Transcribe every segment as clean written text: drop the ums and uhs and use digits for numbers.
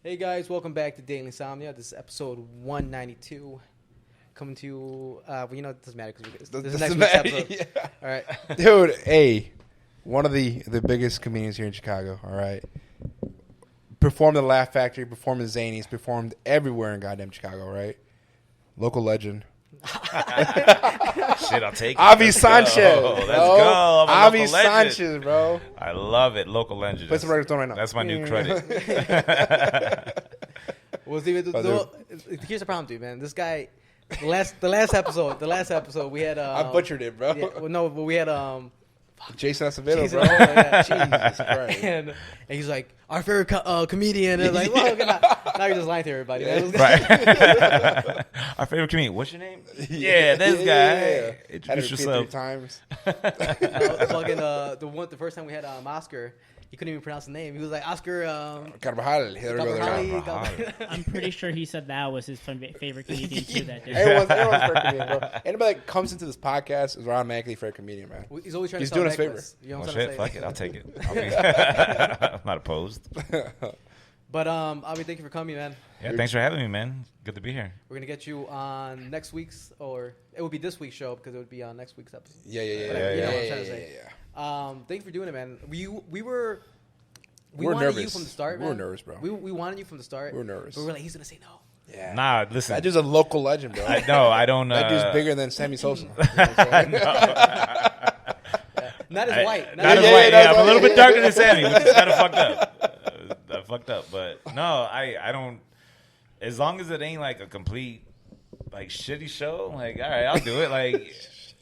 Hey guys, welcome back to Daily Insomnia. This is episode 192. Coming to you, it doesn't matter because this is next week's episode. Yeah. All right. Dude, hey, one of the biggest comedians here in Chicago, all right? Performed at the Laugh Factory, performed at Zanies, performed everywhere in goddamn Chicago, right? Local legend. Shit, I'll take it. Avi Let's Sanchez. go. Let's go. I'm a Avi local legend. Sanchez, bro. I love it. Local legend. Play some reggaeton right now. That's my new credit. Well, see, here's the problem, dude, man. This guy, the last episode, we had. I butchered it, bro. Yeah, well, no, but we had Jason Acevedo, Jason, bro. yeah, Jesus Christ. and he's like our favorite comedian, and like, well, now you're just lying to everybody, man. Right. Our favorite comedian. What's your name? Yeah, this guy. Yeah. Introduce Had to repeat yourself. 3 times. Fucking the first time we had Oscar, he couldn't even pronounce the name. He was like Oscar. Carvajal. There we go. Carvajal. I'm pretty sure he said that was his favorite comedian too that day. Everyone's favorite comedian, bro. Anybody that comes into this podcast is automatically favorite comedian, man. He's always trying He's to sell doing us necklace. You know Well, what I'm shit, trying fuck to it. say? I'll take it. I'm not opposed. But Avi, thank you for coming, man. Yeah, thanks for having me, man. Good to be here. We're gonna get you on next week's, or it would be this week's show because it would be on next week's episode. Yeah. You know what I'm trying to say. Thank you for doing it, man. We wanted nervous. you from the start, man. We were nervous, bro. We wanted you from the start. We were nervous. But we were like, he's gonna say no. Yeah. Nah, listen. That dude's a local legend, bro. No, I don't. That dude's bigger than Sammy Sosa. Not as white. Not as Yeah, white. that's Yeah, I'm a right. little bit darker than Sammy, which is kind of fucked up. I fucked up, but no, I don't. As long as it ain't like a complete like shitty show, like all right, I'll do it. Like,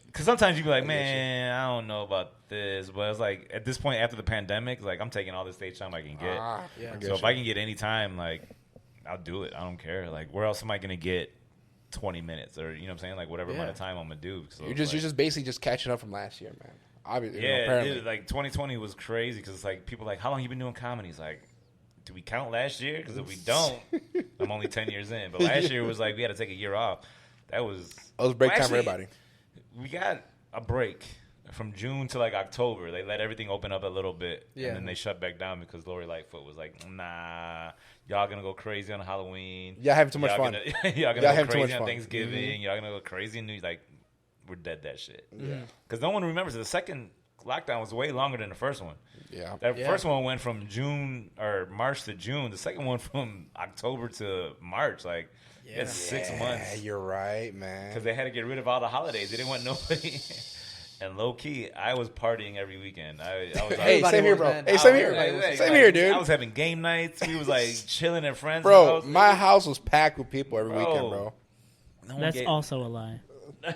because sometimes you be like, man, I don't know about this, but it's like at this point after the pandemic, like I'm taking all the stage time I can get. Yeah. So if I can get any time, like I'll do it. I don't care. Like where else am I gonna get 20 minutes or you know what I'm saying? Like whatever amount of time I'm gonna do. So You're just basically just catching up from last year, man. Obviously, yeah, apparently. like 2020 was crazy because it's like people are like, how long you been doing comedy? It's like, do we count last year? Because if we don't, I'm only 10 years in. But last year was like we had to take a year off. That was break time for actually, everybody. We got a break from June to like October. They let everything open up a little bit, Yeah. and then they shut back down because Lori Lightfoot was like, nah, y'all gonna go crazy on Halloween. Y'all having too much fun. Y'all gonna go having too much crazy on fun. Thanksgiving. Y'all gonna go crazy and like we're dead that shit. Yeah. Because no one remembers the second lockdown was way longer than the first one. Yeah. That first one went from June or March to June. The second one from October to March. Like, it's 6 Yeah, months. you're right, man. Because they had to get rid of all the holidays. They didn't want nobody. And low key, I was partying every weekend. I was like, Hey, Everybody same here, was, bro. man. Hey, same Everybody here. was. Same here, dude. I was having game nights. We was like chilling at friends' Bro, house. my house was packed with people every Bro. weekend, bro. No one That's gave- also a lie.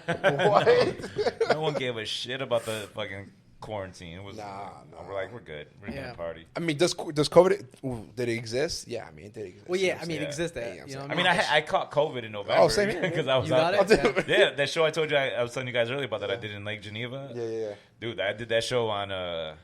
What? No one gave a shit about the fucking quarantine. It was Nah. we're like, we're good. We're gonna party. I mean, does COVID, did it exist? Yeah, I mean, it did exist. Well, yeah, I mean, Yeah. it existed. Yeah, You know what I mean, I caught COVID in November. Oh, same here. Because I was You out got there. it? Yeah, that show I told you I was telling you guys earlier about that I did in Lake Geneva. Yeah. Dude, I did that show on a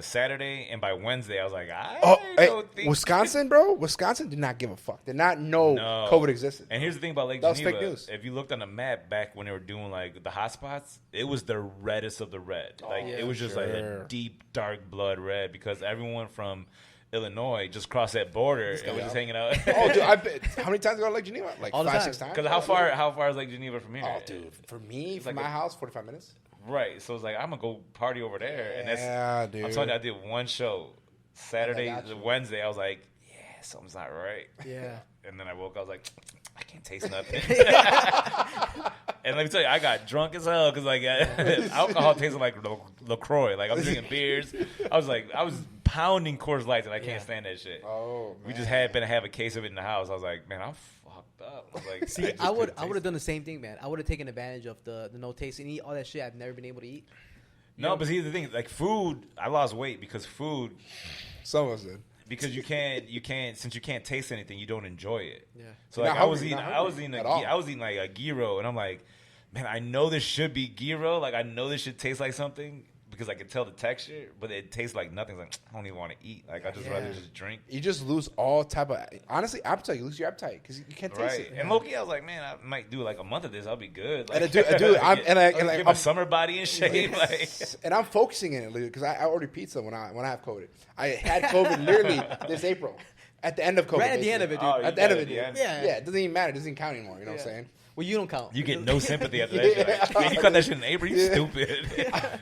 Saturday, and by Wednesday I was like, Oh, hey, don't think Wisconsin, bro? Wisconsin did not give a fuck. Did not know No. COVID existed. And here's the thing about Lake That was Geneva. fake news. If you looked on the map back when they were doing like the hot spots, it was the reddest of the red. Like it was just like sure. a deep, dark blood red because everyone from Illinois just crossed that border and was just hanging out. Oh, dude, I bet. How many times did I go to Lake Geneva? Like All the 5, time. 6 times? Because how far is Lake Geneva from here? Oh, dude, for me, from like my a- house, 45 minutes. Right. So it's like I'm gonna go party over there, and that's. Yeah, dude. I'm telling you, I did one show Saturday, got you. Wednesday. I was like, yeah, something's not right. Yeah. And then I woke up, I was like, I can't taste nothing. And let me tell you, I got drunk as hell because like alcohol tasted like LaCroix. Like I'm drinking beers. I was pounding Coors Lights, and I can't stand that shit. Oh, man. We just happened to have a case of it in the house. I was like, man, I'm fucked up. I was like, See, just I would couldn't have taste done the same thing, man. I would have taken advantage of the no taste and eat all that shit I've never been able to eat. No, but here's the thing: like food, I lost weight because food. Some of us did. Because you can't since you can't taste anything, you don't enjoy it. Yeah. So You're like not I was hungry, eating, not I was hungry eating, at all. I was eating like a gyro, and I'm like, man, I know this should be gyro. Like I know this should taste like something because I could tell the texture, but it tastes like nothing. It's like I don't even want to eat. Like I just rather just drink. You just lose all type of, honestly, appetite. You lose your appetite because you can't taste Right. it. And low-key, I was like, man, I might do like a month of this. I'll be good. Like, And get my summer body in shape. Like, And I'm focusing in it because I ordered pizza when I have COVID. I had COVID literally this April. At the end of COVID. Right at the end of basically. it, dude. Oh, At the end of it, at the dude. end. Yeah. Yeah, it doesn't even matter. It doesn't even count anymore. You know what I'm Yeah. saying? Well, you don't count. You get no sympathy after that. Shit. Like, man, you cut that shit in April. You Yeah. stupid.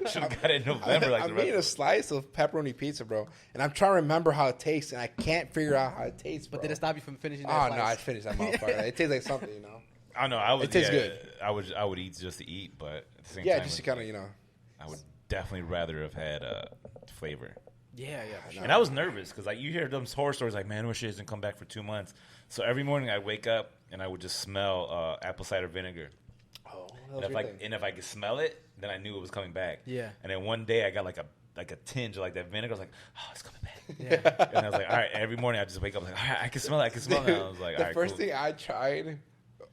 Should have got it in November. Like the I'm rest eating a slice of pepperoni pizza, bro, and I'm trying to remember how it tastes, and I can't figure out how it tastes, bro. But did it stop you from finishing that Oh slice? no, I finished that motherfucker. It tastes like something, you know. I know. I would. It tastes yeah, good. I would eat just to eat, but at the same Yeah, time, just to kind of, you know. I would definitely rather have had flavor. Yeah, yeah. For sure. And I was nervous because like you hear them horror stories like, man, wish she doesn't come back for 2 months. So every morning I wake up and I would just smell apple cider vinegar. Oh, And if I could smell it, then I knew it was coming back. Yeah. And then one day I got like a tinge of like that vinegar. I was like, oh, it's coming back. Yeah. And I was like, all right. Every morning I just wake up like, all right, I can smell it. I can smell it. I was like, all the right, first cool. thing I tried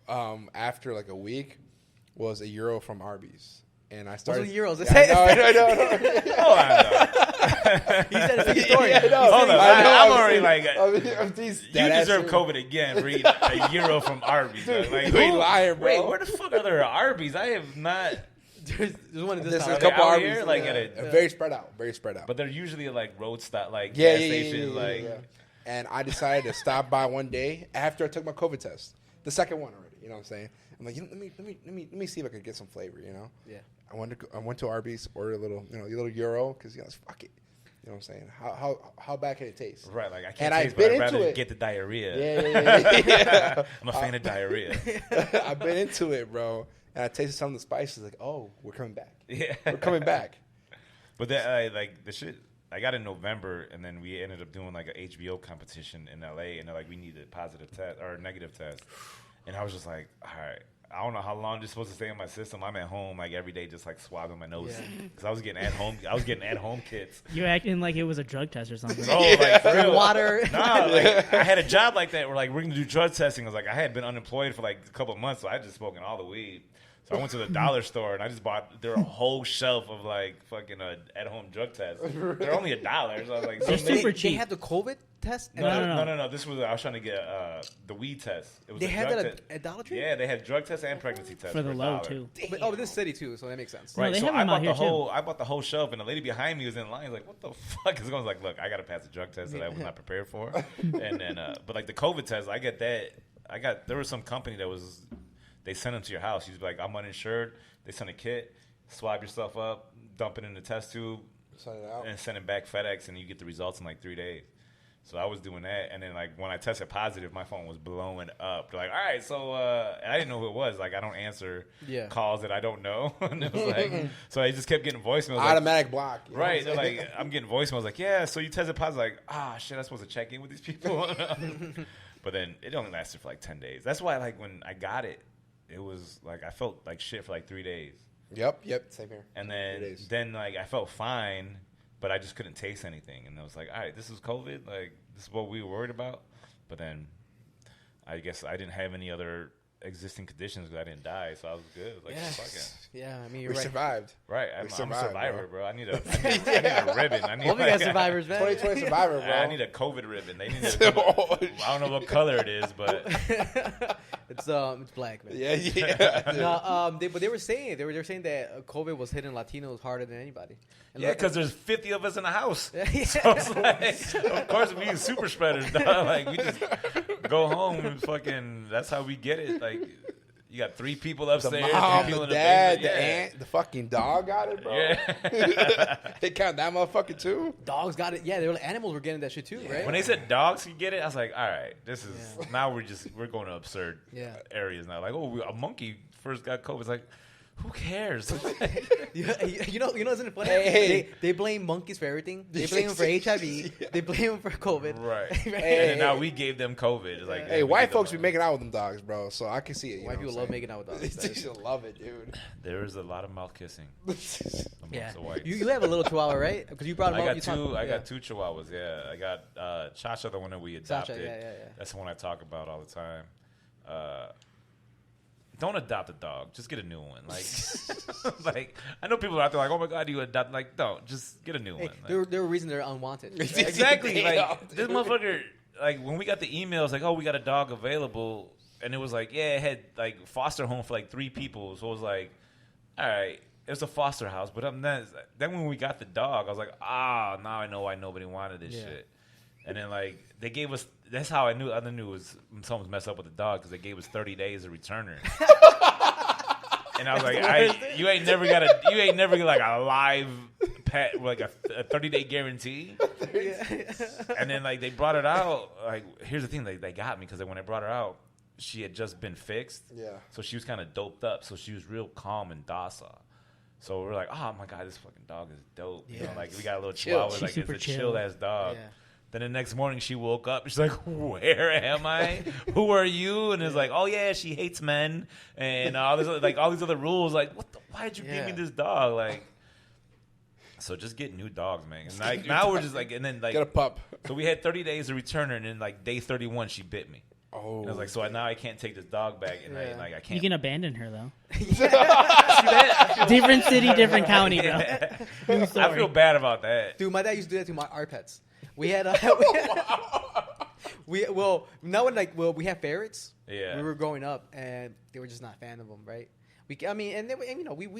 after like a week was a Euro from Arby's. And I started. Those are euros. Yeah, I know. Oh, I He said a big story. Yeah, I know. Hold on, I know, I'm I'm already serious. like, I'm these you dead ass deserve serious. COVID again. Read a euro from Arby's. Like, you ain't lying, bro. Wait, where the fuck are there Arby's? I have not. There's one in this There's town. a Are they couple out Arby's. here? Like, yeah. at a- Very spread out. Very spread out. But they're usually like road stop, like yeah, gas yeah, stations. yeah, like, yeah. And I decided to stop by one day after I took my COVID test, the second one already. You know what I'm saying? I'm like, let me see if I could get some flavor. You know? Yeah. I went to Arby's, ordered a little, a little Euro because fuck it. You know what I'm saying? How bad can it taste? right, like I And can't I've taste, been but I'd into rather it. get the diarrhea. Yeah. I'm a fan of diarrhea. I've been into it, bro. And I tasted some of the spices. Like, oh, we're coming back. Yeah, We're coming back. But then, like the shit, I got in November, and then we ended up doing like a HBO competition in LA, and they're like, we need a positive test or a negative test, and I was just like, all right. I don't know how long this is supposed to stay in my system. I'm at home like every day, just like swabbing my nose because I was getting at home kits. You're acting like it was a drug test or something. Oh, like for real. Water. Nah, like I had a job like that where like we're gonna do drug testing. I was like, I had been unemployed for like a couple of months, so I had just smoking all the weed. So I went to the dollar store and I just bought a whole shelf of like fucking at-home drug tests. They're only $1. So I was like, They're so super They cheap. have the COVID test. no. This was I was trying to get the weed test. It was They a have drug that test. at Dollar Tree. Yeah, they have drug tests and pregnancy tests for the low $1. too. But this city too, so that makes sense. No, Right, they so have I them out bought here, the too. I bought the whole shelf, and the lady behind me was in line. Like, what the fuck is going? Like, look, I got to pass a drug test that I was not prepared for, and then, but like the COVID test, I get that. There was some company that was, they sent them to your house. You'd be like, I'm uninsured. They send a kit, swab yourself up, dump it in the test tube, Send it out. and send it back FedEx, and you get the results in like 3 days. So I was doing that, and then like when I tested positive, my phone was blowing up. They're like, all right, so and I didn't know who it was. Like I don't answer calls that I don't know, and it was like, so I just kept getting voicemails. Automatic block. You know Right, what I'm they're saying? like, I'm getting voicemails like, yeah, so you tested positive. Like, shit, I'm supposed to check in with these people. But then it only lasted for like 10 days. That's why like when I got it, it was like I felt like shit for like 3 days. Yep, same here. And 3 then days. like I felt fine, but I just couldn't taste anything. And I was like, all right, this is COVID. Like this is what we were worried about. But then I guess I didn't have any other existing conditions because I didn't die, so I was good. Like fuck it. Yeah, I mean, We you're right. survived. Right, I'm a survived, survivor, bro. I need a ribbon. I need All of you like, guys survivors, man. 2020 survivor, bro. I need a COVID ribbon. They need I don't know what color it is, but It's black, man. yeah. No, but they were saying that COVID was hitting Latinos harder than anybody. And yeah, look- because there's 50 of us in the house. Yeah. So it's like, of course, we super spreaders, dog. Like we just go home and fucking. That's how we get it. Like you got 3 people The upstairs, mom, 3 people the in the dad, basement. the aunt, the fucking dog got it, bro. Yeah. They count that motherfucker too. dogs got it. Yeah, animals were getting that shit too, right? When they said dogs could get it, I was like, all right, this is now we're going to absurd areas now. Like, oh, a monkey first got COVID. It's like, who cares? you know, isn't it funny? Hey. They blame monkeys for everything. They blame them for HIV. They blame them for COVID. Right. Right. And then now we gave them COVID. It's like, Hey, we white gave them folks be making out with them dogs, bro. So I can see it. White people love making out with dogs. They just love it, dude. There is a lot of mouth kissing amongst Yeah, the whites. you have a little chihuahua, right? Because you brought him I up. got two. I got 2 chihuahuas. Yeah, I got Chacha, the one that we adopted. Chacha, yeah. That's the one I talk about all the time. Don't adopt a dog. Just get a new one. Like, like I know people are out there like, oh my god, you adopt? Like, don't. Just get a new Hey, one. Like, there were reasons they're unwanted. right? exactly. Yeah, Like this motherfucker. Like when we got the emails, like, oh, we got a dog available, and it was like, yeah, it had like foster home for like 3 people. So it was like, all right, it was a foster house. But then when we got the dog, I was like, now I know why nobody wanted this shit. And then like they gave us. That's how I knew was when someone was messed up with the dog because they gave us 30 days to return her. And I was like, you ain't never got like a live pet with like a 30-day guarantee. And then like they brought it out. Like here's the thing, they got me because when they brought her out, she had just been fixed. Yeah. So she was kind of doped up. So she was real calm and docile. So we're like, oh my god, this fucking dog is dope. You know, like we got a little chihuahua, like it's a chill ass dog. Yeah. Then the next morning she woke up. She's like, "Where am I? Who are you?" And it's like, "Oh yeah, she hates men and all this, all these other rules. Like, what? Why did you give me this dog? Like, so just get new dogs, man. And like now we're just like, and then like get a pup. So we had 30 days to return her, and then like day 31 she bit me. Oh, and I was like, so now I can't take this dog back, and I can't. You can abandon her though. Different city, different county, bro. I feel bad about that, dude. My dad used to do that to our pets. We had we had ferrets. Yeah, we were growing up, and they were just not a fan of them, right? We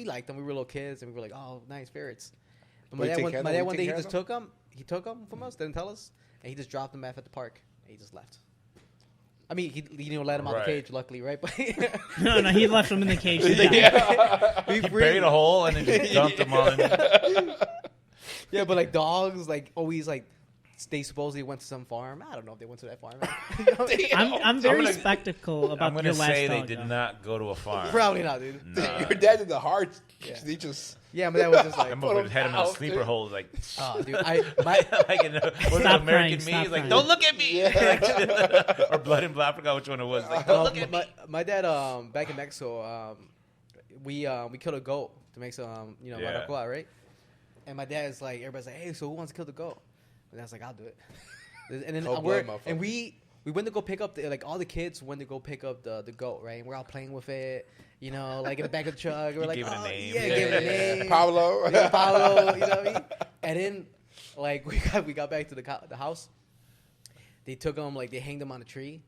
liked them. We were little kids, and we were like, oh, nice ferrets. But my dad one day he just took them. He took them from us, didn't tell us, and he just dropped them off at the park, and he just left. I mean, he let him out the cage, luckily, right? But no, he left them in the cage. He buried a hole and then just dumped them on. Yeah, but like dogs, like always like. They supposedly went to some farm. I don't know if they went to that farm. I'm very skeptical about your last dog. I'm going to say they did not go to a farm. Probably not, dude. Nah. Your dad did the hard. Yeah. He just. Yeah, but that was just like. I had him in a sleeper hole, like. Oh, dude, like in American Me, he's like, "Don't look at me." Yeah. Or Blood and Blood, I forgot which one it was. Like, don't look at me. My dad, back in Mexico, we killed a goat to make some, barbacoa, right? And my dad's like, everybody's like, "Hey, so who wants to kill the goat?" And I was like, I'll do it. And then we went to go pick up all the kids went to go pick up the goat, right? And we're all playing with it, like in the back of the truck. We're like, gave it a name. Yeah, gave it a name. Pablo. Pablo, you know what I mean? And then like we got back to the house. They took him, like they hanged him on a tree.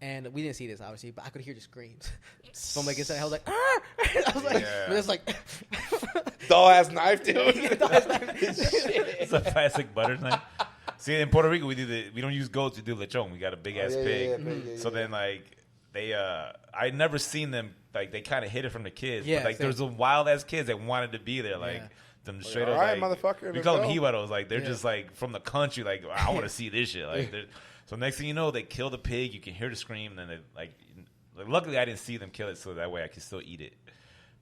And we didn't see this obviously, but I could hear the screams. So I'm like inside, I was like, ah! I was like, it's like doll ass knife, dude. It's a classic butter knife. See, in Puerto Rico, we don't use goats, we do lechon. We got a big ass pig. So then like they I never seen them, like they kind of hid it from the kids. Yeah, but like there's some wild ass kids that wanted to be there, like. Them straight up, right, like, motherfucker, we call them jibaros. Like they're just like from the country. Like I want to see this shit. Like, so next thing you know, they kill the pig. You can hear the scream, and then they luckily I didn't see them kill it, so that way I could still eat it.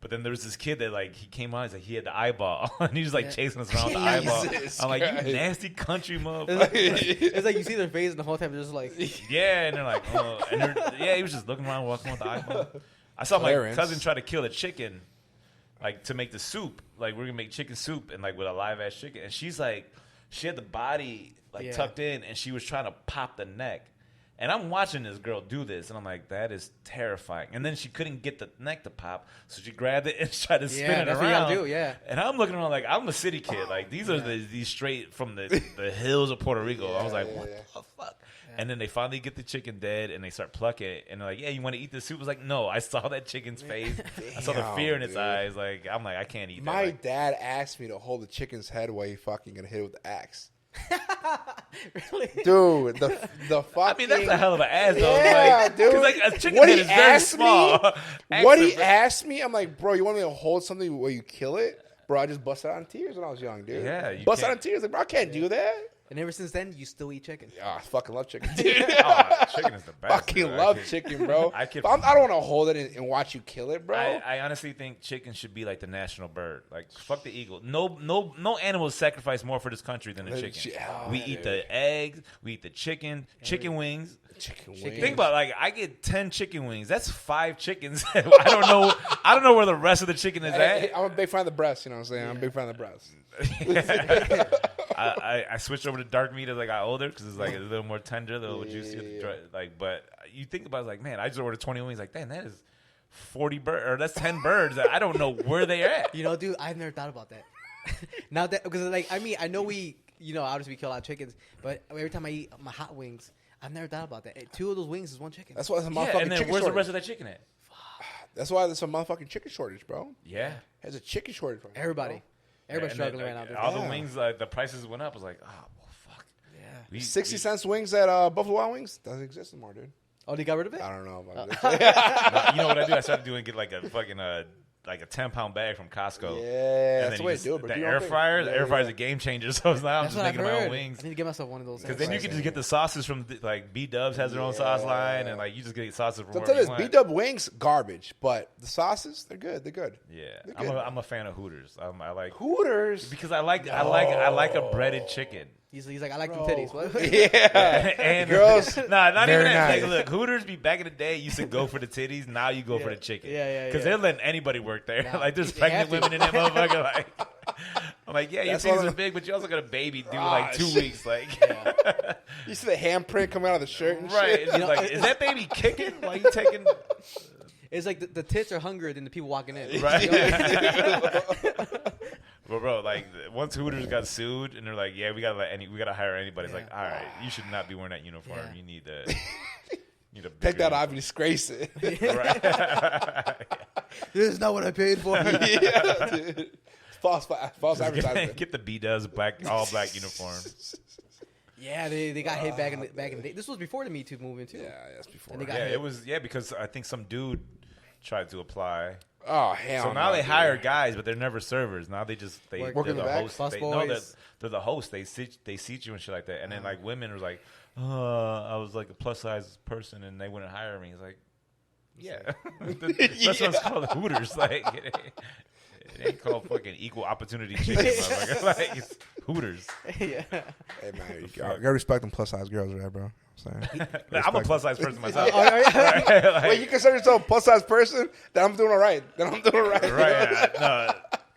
But then there was this kid that like he came on, he's like he had the eyeball, and he was like chasing us around with the eyeball. I'm like, you nasty country motherfucker. It's like you see their face, and the whole time they're just like, yeah, and they're like, oh, and he was just looking around, walking with the eyeball. I saw my cousin try to kill a chicken. Like to make the soup, like we're gonna make chicken soup and like with a live ass chicken, and she's like, she had the body like tucked in, and she was trying to pop the neck, and I'm watching this girl do this, and I'm like, that is terrifying. And then she couldn't get the neck to pop, so she grabbed it and tried to spin it around. What you do, And I'm looking around like I'm a city kid, like these are these straight from the hills of Puerto Rico. I was like, what the fuck? And then they finally get the chicken dead, and they start plucking it. And they're like, yeah, you want to eat the soup? I was like, no. I saw that chicken's face. I saw the fear in its eyes. Like, I'm like, I can't eat that. My dad asked me to hold the chicken's head while he fucking gonna hit it with the axe. Really? Dude, the fucking... I mean, that's a hell of an ass, though. Yeah, like, dude. Like, a chicken head is very small. What he asked me, I'm like, bro, you want me to hold something while you kill it? Bro, I just busted out in tears when I was young, dude. Yeah, you busted out in tears. Like, bro, I can't do that. And ever since then, you still eat chicken. Oh, I fucking love chicken, dude. Chicken is the best. Fucking love chicken, bro. I don't want to hold it and watch you kill it, bro. I honestly think chicken should be like the national bird. Like, fuck the eagle. No animal is sacrificed more for this country than the chicken. We eat the eggs. We eat the chicken. Chicken wings. Chicken wings. Think about it, like I get 10 chicken wings. That's 5 chickens. I don't know where the rest of the chicken is at. I'm a big fan of the breast. You know what I'm saying? I'm a big fan of the breast. I switched over to dark meat as I got older because it's like a little more tender, a little juicier. Like, but you think about it, like, man, I just ordered 20 wings. Like, damn, that is 40 birds, or that's 10 birds. That I don't know where they are at. You know, dude, I've never thought about that. Now that because like I mean I know we obviously we kill a lot of chickens, but every time I eat my hot wings, I've never thought about that. 2 of those wings is 1 chicken. That's why there's a motherfucking and then chicken where's shortage. the rest of that chicken at? That's why there's a motherfucking chicken shortage, bro. Yeah, there's a chicken shortage. Everybody's struggling right now. Dude. All the wings, the prices went up. I was like, oh, well, fuck. Yeah. 60-cent wings at Buffalo Wild Wings doesn't exist anymore, dude. Oh, they got rid of it? I don't know about this. You know what I do? I started doing get like a fucking like a 10-pound bag from Costco. Yeah, And that's then the you way just- to do it. Bro. The Do air your own fryer, thing. the air fryer is a game changer. So now I'm That's just what I've making my own heard. wings. I need to get myself one of those. Because then you Right. can just get the sauces from like B Dubs has their own sauce line, and like you just get sauces from So I'll wherever tell you you this, want. B-Dub wings, garbage. But the sauces, they're good. They're good. Yeah, They're I'm good. a fan of Hooters. I like Hooters. because I like a breaded chicken. He's like, I like them titties. What? Yeah. And Girls, nah, not very even that. nice. Like, look, Hooters be back in the day used to go for the titties. Now you go for the chicken. Yeah. Because they're letting anybody work there. Nah, like there's they pregnant have to. women in that motherfucker. Like, I'm like, yeah, your That's one titties of are the- big, but you also got a baby due like 2 weeks. Like, You see the handprint coming out of the shirt and right? shit. It's just like, is that baby kicking? Why you taking? It's like the tits are hungrier than the people walking in. Right. You know? Well, bro, like once Hooters got sued, and they're like, "Yeah, we gotta hire anybody." It's like, all right, you should not be wearing that uniform. Yeah. You need to, Take bigger that off and disgrace it. Right. This is not what I paid for. Yeah, dude. False advertisement. Get the B Does all black uniform. Yeah, they got hit back in the day. This was before the Me Too movement too. Yeah, that's before. And they got Yeah, hit. it was because I think some dude tried to apply. Oh hell. So now no, they dude. hire guys, but they're never servers. Now they Work in they're the the back? host. Bus They, boys. no, they're the host. They seat you and shit like that. And then like women are like, I was like a plus size person, and they wouldn't hire me. It's like, yeah, that's what it's called, Hooters. Like it ain't called fucking equal opportunity chicken. Motherfucker. Like it's Hooters. Yeah. Hey man, you gotta respect them plus size girls, right, bro? I'm a plus size person myself. Oh, yeah. Right? Like, Wait, you consider yourself a plus size person? Then I'm doing all right. right. No.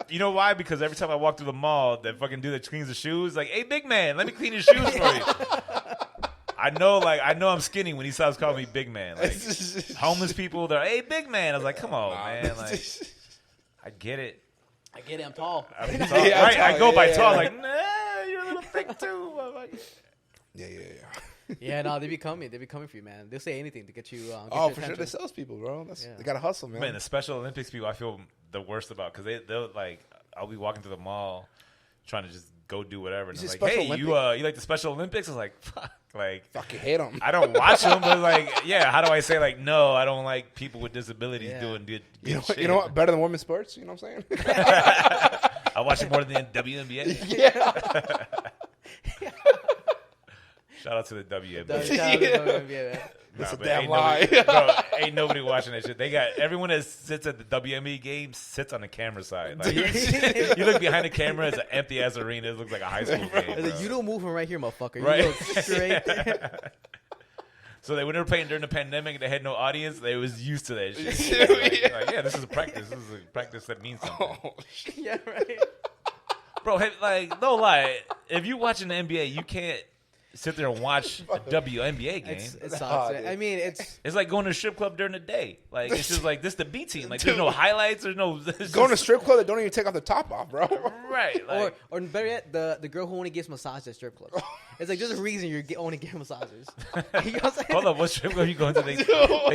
You know why? Because every time I walk through the mall, that fucking dude that cleans the shoes, like, hey, big man, let me clean your shoes for you. I know I'm skinny when he starts calling me big man. Like homeless people, they're, hey, big man. I was like, come on, man. Like, I get it. I get it. I'm tall. I'm tall. Yeah, Right, I go by yeah, tall. yeah. Like, nah, you're a little thick too. Yeah. Yeah, no, they be coming for you, man. They'll say anything to get you. Get Oh, your for sure, attention. they salespeople, bro. Yeah. They gotta hustle, man. Man, the Special Olympics people, I feel the worst about because they'll like, I'll be walking through the mall trying to just go do whatever. And Is they're it like, Special hey, you like the Special Olympics? I was like, fuck. Like, Fucking hate them. I don't watch them, but like, yeah, how do I say like, no, I don't like people with disabilities Yeah. doing good You know, shit. you know what? Better than women's sports. You know what I'm saying? I watch it more than the WNBA. Yeah. Shout out to the WNBA. Yeah. That's a but damn ain't lie. Nobody, bro, ain't nobody watching that shit. They got everyone that sits at the WNBA game sits on the camera side. Like, you look behind the camera, it's an empty ass arena. It looks like a high school game. Like, you don't move from right here, motherfucker. You Right. look straight there. So when they were playing during the pandemic, they had no audience. They was used to that shit. Like, yeah, this is a practice. This is a practice that means something. Oh, Yeah, right. Bro, like, no lie. If you watching the NBA, you can't sit there and watch a WNBA game. It Oh, sucks. dude. I mean, it's It's like going to a strip club during the day. Like, it's just like, this the B team. Like, there's no highlights. There's no... Going to strip club, they don't even take off the top off, bro. Right. Like, or better yet, the girl who only gives massages at strip clubs. It's like there's a reason you're only getting massages. You know what I'm saying? hold up. What strip club you going to? They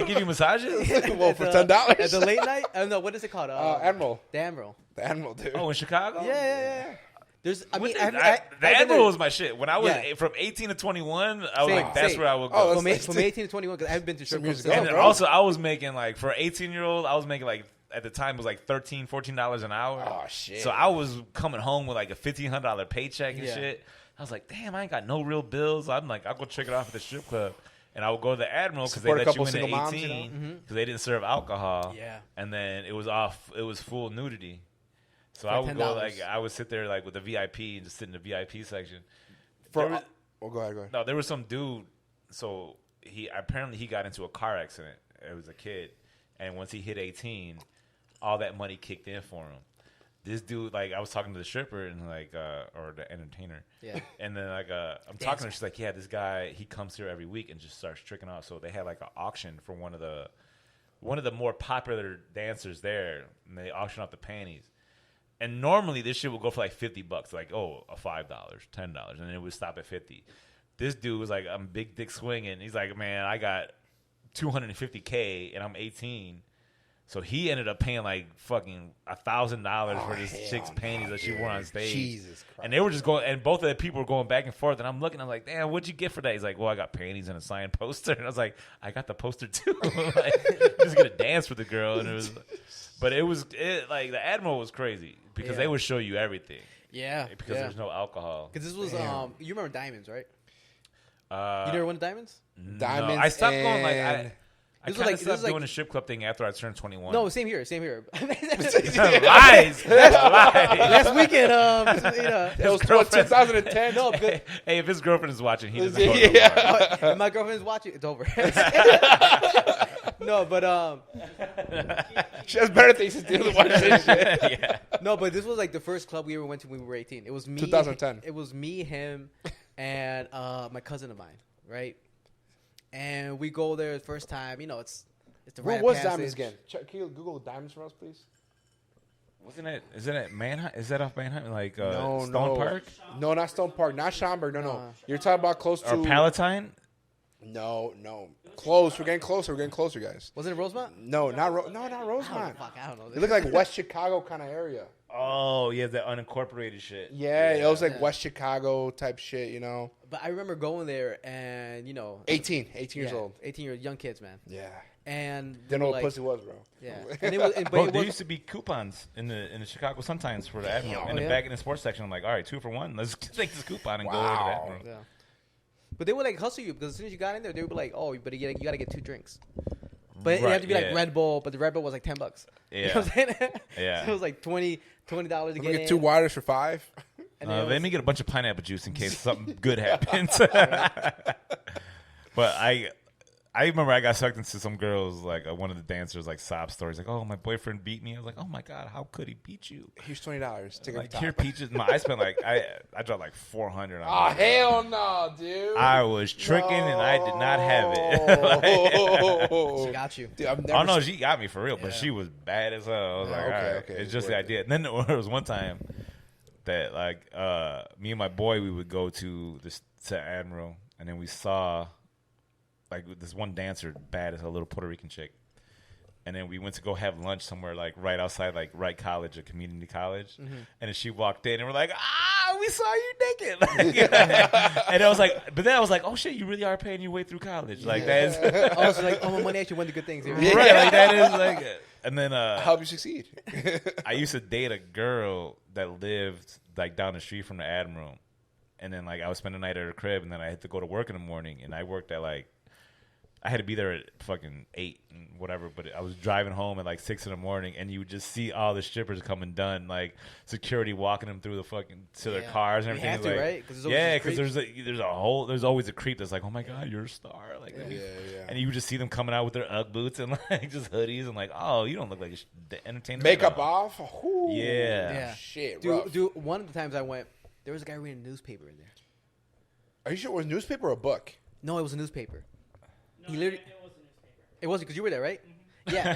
give you massages? Well, for At the- $10. At the late night? I don't know. What is it called? Admiral. The Admiral. The animal, dude. Oh, in Chicago? Yeah. There's, I mean, The I've been Admiral there- was my shit. When I was Yeah. from 18 to 21, I was Same, like, that's same. where I would Oh, go. that's- from 18 to 21 because I haven't been to strip Some clubs years since ago, And then. then bro. also, I was making like for 18-year-old, I was making like at the time it was like $13, $14 an hour. Oh, shit. So I was coming home with like a $1,500 paycheck and Yeah. shit. I was like, damn, I ain't got no real bills. I'm like, I'll go check it off at the strip club. And I would go to the Admiral because they Support a let you couple in at single 18 moms, because you know? they didn't serve alcohol. Yeah. And then it was full nudity. So For I would go $10. like I would sit there like with the VIP and just sit in the VIP section. For, There was- go ahead. no, there was some dude. So he got into a car accident. It was a kid, and once he hit 18, all that money kicked in for him. This dude, like, I was talking to the stripper and like, or the entertainer, Yeah. and then like, I'm talking to her. She's like, yeah, this guy, he comes here every week and just starts tricking off. So they had like an auction for one of the more popular dancers there, and they auction off the panties. And normally this shit would go for like $50, like, oh, a $5, $10, and then it would stop at 50. This dude was like, I'm big dick swinging. He's like, man, I got $250K and I'm 18. So he ended up paying like fucking $1,000 for this chick's panties that she wore on stage. Jesus Christ. And they were just going, and both of the people were going back and forth. And I'm looking, I'm like, damn, what'd you get for that? He's like, well, I got panties and a signed poster. And I was like, I got the poster too. Like, just gonna dance with the girl, and it was like the Admiral was crazy because they would show you everything. Yeah. Because there's no alcohol. Because this was you remember Diamonds, right? You never went to Diamonds? Diamonds. No, I stopped going like I This was kind of like- stopped this was doing the strip club thing after I turned 21. No, same here. lies. Last weekend, It was 2010. no, because Hey, if his girlfriend is watching, he doesn't go to the bar. if my girlfriend's watching, it's over. No, but She has better things to do than watch this shit. Yeah. no, but this was like the first club we ever went to when we were 18. It was me. 2010. It was me, him, and my cousin of mine, right? And we go there the first time. You know, it's the Where rite was of Diamonds passage. again? Can you Google Diamonds for us, please? Wasn't it? Isn't it Manhunt? Is that off Manhunt? Like Stone no. Park No, not Stone Park. Not Schaumburg. No. No. You're talking about close to. or Palatine? No. Close. We're getting closer, guys. Wasn't it Rosemont? No, not not Oh, Rosemont. fuck, I don't know. It looked like West Chicago kind of area. Oh, yeah, the unincorporated shit. Yeah, it was like Yeah. West Chicago type shit, But I remember going there and 18 years old. 18-year young kids, man. Yeah. And they Didn't know were what like, pussy was, bro. Yeah, and it was, but Bro, it there was, used to be coupons in the Chicago Sun-Times for the Admiral. Oh, In the yeah? back in the sports section, I'm like, all right, 2 for 1. Let's take this coupon and go over to the Wow. Admiral. yeah. But they would like hustle you because as soon as you got in there, they would be like, "Oh, but you gotta get 2 drinks." But it had to be Right, like yeah. Red Bull, but the Red Bull was like $10. You know Yeah. what I'm saying? Yeah. So it was like $20 to We get get in. 2 waters for $5. And then it Let was- me get a bunch of pineapple juice in case something good happens. But I remember I got sucked into some girls, like one of the dancers, like sob stories, like, "Oh, my boyfriend beat me." I was like, "Oh my god, how could he beat you?" Here's $20. Take Like it here, peaches. I spent like I dropped like 400 on. Oh, that. hell no, dude. I was tricking and I did not have it. She got you. Dude, I've never Oh no, she got me for real, but Yeah. she was bad as hell. I was like, okay, all right, okay, it's it's just the worth idea. And then there was one time that like me and my boy we would go to this to Admiral, and then we saw like this one dancer, bad as a little Puerto Rican chick, and then we went to go have lunch somewhere like right outside like Wright College, a community college, and then she walked in and we're like, we saw you naked, like, and I was like, but then I was like, oh shit, you really are paying your way through college, like that's. Oh, so like, my money actually went to good things here. Right, like that is like, and then help you succeed. I used to date a girl that lived like down the street from the Admiral, and then like I would spend the night at her crib, and then I had to go to work in the morning, and I worked at like I had to be there at fucking 8 and whatever, but I was driving home at like 6 in the morning, and you would just see all the strippers coming done, like security walking them through the fucking to their Yeah. cars and You everything. have to, like, right? 'Cause there's always yeah, these because there's always a creep that's like, oh my god, you're a star, like, yeah. and you would just see them coming out with their UGG boots and like just hoodies and like, oh, you don't look like the entertainer. Makeup at all. off. Whew. Yeah. Yeah. Shit, rough. Dude, one of the times I went, there was a guy reading a newspaper in there. Are you sure it was newspaper or a book? No, it was a newspaper. No, He literally- it was a newspaper. It wasn't because you were there, right? Yeah.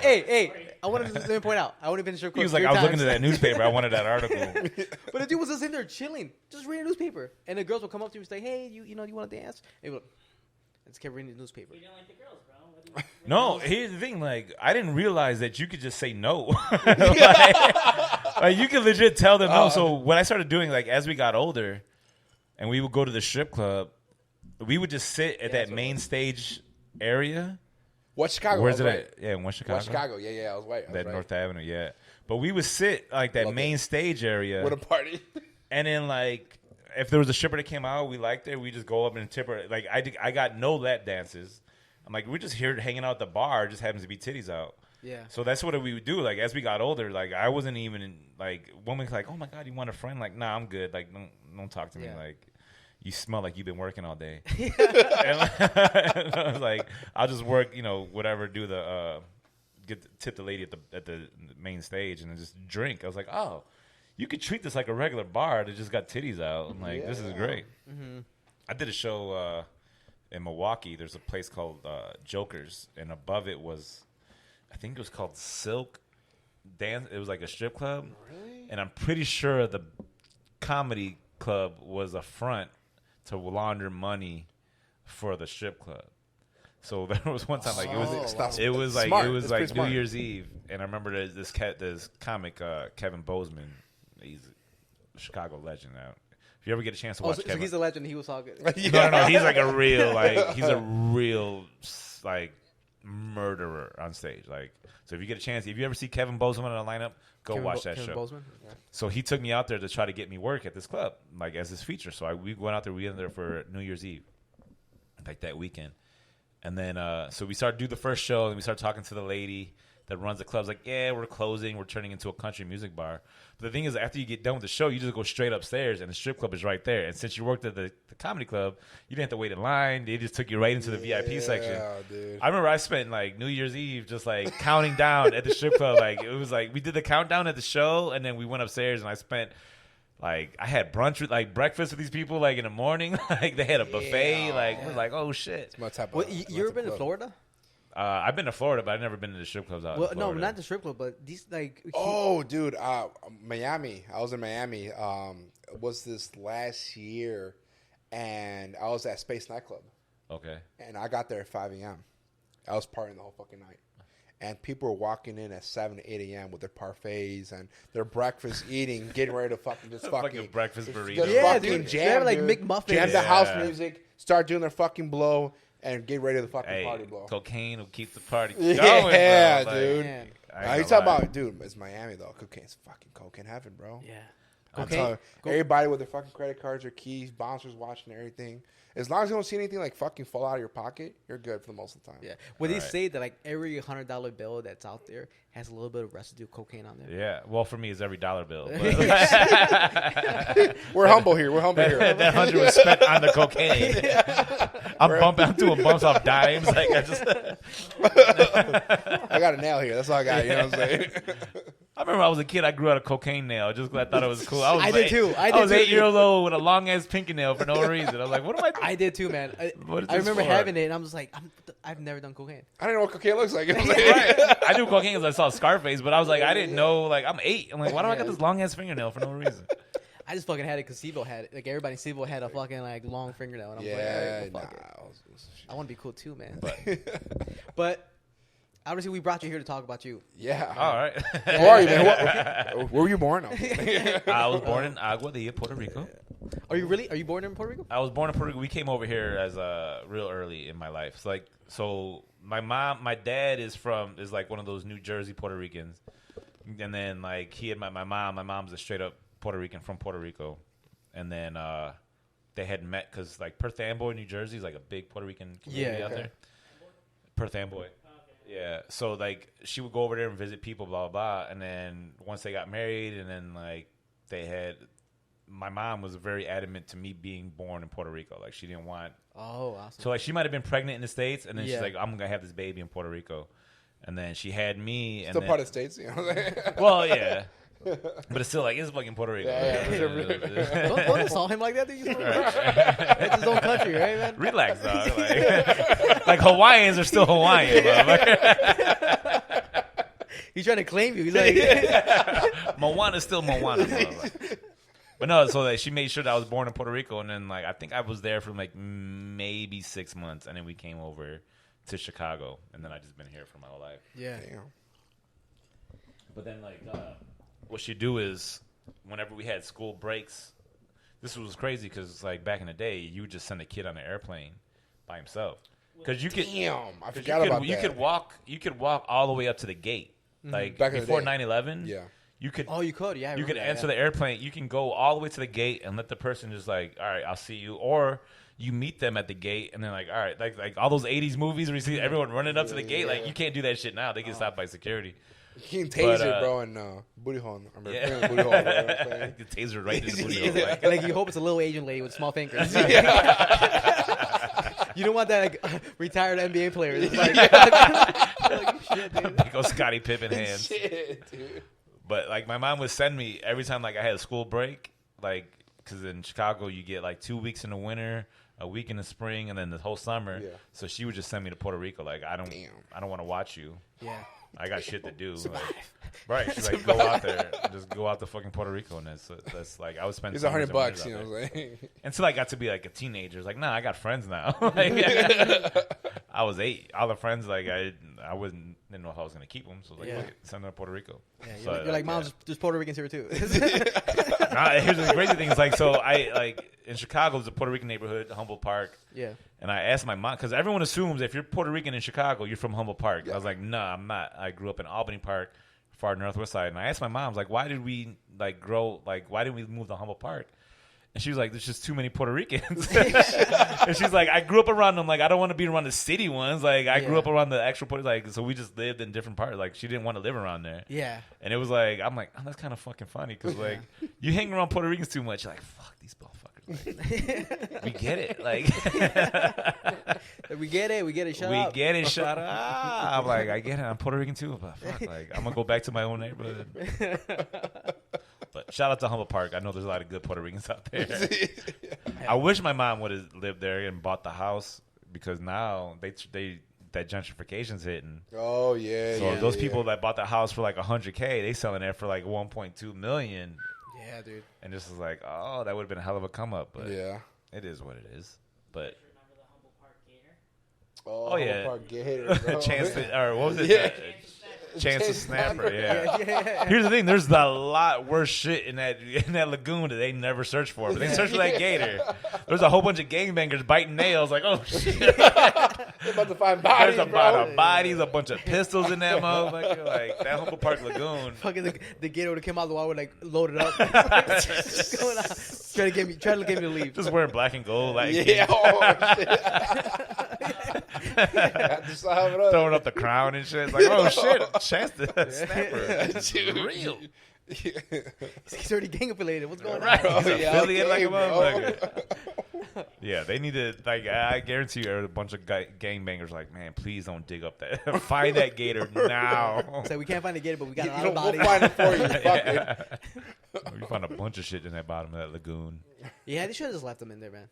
Hey, I wanted to let me point out. I only been to strip He clubs was like, 3 I was looking times. at that newspaper. I wanted that article. But the dude was just in there chilling, just reading a newspaper. And the girls would come up to him and say, "Hey, you want to dance?" And he would just kept reading the newspaper. We didn't like the girls, bro. What do you- No, here's the thing. Like, I didn't realize that you could just say no. like, you could legit tell them no. So when I started doing, like, as we got older, and we would go to the strip club, we would just sit at that that's what it main stage area. West Chicago. Where's I it was at? Yeah, in West Chicago. West Chicago. Yeah, I was right. I was That right. North Avenue, yeah. But we would sit like that Love main it. stage area, With a party. and then like if there was a stripper that came out, we liked her, we just go up and tip her. Like I got no lap dances. I'm like, we're just here hanging out at the bar. It just happens to be titties out. Yeah. So that's what we would do. Like as we got older, like I wasn't even like women's like, oh my god, you want a friend? Like, nah, I'm good. Like don't talk to me. Yeah. Like you smell like you've been working all day. And I was like, I'll just work, whatever. Do the tip the lady at the main stage and then just drink. I was like, oh, you could treat this like a regular bar that just got titties out. I'm like, this is great. Mm-hmm. I did a show in Milwaukee. There's a place called Jokers, and above it was, I think it was called Silk Dance. It was like a strip club. Really? And I'm pretty sure the comedy club was a front to launder money for the strip club. So there was one time like Oh, wow. it was like Smart. it was That's like pretty New smart. Year's Eve, and I remember this comic Kevin Bozeman. He's a Chicago legend now. If you ever get a chance to watch so Kevin, he's a legend. He was talking. no, he's like a real like murderer on stage. Like, so if you get a chance, if you ever see Kevin Bozeman in a lineup, go watch that Kevin show. Bozeman? So he took me out there to try to get me work at this club, like as his feature. So we went out there. We went there for New Year's Eve, like that weekend. And then, so we started do the first show, and we started talking to the lady that runs the club. Like, yeah, we're closing. We're turning into a country music bar. But the thing is, after you get done with the show, you just go straight upstairs, and the strip club is right there. And since you worked at the comedy club, you didn't have to wait in line. They just took you right into the VIP section. Dude. I remember I spent like New Year's Eve just like counting down at the strip club. Like, it was like we did the countdown at the show, and then we went upstairs, and I spent. Like, I had brunch with, like, breakfast with these people, like, in the morning. Like, they had a buffet. Yeah. Like, we're like, oh, shit. It's my type of. Well, you ever been to Florida? I've been to Florida, but I've never been to the strip clubs out in Well, Florida. no, not the strip club, but these like. Oh, dude, Miami. I was in Miami. It was this last year, and I was at Space Nightclub, Okay. and I got there at 5 a.m. I was partying the whole fucking night. And people were walking in at 7 to 8 a.m. with their parfaits and their breakfast eating, getting ready to fucking just Fucking breakfast burrito. just Yeah, fucking dude. jam, They have, like, dude. McMuffins. Jam the Yeah. house music, start doing their fucking blow, and get ready to the fucking Hey, party blow. cocaine will keep the party Yeah, going, yeah, bro. dude. Man. You talk about, dude, it's Miami, though. Cocaine's fucking cocaine heaven, bro. Yeah. I'm Cocaine- telling you, everybody with their fucking credit cards or keys, bouncers watching everything. As long as you don't see anything like fucking fall out of your pocket, you're good for the most of the time. Yeah. Well, they Alright. say that like every $100 bill that's out there has a little bit of residue cocaine on there. Yeah. Well, for me, it's every dollar bill. But We're humble here. We're humble here. that 100 was spent on the cocaine. I'm doing bumps off dimes. Like, I just. I got a nail here. That's all I got. You know what I'm saying? I remember I was a kid. I grew out a cocaine nail just because I thought it was cool. I did too. I was 8 years old with a long ass pinky nail for no reason. I was like, "What am I doing?" I did too, man. What is I this remember for? having it, and I'm just like, I've never done cocaine. I don't know what cocaine looks like. You know what I'm saying? Right. I knew cocaine because I saw Scarface, but I was like, I didn't know. Like, I'm 8. I'm like, why do I got this long ass fingernail for no reason? I just fucking had it because Sibo had it. Like everybody in Sibo had a fucking like long fingernail, and I'm Yeah, like, all right, nah. well, fuck it. I want to be cool too, man. But obviously, we brought you here to talk about you. Yeah. All right. Where are you, man? Where were you born? I was born in Aguadilla, Puerto Rico. Are you really? Are you born in Puerto Rico? I was born in Puerto Rico. We came over here as real early in my life. It's like, so my dad is like one of those New Jersey Puerto Ricans, and then like he had my mom's a straight up Puerto Rican from Puerto Rico, and then they had met because like Perth Amboy, New Jersey is like a big Puerto Rican community out there. Perth Amboy. Yeah, so like she would go over there and visit people, blah blah blah, and then once they got married, and then like they had, my mom was very adamant to me being born in Puerto Rico. Like she didn't want. Oh, awesome. So like she might have been pregnant in the States, and then she's Yeah. like, I'm gonna have this baby in Puerto Rico, and then she had me. And Still then, part of the States, you know what I'm saying? well, yeah, but it's still like it's fucking Puerto Rico. Yeah, for sure. Don't insult him like that. Dude. It's his own country, right, man? Relax, dog. Like Hawaiians are still Hawaiian. He's trying to claim you. He's like, Moana's still Moana. But no, so like, she made sure that I was born in Puerto Rico, and then like I think I was there for like maybe 6 months, and then we came over to Chicago, and then I just been here for my whole life. yeah. Damn. But then like what she do is whenever we had school breaks, this was crazy because like back in the day, you would just send a kid on an airplane by himself because you could. Damn. I 'cause forgot about you that. could walk all the way up to the gate, like Back in the before day. 9/11. Yeah. You could. Oh, you could. Yeah. I You could remember that, answer yeah. the airplane. You can go all the way to the gate and let the person just like, all right, I'll see you. Or you meet them at the gate and then like, all right, like all those 80s movies where you see everyone running up to the gate. Like you can't do that shit now. They get stopped by security. You can tase But, it, bro, and booty hole. Yeah. Booty hole. You know what I'm saying? The taser right in the booty. Is hole, it- like, like you hope it's a little Asian lady with small fingers. You don't want that like retired NBA player. It's like, like, shit, dude. big old Scottie Pippen hands. Shit, dude. But like my mom would send me every time like I had a school break, like because in Chicago you get like 2 weeks in the winter, a week in the spring, and then the whole summer. Yeah. So she would just send me to Puerto Rico. Like I don't want to watch you. Yeah. I got shit to do. Like, right. She's like, go out there. Just go out to fucking Puerto Rico. And that's like, I would spend It's summers $100, and winters you know out what I'm there. saying? Until I got to be like a teenager. It's like, nah, I got friends now. Like, I was 8. All the friends, like, I didn't know if I was gonna keep them, so I was like, Yeah. fuck it, send them to Puerto Rico. Yeah, So, you're like, Mom, there's Puerto Ricans here too. Here's the crazy thing is like, so I like in Chicago, there's a Puerto Rican neighborhood, Humboldt Park. Yeah. And I asked my mom, because everyone assumes if you're Puerto Rican in Chicago, you're from Humboldt Park. I was like, no, I'm not. I grew up in Albany Park, far northwest side. And I asked my mom, I was like, why did we why didn't we move to Humboldt Park? And she was like, there's just too many Puerto Ricans. And she's like, I grew up around them. Like, I don't want to be around the city ones. Like, I grew up around the actual Puerto, like, so we just lived in different parts. Like, she didn't want to live around there. Yeah. And it was like, I'm like, oh, that's kind of fucking funny. Because, like, you hang around Puerto Ricans too much. You're like, fuck these motherfuckers. Like, we get it. Like, we get it. We get it. Shut up. we get it. Shut up. I'm like, I get it. I'm Puerto Rican too. But fuck, like, I'm going to go back to my own neighborhood. But shout out to Humboldt Park. I know there's a lot of good Puerto Ricans out there. I wish my mom would have lived there and bought the house because now that gentrification's hitting. Oh yeah. So those people that bought the house for like $100K, they selling it for like 1.2 million. Yeah, dude. And this is like, oh, that would have been a hell of a come up. But Yeah. it is what it is. But Remember the Humboldt Park Gator? oh yeah, Park Gator, bro. Chance to, or what was it? Yeah. Chance to Snapper. Yeah. Yeah. Here's the thing: there's a lot worse shit in that lagoon that they never search for, but they search for that gator. There's a whole bunch of gangbangers biting nails. Like, oh shit! They're about to find bodies, There's bro. bodies, a bunch of pistols in that motherfucker. Like that Humboldt Park Lagoon. Fucking the gator would have came out of the water like loaded up. Just going out, trying to get me to leave. Just wearing black and gold, like Yeah. Oh shit. Just have it up. throwing up the crown and shit. It's like, oh shit, Chance to Snapper. Dude. Real. He's already gang affiliated. What's going Right. on? He's yeah, affiliated like a okay, bro. motherfucker. Yeah, they need to, like, I guarantee you, a bunch of gangbangers like, man, please don't dig up that. Find that gator now. So we can't find the gator, but we got a lot You of know, bodies. we'll find it for you. Fuck Yeah. it. You find a bunch of shit in that bottom of that lagoon. Yeah, they should have just left him in there, man.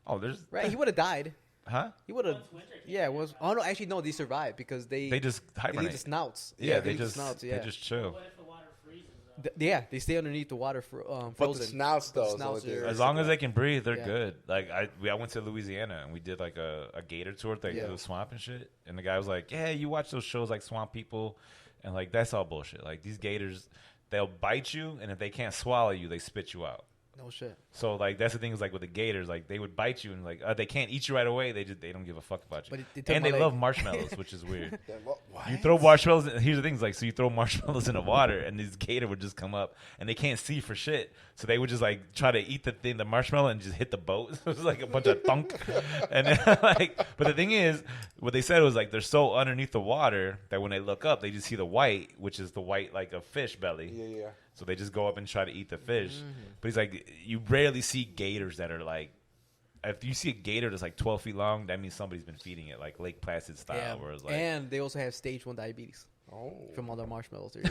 Oh, there's. Right? He would have died. Huh? He would have. Yeah. It was. Oh no, actually no. They survived because they They just leave hibernate. the snouts. Yeah, they they leave the just snouts. Yeah. they just chill. What if the water freezes though? Yeah, they stay underneath the water for But frozen. the snouts, though. is snouts what they're- are- As long as they can breathe, they're Yeah. good. Like I went to Louisiana and we did like a gator tour thing Yeah. through the swamp and shit. And the guy was like, "Yeah, you watch those shows like Swamp People, and like that's all bullshit. Like these gators, they'll bite you, and if they can't swallow you, they spit you out." No shit. So like that's the thing is like with the gators, like they would bite you and like they can't eat you right away. They don't give a fuck about you. But they took and my they leg. love marshmallows, which is weird. What? You throw marshmallows. Here's the thing: is like, so you throw marshmallows in the water, and this gator would just come up, and they can't see for shit. So they would just like try to eat the marshmallow, and just hit the boat. It was like a bunch of thunk. And then, like, but the thing is, what they said was like they're so underneath the water that when they look up, they just see the white, which is the white like a fish belly. Yeah, yeah. So they just go up and try to eat the fish. Mm-hmm. But he's like, you rarely see gators that are like. If you see a gator that's like 12 feet long, that means somebody's been feeding it, like Lake Placid style. Yeah. Where it's like, And they also have stage 1 diabetes Oh. from all their marshmallows. they're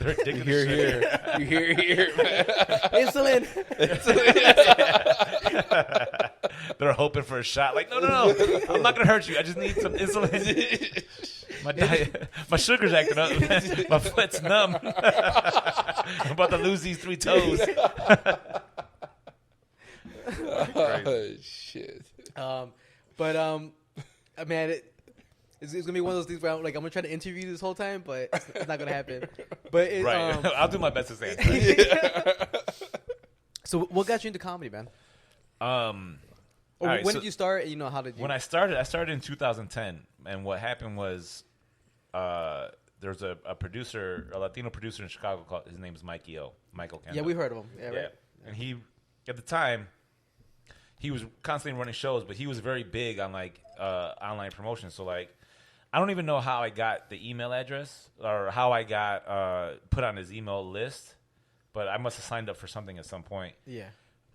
addicted to Here, sugar. here. You hear, here, man. Insulin. They're hoping for a shot. Like, no, I'm not gonna hurt you. I just need some insulin. My sugar's acting up. My foot's numb. I'm about to lose these 3 toes. Oh, shit. Man, it's gonna be one of those things where I'm gonna try to interview you this whole time, but it's not gonna happen. But it, Right. I'll do my best to answer. So what got you into comedy, man? Or All right, when so did you start? You know, how did you? when I started in 2010, and what happened was, there's a producer, a Latino producer in Chicago called, his name is Michael Kendall. Yeah, we heard of him. Yeah, Yeah, right. and he, at the time, he was constantly running shows, but he was very big on like online promotion. So like, I don't even know how I got the email address or how I got put on his email list, but I must have signed up for something at some point. Yeah.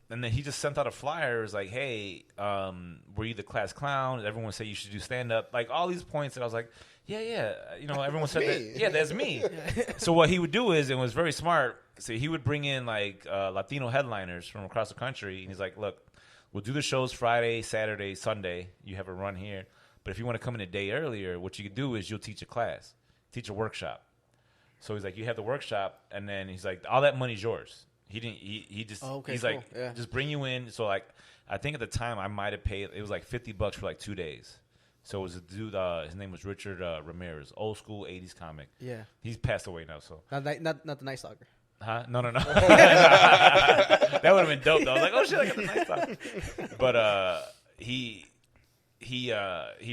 And then he just sent out a flyer. It was like, hey, were you the class clown? Everyone said you should do stand-up. Like, all these points that I was like, yeah. You know, everyone said me. that. Yeah, that's me. So what he would do is, and was very smart, so he would bring in, like, Latino headliners from across the country. And he's like, look, we'll do the shows Friday, Saturday, Sunday. You have a run here. But if you want to come in a day earlier, what you could do is you'll teach a class, teach a workshop. So he's like, you have the workshop, and then he's like, all that money's yours. He didn't. He just. Oh, okay, he's cool. like, Yeah. just bring you in. So like, I think at the time I might have paid. It was like $50 for like 2 days. So it was a dude. His name was Richard Ramirez, old school '80s comic. Yeah. He's passed away now. So Not the Night Stalker. huh? No. That would have been dope though. I was like, oh shit, I got the nice stuff. But he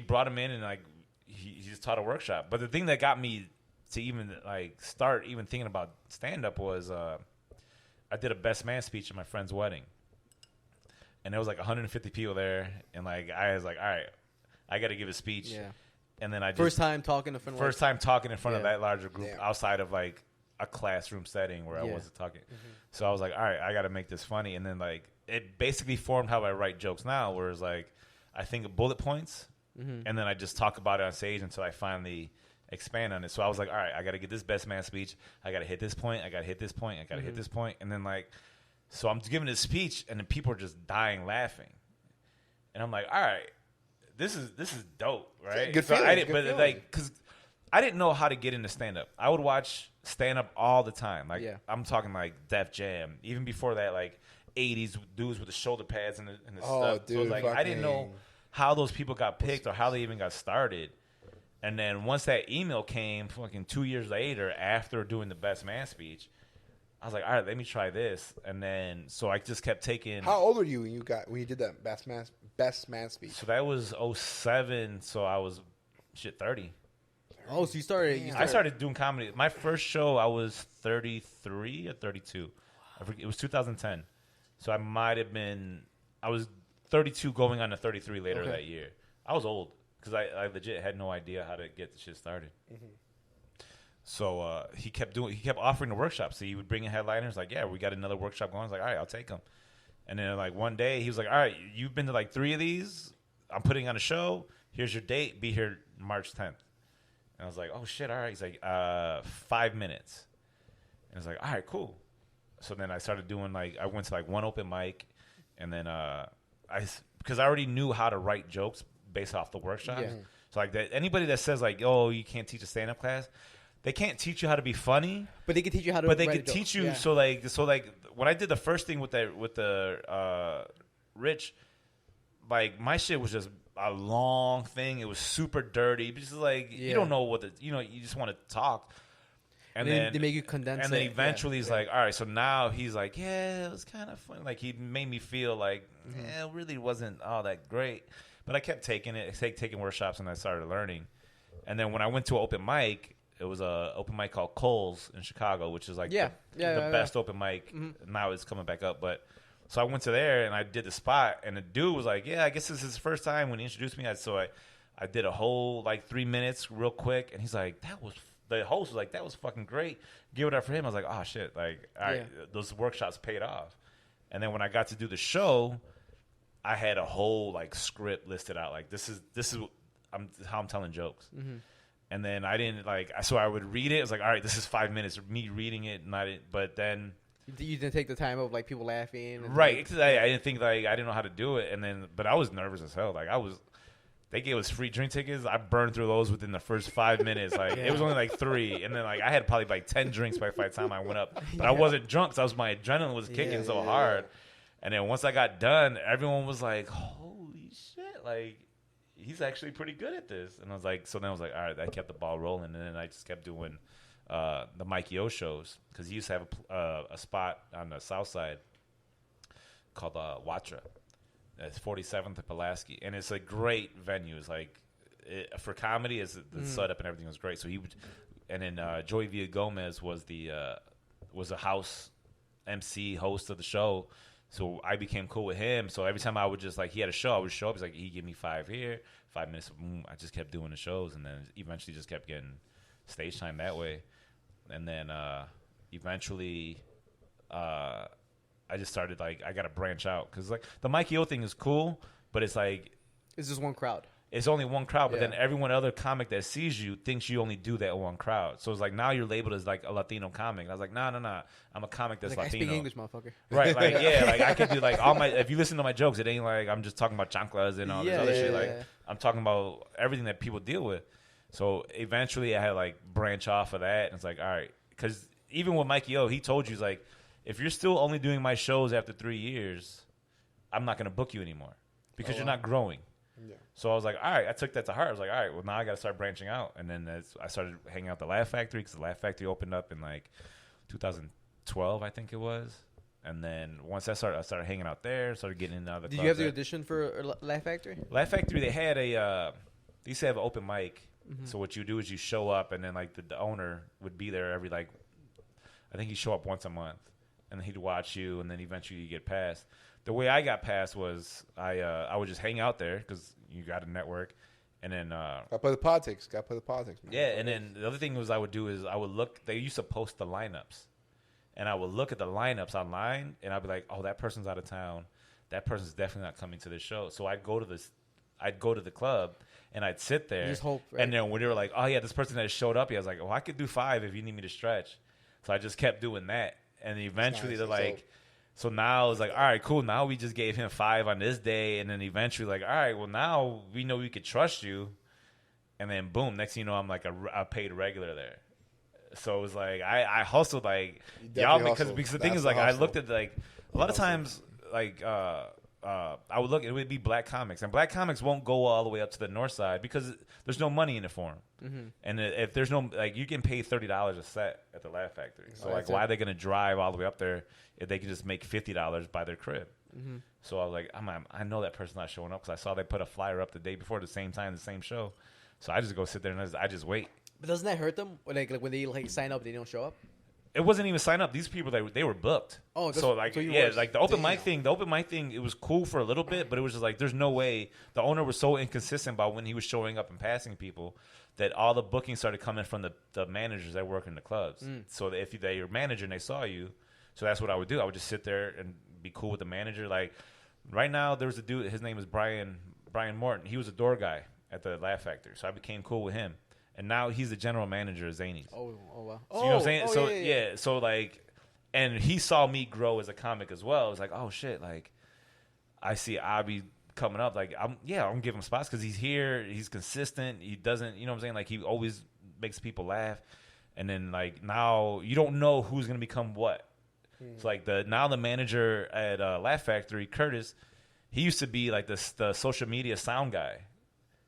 brought him in and like he just taught a workshop. But the thing that got me to even like start even thinking about stand up was I did a best man speech at my friend's wedding, and there was like 150 people there, and like I was like, all right, I got to give a speech. Yeah. And then I just, First time talking in front of time talking in front of Yeah. that larger group outside of like a classroom setting where I Yeah. wasn't talking. So I was like, all right, I got to make this funny. And then like it basically formed how I write jokes now, where it's like I think of bullet points, and then I just talk about it on stage until I finally expand on it. So I was like, all right, I got to get this best man speech. I got to hit this point. I got to hit this point. I got to hit this point. And then like, so I'm giving this speech, and then people are just dying laughing, and I'm like, all right. This is dope, right? Good so feeling, I didn't, good but feeling. like, cause I didn't know how to get into stand up. I would watch stand up all the time. Like Yeah. I'm talking like Def Jam. Even before that, like '80s dudes with the shoulder pads and the Oh, stuff. So dude, like I didn't know fucking- how those people got picked or how they even got started. And then once that email came, fucking 2 years later, after doing the best man speech, I was like, all right, let me try this. And then so I just kept taking. How old were you when you did that best man speech? So that was 07, so I was 30. Oh, so you started. I started doing comedy. My first show, I was 33 or 32. I forget, it was 2010. So I might have been. I was 32 going on to 33 later that year. I was old because I legit had no idea how to get the shit started. So he kept offering the workshops. So he would bring in headliners like, yeah, we got another workshop going. I was like, all right, I'll take them. And then like one day he was like, all right, you've been to like 3 of these. I'm putting on a show. Here's your date. Be here March 10th. And I was like, oh shit, all right. He's like, 5 minutes. And I was like, all right, cool. So then I started doing like, I went to like one open mic, and then because I already knew how to write jokes based off the workshops. Yeah. So like anybody that says like, oh, you can't teach a stand-up class, they can't teach you how to be funny, But they can teach you how to. but they write could a joke. teach you. Yeah. So like when I did the first thing with the Rich, like my shit was just a long thing. It was super dirty. Because like you Yeah. don't know what you just want to talk. And And then then they make you condense and then it. eventually Yeah. he's like, all right, so now he's like, yeah, it was kind of funny. Like he made me feel like, it really wasn't all that great. But I kept taking workshops, and I started learning. And then when I went to an open mic, it was a open mic called Cole's in Chicago, which is like the best open mic. Now it's coming back up. But so I went to there and I did the spot, and the dude was like, yeah, I guess this is his first time. When he introduced me, I did a whole like 3 minutes real quick, and he's like, the host was like, that was fucking great. Give it up for him. I was like, oh shit, like all right, those workshops paid off. And then when I got to do the show, I had a whole like script listed out. Like this is how I'm telling jokes. And then I didn't so I would read it. It was like, all right, this is 5 minutes of me reading it, but then You didn't take the time of like people laughing. And, right, like, 'cause I didn't think I didn't know how to do it, and then but I was nervous as hell. Like they gave us free drink tickets. I burned through those within the first 5 minutes. Like it was only like 3, and then like I had probably like 10 drinks by the time I went up. But I wasn't drunk, so my adrenaline was kicking so hard. And then once I got done, everyone was like, "Holy shit! Like he's actually pretty good at this." And I was like, so then I was like, all right, I kept the ball rolling, and then I just kept doing the Mikey O shows because he used to have a spot on the South Side called Watra. It's 47th and Pulaski, and it's a great venue. It's like for comedy, the setup and everything was great. So he would, and then Joey Villagomez was a house MC host of the show. So I became cool with him. So every time I would just he had a show, I would show up. He's like, he give me 5 here, 5 minutes. I just kept doing the shows, and then eventually just kept getting stage time that way. And then eventually, I just started I got to branch out because the Mikey O thing is cool, but it's it's just one crowd. it's only one crowd. But Yeah. then everyone other comic that sees you thinks you only do that one crowd. So it's like now you're labeled as like a Latino comic. And I was like, no, I'm a comic that's Like, I Latino. speak English, motherfucker. Right, I could do all my. If you listen to my jokes, it ain't like I'm just talking about chanclas and all this other shit. Like I'm talking about everything that people deal with. So eventually, I had to branch off of that, and it's like, all right, because even with Mikey O, he told you, he's like, if you're still only doing my shows after 3 years, I'm not going to book you anymore because Oh, you're wow. not growing. Yeah. So I was like, all right, I took that to heart. I was like, all right, well, now I got to start branching out. And then I started hanging out at the Laugh Factory because the Laugh Factory opened up in like 2012, I think it was. And then once I started hanging out there, started getting into other Did clubs. you have the audition for Laugh Factory? Laugh Factory, they had they used to have an open mic. Mm-hmm. So what you do is you show up, and then like the owner would be there every like, I think he'd show up once a month, and then he'd watch you, and then eventually you get passed. The way I got passed was I would just hang out there because you got a network, and then Gotta play the politics. Gotta play the politics. Man. yeah, and then the other thing was I would do is I would look. They used to post the lineups, and I would look at the lineups online, and I'd be like, oh, that person's out of town. That person's definitely not coming to the show. So I'd go to the club, and I'd sit there. You just hope, right? And then when they were like, oh yeah, this person that showed up, I was like, oh, I could do 5 if you need me to stretch. So I just kept doing that, and eventually nice. they're like. So now it's like, all right, cool. Now we just gave him 5 on this day, and then eventually, like, all right, well now we know we could trust you, and then boom, next thing you know, I'm like a paid regular there. So it was like I hustled like y'all because the thing is like I looked at like a lot of times like I would look, it would be black comics, and black comics won't go all the way up to the north side because there's no money in it for them. Mm-hmm. And if there's no, like, you can pay $30 a set at the Laugh Factory. So, Oh, like, why are they going to drive all the way up there if they can just make $50 by their crib? Mm-hmm. So I was like, I know that person's not showing up because I saw they put a flyer up the day before the same time, the same show. So I just go sit there and I just wait. But doesn't that hurt them? Like when they like sign up, they don't show up. It wasn't even sign up. These people, they were booked. Oh, so like, so you yeah, were- like the open mic thing, it was cool for a little bit, but it was just like, there's no way. The owner was so inconsistent about when he was showing up and passing people that all the bookings started coming from the managers that work in the clubs. So that if they're your manager and they saw you, so that's what I would do. I would just sit there and be cool with the manager. Like right now, there was a dude, his name is Brian Morton. He was a door guy at the Laugh Factory. So I became cool with him. And now he's the general manager of Zanies. Oh wow. So, you know what I'm saying? Oh, So yeah. so like, and he saw me grow as a comic as well. It was like, oh shit, like I see Abby coming up. Like I'm gonna give him spots because he's here, he's consistent, he doesn't, you know what I'm saying? Like he always makes people laugh. And then like now you don't know who's gonna become what. So like the manager at Laugh Factory, Curtis, he used to be like the social media sound guy,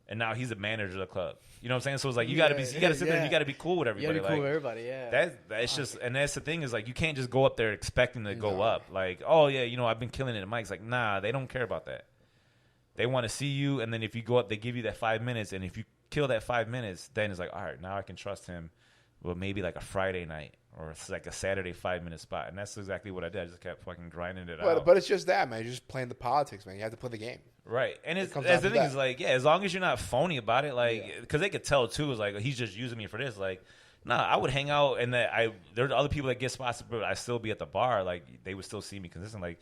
and now he's the manager of the club. You know what I'm saying? So it's like you gotta sit there and you gotta be cool with You everybody. gotta be cool like, with everybody. Yeah. that's just, and that's the thing is like you can't just go up there expecting to go up. Like, oh yeah, you know I've been killing it at Mike's. Like, nah, they don't care about that. They want to see you, and then if you go up, they give you that 5 minutes, and if you kill that 5 minutes, then it's like, all right, now I can trust him. Well, maybe like a Friday night or it's like a Saturday 5-minute spot, and that's exactly what I did. I just kept fucking grinding it out. But it's just that, man. You're just playing the politics, man. You have to play the game. Right, and it's comes that's down the to thing is that. like, yeah, as long as you're not phony about it, like, because they could tell too, is like he's just using me for this. Like, nah, I would hang out, and there's other people that get spots, but I still be at the bar. Like, they would still see me consistent, like,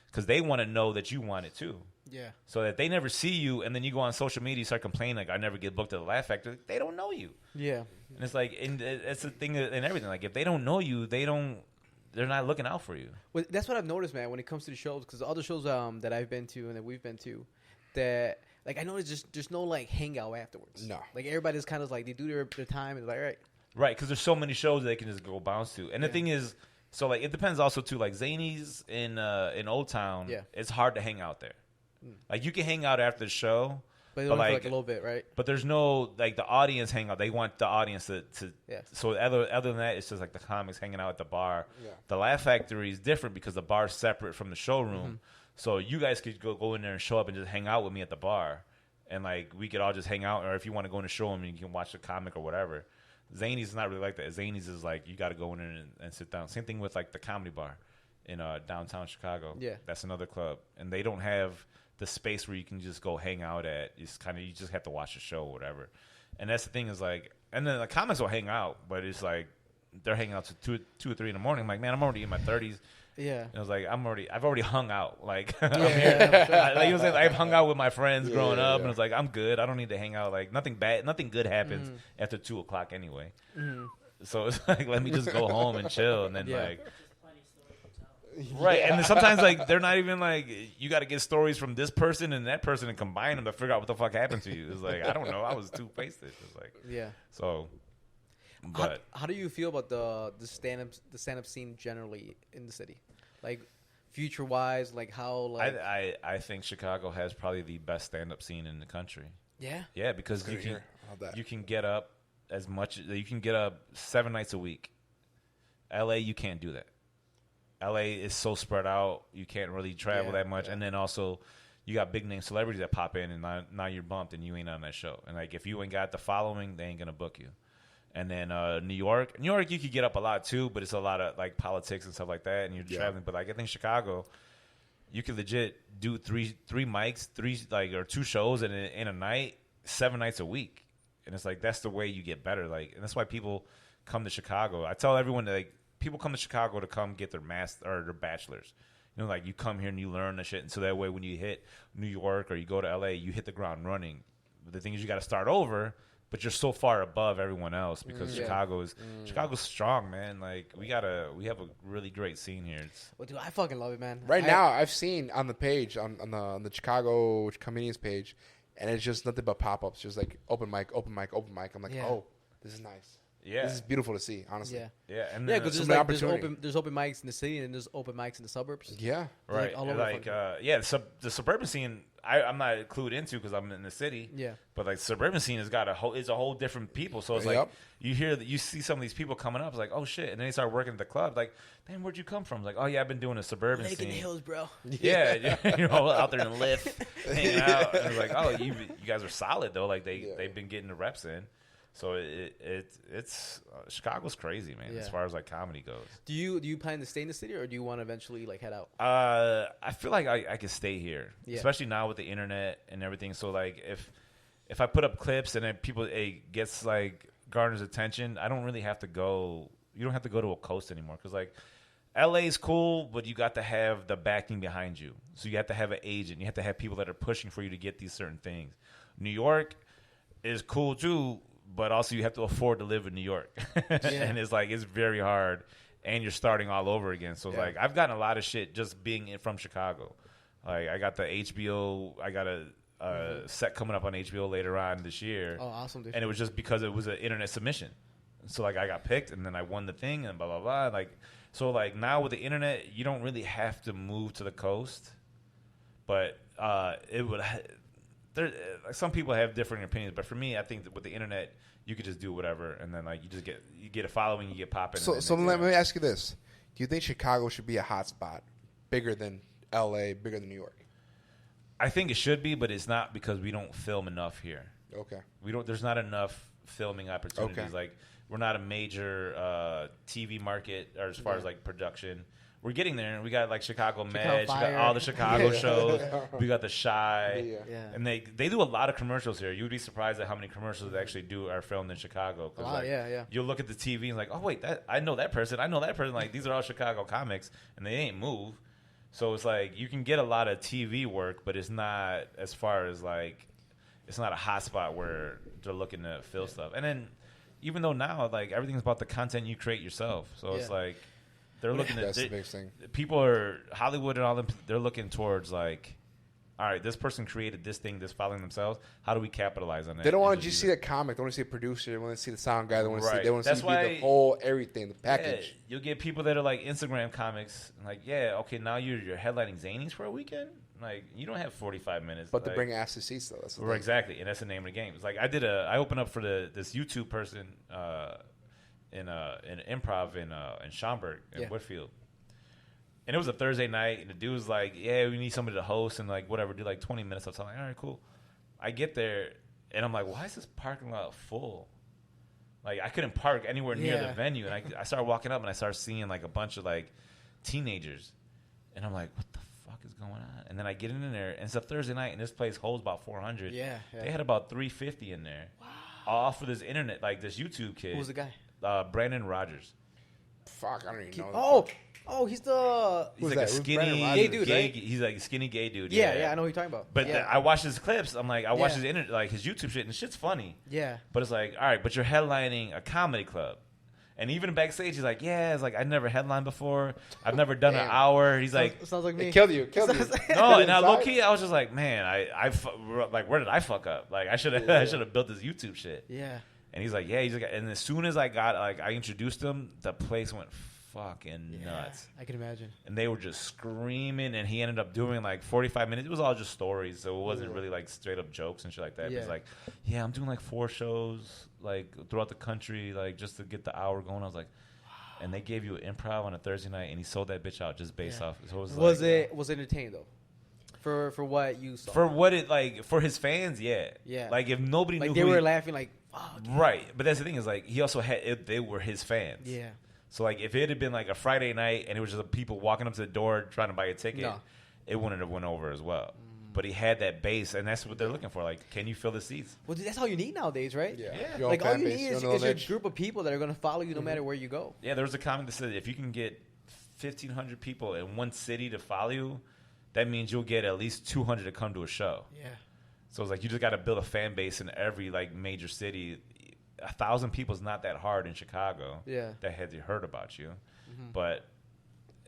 because they want to know that you want it too. Yeah. So that they never see you, and then you go on social media, start complaining like I never get booked at the Laugh Factory. They don't know you, Yeah. and it's like, and it's the thing and everything. Like, if they don't know you, they're not looking out for you. Well, that's what I've noticed, man, when it comes to the shows. Because all the shows that I've been to and that we've been to, that like I noticed just no like hangout afterwards. No. Like everybody's kind of like they do their time and like all right. Right, because there's so many shows they can just go bounce to. And the thing is, so like it depends also too. Like Zanies in Old Town, it's hard to hang out there. Like you can hang out after the show, But, but like like a little bit, right? but there's no like the audience hang out. They want the audience to Yeah. So other than that, it's just like the comics hanging out at the bar. Yeah. The Laugh Factory is different because the bar's separate from the showroom. So you guys could go in there and show up and just hang out with me at the bar, and like we could all just hang out. Or if you want to go in the showroom, you can watch the comic or whatever. Zanies is not really like that. Zanies is like you got to go in there and sit down. Same thing with like the Comedy Bar in downtown Chicago. Yeah. That's another club, and they don't have the space where you can just go hang out at. It's kind of, you just have to watch the show or whatever. And that's the thing is like, and then the comics will hang out, but it's like they're hanging out to 2 or 3 in the morning. I'm like, man, I'm already in my 30s. Yeah. And I was like, I've already hung out. Like, Yeah, I'm sure. like you know what I'm saying? I've hung out with my friends growing yeah, up, yeah. and it's like, I'm good. I don't need to hang out. Like, nothing good happens after 2:00 anyway. So it's like, let me just go home and chill. And then Yeah. like, right. And then sometimes like they're not even like, you got to get stories from this person and that person and combine them to figure out what the fuck happened to you. It's like, I don't know. I was too pasted. It's like, Yeah. so, How, but how do you feel about the stand up scene generally in the city? Like future wise, like how like I think Chicago has probably the best stand-up scene in the country. yeah. Yeah, because Good to hear about that. you can get up as much. You can get up 7 nights a week. LA, you can't do that. LA is so spread out. You can't really travel that much. And then also, you got big name celebrities that pop in, and now you're bumped, and you ain't on that show. And like, if you ain't got the following, they ain't gonna book you. And then New York, you could get up a lot too, but it's a lot of like politics and stuff like that, and you're traveling. But like, I think Chicago, you could legit do three mics, or 2 shows in a night, 7 nights a week, and it's like that's the way you get better. Like, and that's why people come to Chicago. I tell everyone that like people come to Chicago to come get their master or their bachelors. You know, like you come here and you learn the shit, and so that way when you hit New York or you go to LA, you hit the ground running. But the thing is, you got to start over, but you're so far above everyone else because Chicago's strong, man. Like we have a really great scene here. Well, dude, I fucking love it, man. Right now, I've seen on the page on the Chicago comedians page, and it's just nothing but pop-ups, just like open mic, open mic, open mic. I'm like, oh, this is nice. Yeah, this is beautiful to see, honestly. And because so there's many like opportunity. there's open mics in the city and there's open mics in the suburbs. Yeah, right. Like, all over like the suburban scene, I'm not clued into because I'm in the city. Yeah, but like suburban scene has got a whole different people. So it's like you see some of these people coming up. It's like, oh shit, and then they start working at the club. Like, man, where'd you come from? Like, oh yeah, I've been doing a suburban Lake scene. in the Hills, bro. Yeah, out there in the lift, hanging out. And it's like, oh, you guys are solid though. Like they've been getting the reps in. So it's Chicago's crazy, man. As far as like comedy goes. Do you plan to stay in the city or do you want to eventually like head out? I feel like I could stay here, especially now with the internet and everything. So like if I put up clips and then people gets like garners attention, I don't really have to go. You don't have to go to a coast anymore because like LA is cool, but you got to have the backing behind you. So you have to have an agent. You have to have people that are pushing for you to get these certain things. New York is cool too. But also you have to afford to live in New York. And it's like, it's very hard. And you're starting all over again. So it's like, I've gotten a lot of shit just being from Chicago. Like I got the HBO, I got a set coming up on HBO later on this year. Oh, awesome, dude. And it was just because it was an internet submission. So like I got picked and then I won the thing and blah, blah, blah. Like, so like now with the internet, you don't really have to move to the coast. But it would... some people have different opinions, but for me, I think that with the internet, you could just do whatever, and then like you get a following, you get popping. So let me ask you this: do you think Chicago should be a hotspot, bigger than LA, bigger than New York? I think it should be, but it's not because we don't film enough here. Okay. There's not enough filming opportunities. Okay. Like we're not a major TV market, or as far as like production. We're getting there, and we got like Chicago Med, we got all the Chicago shows. We got the Shy, and they do a lot of commercials here. You'd be surprised at how many commercials they actually are filmed in Chicago. You'll look at the TV and like, oh wait, I know that person. Like these are all Chicago comics, and they ain't move. So it's like you can get a lot of TV work, but it's not as far as like it's not a hot spot where they're looking to fill stuff. And then even though now like everything's about the content you create yourself, so it's like. They're looking at the biggest thing. People are Hollywood and all them. They're looking towards like, all right, this person created this thing, this following themselves. How do we capitalize on that? They don't want to just see the comic. They want to see a producer. They want to see the sound guy. They want to see. They want to That's see why, the whole everything, the package. Yeah, you'll get people that are like Instagram comics. Like, okay, now you're headlining Zanies for a weekend. Like, you don't have 45 minutes. But like, to bring ass to seats though. That's the thing. Exactly, and that's the name of the game. It's like I opened up for this YouTube person in improv in Schaumburg in Whitfield. And it was a Thursday night, and the dude was like, yeah, we need somebody to host and, like, whatever, do, like, 20 minutes. I'm like, all right, cool. I get there, and I'm like, why is this parking lot full? Like, I couldn't park anywhere near the venue. And I started walking up, and I started seeing, like, a bunch of, like, teenagers. And I'm like, what the fuck is going on? And then I get in there, and it's a Thursday night, and this place holds about 400. Yeah. They had about 350 in there. Wow. All for this internet, like, this YouTube kid. Who was the guy? Brandon Rogers. Fuck, I don't even know. He's like a skinny gay dude, right? He's like a skinny gay dude. Yeah, I know who you're talking about. But I watch his clips. I'm like, I watch his internet, like his YouTube shit, and the shit's funny. Yeah. But it's like, all right, but you're headlining a comedy club. And even backstage, he's like, yeah, it's like, I never headlined before. I've never done an hour. He's like, sounds like me. It killed you. No, and low key, I was just like, man, like, where did I fuck up? Like, I should have built this YouTube shit. Yeah. And he's like, and as soon as I introduced him, the place went fucking nuts. I can imagine. And they were just screaming, and he ended up doing like 45 minutes. It was all just stories, so it wasn't really like straight up jokes and shit like that. Yeah. It's like, yeah, I'm doing like 4 shows like throughout the country, like just to get the hour going. I was like, and they gave you an improv on a Thursday night, and he sold that bitch out just based off. So it Was it entertaining though? For what you saw. for what it like for his fans, yeah. Like if nobody like knew they who were he, laughing like, fuck. right. But that's the thing is like he also they were his fans. Yeah. So like if it had been like a Friday night and it was just people walking up to the door trying to buy a ticket, No. it wouldn't have went over as well. But he had that base, and that's what they're looking for. Like, can you fill the seats? Well, dude, that's all you need nowadays, right? Yeah. Yeah. Your own Like all fan you base, need your is own little your niche. group of people that are going to follow you no matter where you go. Yeah, there was a comment that said if you can get 1,500 people in one city to follow you, that means you'll get at least 200 to come to a show. Yeah. So it's like you just got to build a fan base in every like major city. 1,000 people is not that hard in Chicago. Yeah. That had heard about you, but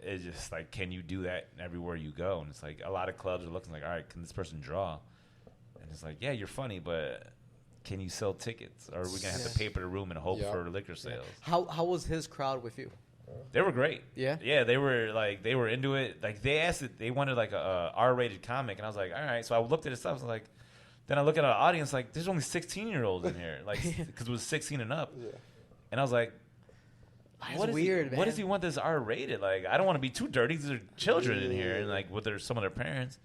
it's just like, can you do that everywhere you go? And it's like a lot of clubs are looking like, all right, can this person draw? And it's like, yeah, you're funny, but can you sell tickets? Or are we gonna have to pay for the room and hope for liquor sales? How was his crowd with you? They were great. Yeah? Yeah, they were into it. Like they asked it, they wanted like a R-rated comic, and I was like, all right. So I looked at it stuff. I was like, then I look at our audience, like there's only 16-year-olds in here, like because it was 16 and up. Yeah. And I was like, That's weird, man. What does he want this R-rated? Like I don't want to be too dirty. These are children in here, and like with some of their parents.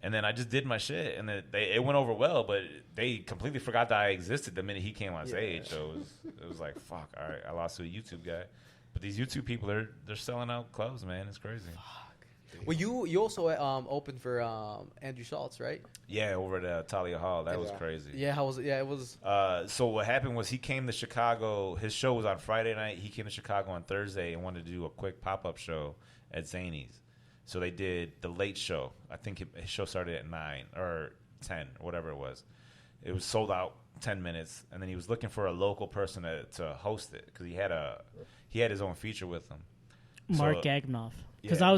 And then I just did my shit, and it went over well, but they completely forgot that I existed the minute he came on stage. So it was like, fuck, all right, I lost to a YouTube guy. But these YouTube people, they're selling out clubs, man. It's crazy. Fuck. Well, you also opened for Andrew Schultz, right? Yeah, over at Talia Hall. That was crazy. Yeah, how was it? Yeah, it was. So what happened was he came to Chicago. His show was on Friday night. He came to Chicago on Thursday and wanted to do a quick pop-up show at Zany's. So they did the late show. I think his show started at 9 or 10 or whatever it was. It was sold out 10 minutes, and then he was looking for a local person to host it because he had his own feature with him. Mark Gagnoff. Because Yeah,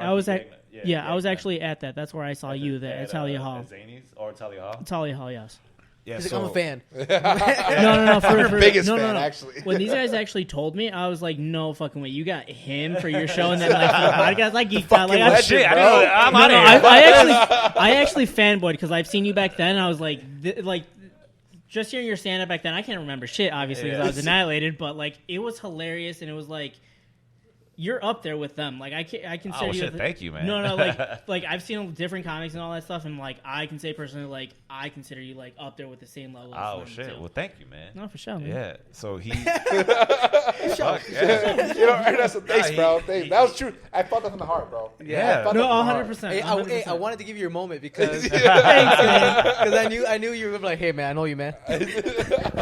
I was I was actually at that. That's where I saw you there at Talia Hall. At Zany's or Talia Hall? Talia Hall, yes. Yeah, He's like, I'm a fan. No. For biggest fan, actually. When these guys actually told me, I was like, no fucking way. You got him for your show, and then like for the podcast, like geeked out. Like, legend, bro. I'm out of here. I actually fanboyed because I've seen you back then. And I was like, just hearing your stand up back then, I can't remember shit, obviously, because I was annihilated. But like, it was hilarious, and it was like, you're up there with them. Like I consider Oh you. shit! Thank you, man. No, like I've seen different comics and all that stuff, and like I can say personally, like I consider you like up there with the same level. Oh of shit! too. Well, thank you, man. No, for sure, man. Yeah. So he. Fuck, yeah. You know, that's thanks, bro. Thanks. That was true. I felt that from the heart, bro. Yeah. I felt No, that from the heart. 100%. Hey, I wanted to give you your moment because Thanks, man. because I knew you were gonna be like, hey man, I know you, man. All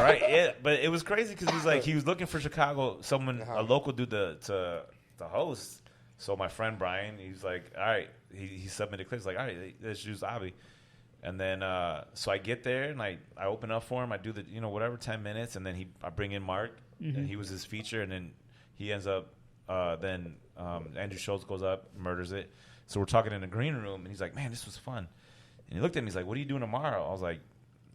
right. Yeah, but it was crazy because he was looking for Chicago, someone, a local dude to host. So my friend Brian, he's like, all right, he submitted clips like, all right, let's use Avi. And then so I get there and I open up for him. I do the whatever 10 minutes, and then I bring in Mark, and he was his feature, and then he ends up then Andrew Schultz goes up, murders it. So we're talking in the green room, and he's like, man, this was fun. And he looked at me, he's like, what are you doing tomorrow? I was like,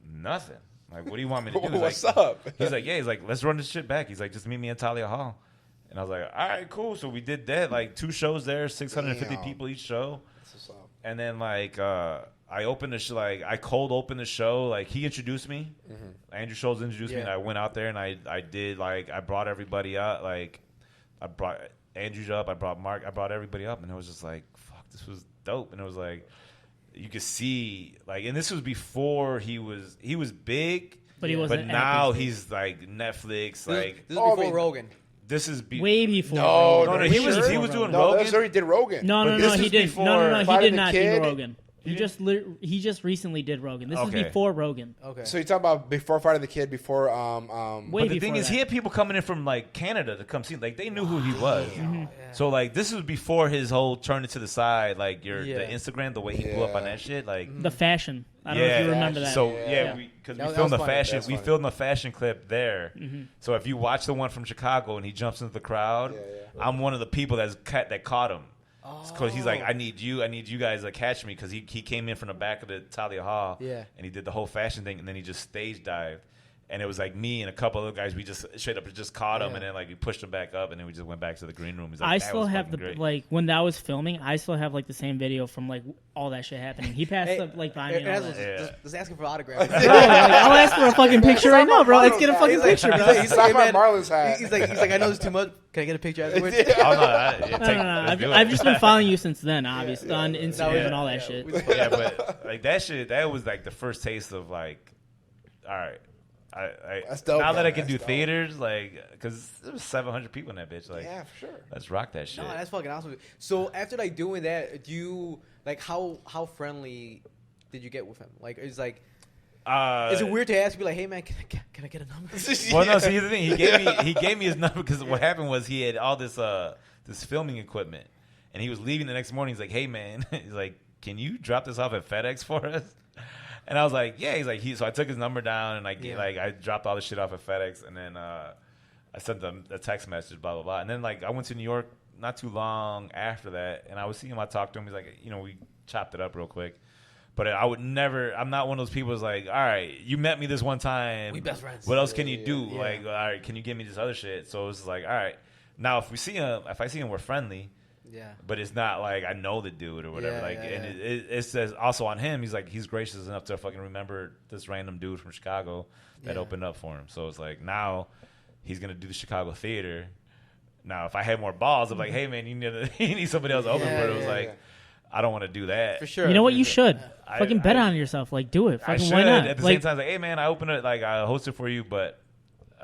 nothing. Like, what do you want me to do? He's What's like, up? He's like, yeah. He's like, let's run this shit back. He's like, just meet me at Talia Hall. And I was like, all right, cool. So we did that, like 2 shows there, 650 people each show. That's what's up. And then like I opened the show, like I cold opened the show. Like he introduced me. Andrew Schultz introduced me, and I went out there and I did like I brought everybody up. Like I brought Andrew up, I brought Mark, I brought everybody up, and it was just like, fuck, this was dope. And it was like you could see like, and this was before he was big, But he wasn't. but now acting. he's like Netflix, like. This is before Rogan. This is way before. No, No, he was doing No, Rogan. that's where he did Rogan. No, But this he is did. before No, he Friday did the not Kid. do Rogan. He just recently did Rogan. This Okay. is before Rogan. Okay. So you're talking about before Friday the Kid, before Way But the thing before is, that. he had people coming in from like Canada to come see. Like they knew who he was. So like this was before his whole turn it to the side. Like the Instagram, the way he blew up on that shit. Like The fashion. I don't know if you remember that. So Yeah. because That we was filmed the funny. fashion, That's we funny. filmed the fashion clip there. So if you watch the one from Chicago and he jumps into the crowd, I'm one of the people that caught him. Because he's like, I need you guys to catch me, because he came in from the back of the Talia Hall, Yeah. and he did the whole fashion thing, and then he just stage dived, And it was like me and a couple other guys. We just straight up just caught him, and then like we pushed him back up, and then we just went back to the green room. He's like, I "That still was have fucking great." like when that was filming. I still have like the same video from like all that shit happening. He passed Hey, up like behind me. And all that. Yeah. Just asking for autographs. Bro, like, I'll ask for a fucking picture right now, bro. Let's get a fucking He's like, picture, bro. he's Sign like, my hey, man, Marlins hat. he's like, I know it's too much. Can I get a picture afterwards? Oh no, No. I've just been following you since then, obviously, on Instagram and all that shit. Yeah, but like that shit, that was like the first taste of like, all right. That's dope, now that man. I can do That's dope. theaters, like, because there was 700 people in that bitch. Like, Yeah, for sure. let's rock that shit. No, that's fucking awesome. So after like doing that, do you like how friendly did you get with him? Like, it's like, is it weird to ask you like, hey man, can I get a number? Well, no. See, here's the thing. He gave me his number because what happened was he had all this filming equipment, and he was leaving the next morning. He's like, hey man, he's like, can you drop this off at FedEx for us? And I was like, yeah. He's like, so I took his number down and I dropped all the shit off at FedEx, and then I sent them a text message, blah blah blah. And then like I went to New York not too long after that, and I was seeing him. I talked to him. He's like, we chopped it up real quick. But I would never. I'm not one of those people who's like, all right, you met me this one time. We best friends. What else can you do? Yeah. Like, all right, can you give me this other shit? So it was like, all right. Now if I see him, we're friendly. Yeah. But it's not like I know the dude or whatever. Yeah, like, yeah, and yeah. it says also on him. He's like, he's gracious enough to fucking remember this random dude from Chicago that Yeah. opened up for him. So it's like now he's gonna do the Chicago theater. Now if I had more balls, I'm like, hey man, you need somebody else to open Yeah, for it. It was yeah, like, yeah. I don't want to do that. For sure. You know what? for You sure. should fucking bet on yourself. Like, do it. I Fucking should. why not? At the Like, same time, like, hey man, I opened it, like I hosted for you, but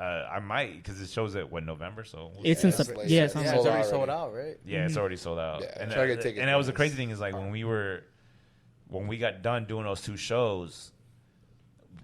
I might because it shows it November, so we'll it's see. in Yeah, some. it's late. Yeah, Yeah, it's on Yeah, Sold it's already out sold already. out, right? Yeah, it's already sold out. Yeah, and try to get tickets, and that was the man. crazy thing is like when we got done doing those two shows,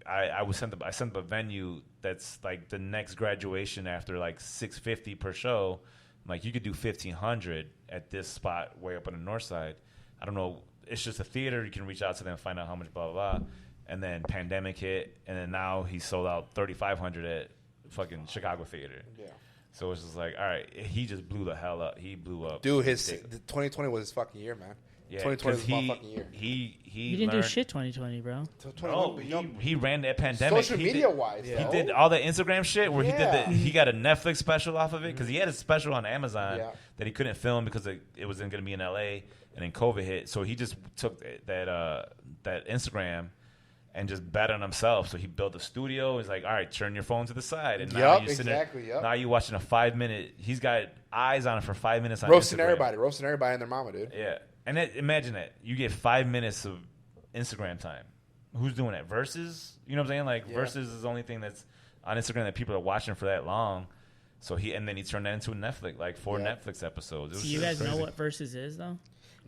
I sent them a venue that's like the next graduation after like $650 per show. I'm like, you could do 1,500 at this spot way up on the north side. I don't know. It's just a theater. You can reach out to them and find out how much, blah, blah, blah. And then pandemic hit, and then now he sold out 3,500 at fucking Chicago Theater. Yeah. So it's just like, all right, he just blew the hell up. He blew up. Dude, the big. 2020 was his fucking year, man. Yeah, 2020 was 'cause my fucking year. He you didn't learned, do shit 2020, bro. So No, 21, he ran that pandemic. social He media did- wise, He though. did all the Instagram shit where Yeah. he got a Netflix special off of it because he had a special on Amazon Yeah. that he couldn't film because it wasn't going to be in LA, and then COVID hit. So he just took that Instagram and just bet on himself. So he built a studio. He's like, all right, turn your phone to the side, and now Yup, you're sitting there- exactly, yup. Now you're watching a 5-minute. He's got eyes on it for 5 minutes on roasting Instagram. roasting everybody and their mama, dude. Yeah, and imagine that you get 5 minutes of Instagram time. Who's doing that? Versus, you know what I'm saying? Like Yeah. Versus is the only thing that's on Instagram that people are watching for that long. So he turned that into a Netflix, like 4 Yeah. Netflix episodes. It was Do you just guys know crazy. what Versus is, though?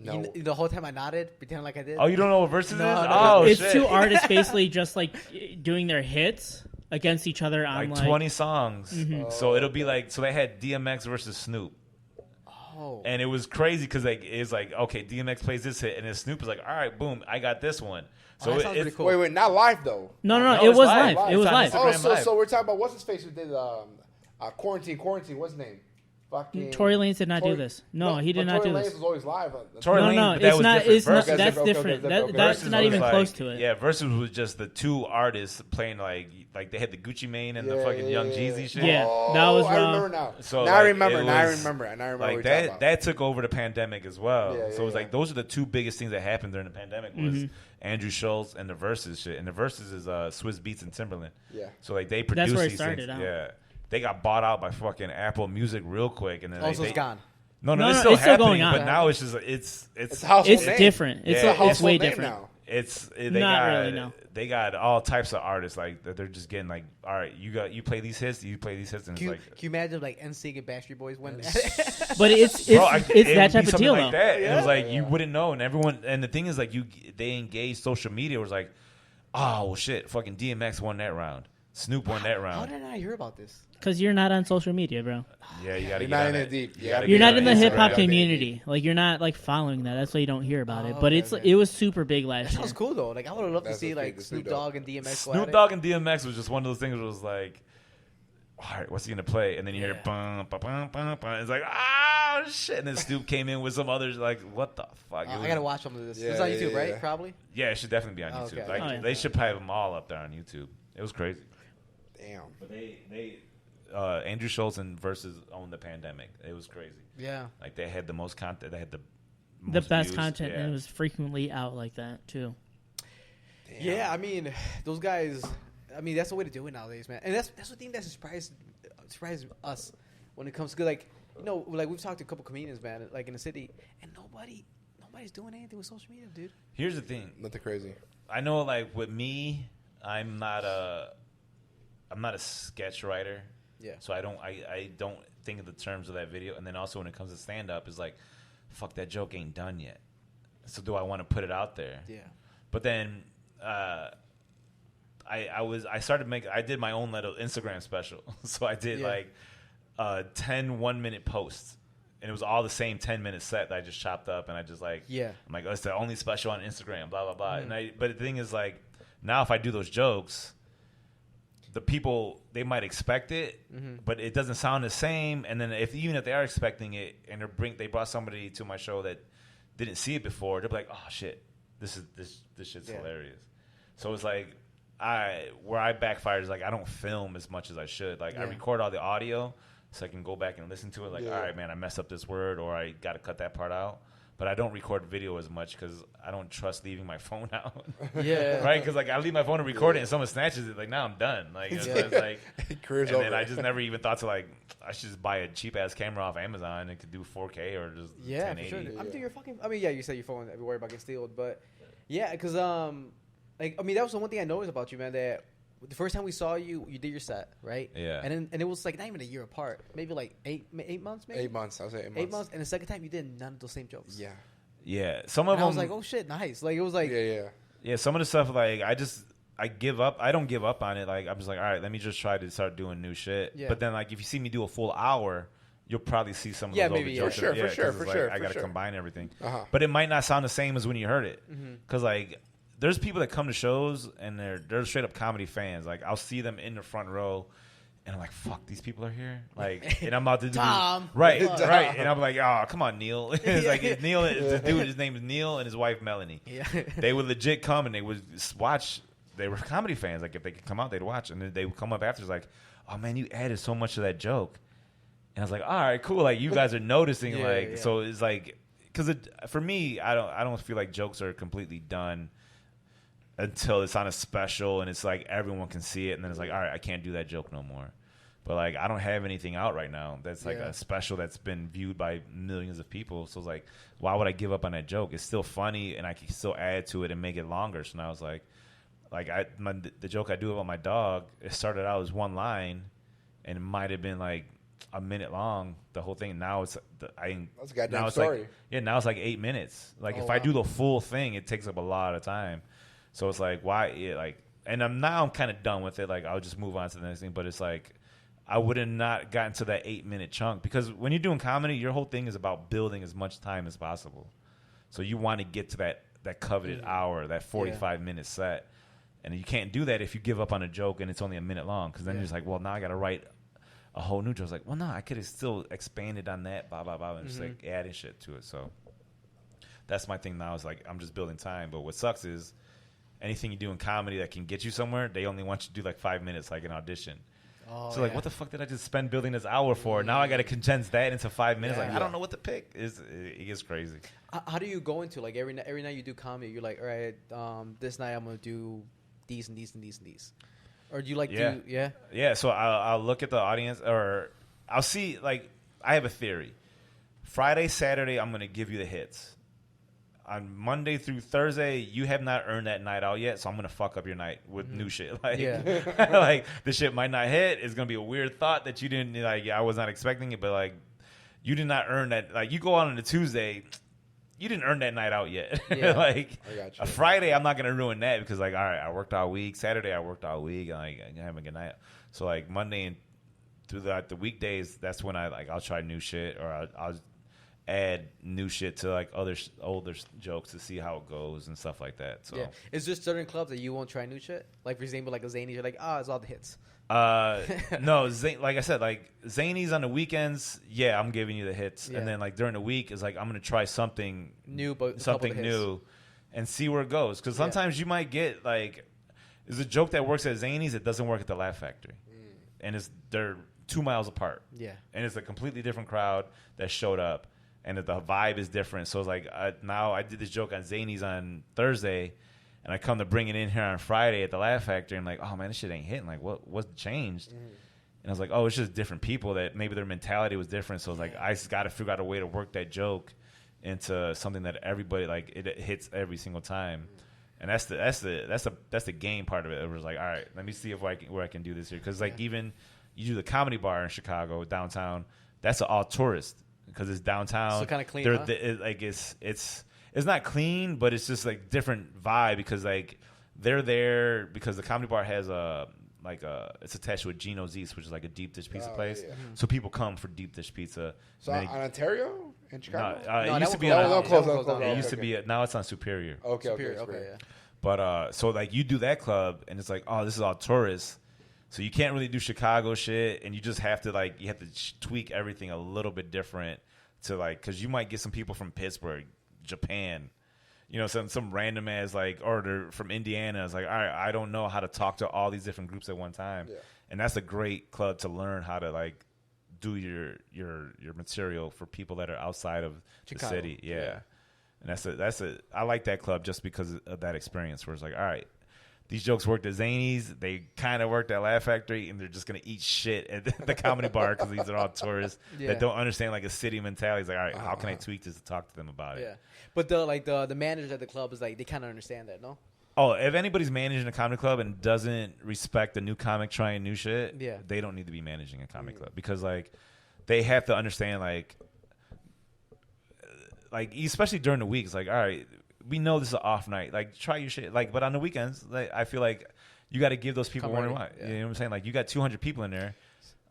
No. The whole time I nodded, pretending like I did. Oh, you don't know what Versus No, is? no. Oh, It's shit. two artists basically just like doing their hits against each other on like 20 songs. Mhm. So it'll be like, so they had DMX versus Snoop. Oh. And it was crazy because like it's like, okay, DMX plays this hit, and then Snoop is like, all right, boom, I got this one. So Oh, that sounds it's pretty cool. Wait, not live though. No, No, it it's was live. live. It was It's on live. Instagram. Oh, Live. so we're talking about what's his face who did quarantine. What's his name? Fucking Tory Lanez did not do Tory- this. No, he did not Tory do Lanez this. was always live. Tory No, Lanez, no, but that it's was not. different. It's not. Versus- That's okay, different. okay, That, okay. that's Versus not was even like- close to it. Yeah, Versus was just the two artists playing like they had the Gucci Mane and the fucking Young Jeezy shit. Yeah, that was I raw. remember now. So, now I like, remember. it Now I was- remember. And I remember Like what you're talking that, about. that took over the pandemic as well. Yeah, So it was yeah, like those are the two biggest things that happened during the pandemic was Mm-hmm. Andrew Schultz and the Versus shit. And the Versus is Swizz Beatz and Timberland. Yeah. So like they That's produced where it these started things. out. Yeah. They got bought out by fucking Apple Music real quick, and then Also, they it's gone. No, No, it's no, still it's still happening, going on. but now it's just it's It's a household It's name. different. It's Yeah, a household it's way name different. now. they Not got really, no. they got all types of artists like that. They're just getting like, all right, you play these hits, you play these hits, and Can you, it's like, can you imagine like NSYNC and Backstreet Boys went But it's bro, it's it that would be type of something deal like though. that. And it was like you Yeah. wouldn't know, and everyone. And the thing is, like they engaged social media. It was like, oh well, shit, fucking DMX won that round, Snoop won that How round. did I not hear about this? Because you're not on social media, bro. Yeah, you gotta You're get not on in that. it deep. You Yeah. gotta You're get not on in the Instagram. hip hop Instagram. community. Like you're not like following that. That's why you don't hear about it. But okay, it's okay. it was super big last That year. sounds cool though. Like I would love to That's see okay, like that's Snoop pretty dope. Dogg and DMX. go Snoop at Dogg and DMX was just one of those things where it was like, all right, what's he gonna play? And then you hear bum, bum, bum, bum, bum. It's like, ah, shit. And then Snoop came in with some others like, what the fuck? It I was- gotta watch some of this. Yeah, it's on yeah, YouTube, yeah, right? yeah. Probably. Yeah, it should definitely be on Oh, YouTube. okay. Like Oh, yeah. they should have them all up there on YouTube. It was crazy. Damn. But they Andrew Schultz and Versus owned the pandemic. It was crazy. Yeah. Like they had the most content. They had the best views. content, Yeah. and it was frequently out like that too. Damn. Yeah, I mean, those guys. I mean, that's the way to do it nowadays, man. And that's the thing that surprised us when it comes to like, you know, like we've talked to a couple comedians, man, like in the city, and nobody's doing anything with social media, dude. Here's the thing. Nothing crazy. I know, like with me, I'm not a sketch writer. Yeah. So I don't think of the terms of that video. And then also when it comes to stand up, it's like, fuck, that joke ain't done yet. So do I want to put it out there? Yeah. But then I did my own little Instagram special. So I did like 10 1-minute posts. And it was all the same 10-minute set that I just chopped up, and I just like, I'm like, oh, it's the only special on Instagram, blah blah blah. And but the thing is, like, now if I do those jokes, the people, they might expect it, but it doesn't sound the same. And then even if they are expecting it, and they brought somebody to my show that didn't see it before, they'll be like, oh shit, this shit's hilarious. So it's like where I backfired is like I don't film as much as I should. Like I record all the audio, so I can go back and listen to it. Like, all right, man, I messed up this word, or I got to cut that part out. But I don't record video as much because I don't trust leaving my phone out. Yeah. Right? Because, like, I leave my phone and record it, and someone snatches it. Like, now I'm done. Like, it's like Career's and over. then I just never even thought to, like, I should just buy a cheap-ass camera off Amazon and could do 4K or just 1080. For sure. I mean, your fucking. I mean, you said your phone. You're worried about getting stealed, but because like, I mean, that was the one thing I noticed about you, man. That the first time we saw you, you did your set, right? Yeah. And it was like not even a year apart, maybe like 8 months, maybe 8 months. I was 8 months. 8 months, and the second time you did none of those same jokes. Yeah. Yeah. Some of And them. I was like, oh shit, nice. Like it was like, Yeah, some of the stuff, like, I give up. I don't give up on it. Like, I'm just like, all right, let me just try to start doing new shit. Yeah. But then, like, if you see me do a full hour, you'll probably see some of Yeah, those maybe, older yeah. jokes. For sure, 'cause for it's sure, like, I for got to sure. combine everything. Uh-huh. But it might not sound the same as when you heard it. Because, like, there's people that come to shows and they're straight up comedy fans. Like, I'll see them in the front row. And I'm like, fuck, these people are here? Like, and I'm about to do Tom. Right, Tom. right. And I'm like, oh, come on, Neil. It's like, Neil, the dude, his name is Neil, and his wife, Melanie. Yeah. They would legit come and they would watch. They were comedy fans. Like, if they could come out, they'd watch. And then they would come up after. It's like, oh, man, you added so much to that joke. And I was like, all right, cool. Like, you guys are noticing. So it's like, because for me, I don't feel like jokes are completely done until it's on a special and it's like everyone can see it, and then it's like, all right, I can't do that joke no more. But like, I don't have anything out right now that's like a special that's been viewed by millions of people. So it's like, why would I give up on that joke? It's still funny, and I can still add to it and make it longer. So now I was like the joke I do about my dog, it started out as one line, and it might have been like a minute long, the whole thing. Now it's That's a goddamn now it's story. like, now it's like 8 minutes. Like, if wow. I do the full thing, it takes up a lot of time. So it's like, why? And I'm kind of done with it. Like, I'll just move on to the next thing. But it's like, I would have not gotten to that 8-minute chunk, because when you're doing comedy, your whole thing is about building as much time as possible. So you want to get to that coveted hour, that 45-minute set. And you can't do that if you give up on a joke and it's only a minute long, because then you're just like, well, now I got to write a whole new joke. It's like, well, no, I could have still expanded on that, blah, blah, blah, and just like adding shit to it. So that's my thing now, is like, I'm just building time. But what sucks is anything you do in comedy that can get you somewhere, they only want you to do like 5 minutes, like an audition. Oh, So like, what the fuck did I just spend building this hour for? Now I got to condense that into 5 minutes. Like, I don't know what to pick. It gets crazy. How do you go into like every night you do comedy? You're like, all right, this night I'm gonna do these and these and these and these, or do you like do Yeah, so I'll look at the audience, or I'll see, like, I have a theory. Friday, Saturday, I'm going to give you the hits. On Monday through Thursday, you have not earned that night out yet, so I'm going to fuck up your night with new shit. Like, like, the shit might not hit. It's going to be a weird thought that you didn't, like, I was not expecting it, but, like, you did not earn that. Like, you go out on a Tuesday, you didn't earn that night out yet. Yeah. Like, I got you. a Friday, I'm not going to ruin that, because, like, all right, I worked all week. Saturday, I worked all week. I'm going to have a good night. So, like, Monday and throughout the weekdays, that's when I'll try new shit, or I'll add new shit to like older jokes to see how it goes and stuff like that. So is there certain clubs that you won't try new shit? Like, for example, like a Zanies, you're like, it's all the hits. No, like I said, like Zanies on the weekends, I'm giving you the hits, Yeah. and then like during the week is like, I'm gonna try something New, but something a couple of hits. new, and see where it goes. Because sometimes you might get like, there's a joke that works at Zanies, it doesn't work at the Laugh Factory. and they're 2 miles apart. Yeah. And it's a completely different crowd that showed up, and the vibe is different. So it's like now I did this joke on Zanies on Thursday, and I come to bring it in here on Friday at the Laugh Factory. And I'm like, oh man, this shit ain't hitting. Like, what changed? And I was like, oh, it's just different people that maybe their mentality was different. So it's like I just got to figure out a way to work that joke into something that everybody like it hits every single time. And that's the game part of it. It was like, all right, let me see where I can do this here, because like even you do the Comedy Bar in Chicago downtown, that's all tourist because it's downtown. So kind of clean. It's not clean, but it's just like different vibe because like they're there because the Comedy Bar has it's attached with Gino's East, which is like a deep dish pizza place. Yeah. So people come for deep dish pizza. So on Ontario in Chicago? No, it used to be It used to be now it's on Superior. Okay, yeah. But so like you do that club and it's like, oh, this is all tourists. So you can't really do Chicago shit, and you just have to tweak everything a little bit different to like, because you might get some people from Pittsburgh, Japan, some random ass or they're from Indiana. It's like, all right, I don't know how to talk to all these different groups at one time, and that's a great club to learn how to like do your material for people that are outside of Chicago. The city, yeah. And I like that club just because of that experience where it's like, all right, these jokes worked at Zanies, they kind of worked at Laugh Factory, and they're just gonna eat shit at the Comedy Bar because these are all tourists that don't understand like a city mentality. It's like, all right, how can I tweak this to talk to them about it? Yeah, but the managers at the club is like they kind of understand that, no? Oh, if anybody's managing a comedy club and doesn't respect a new comic trying new shit, they don't need to be managing a comedy club because like they have to understand like especially during the weeks, like, all right, we know this is an off night. Like, try your shit. Like, but on the weekends, like, I feel like you got to give those people one why. You know what I'm saying? Like, you got 200 people in there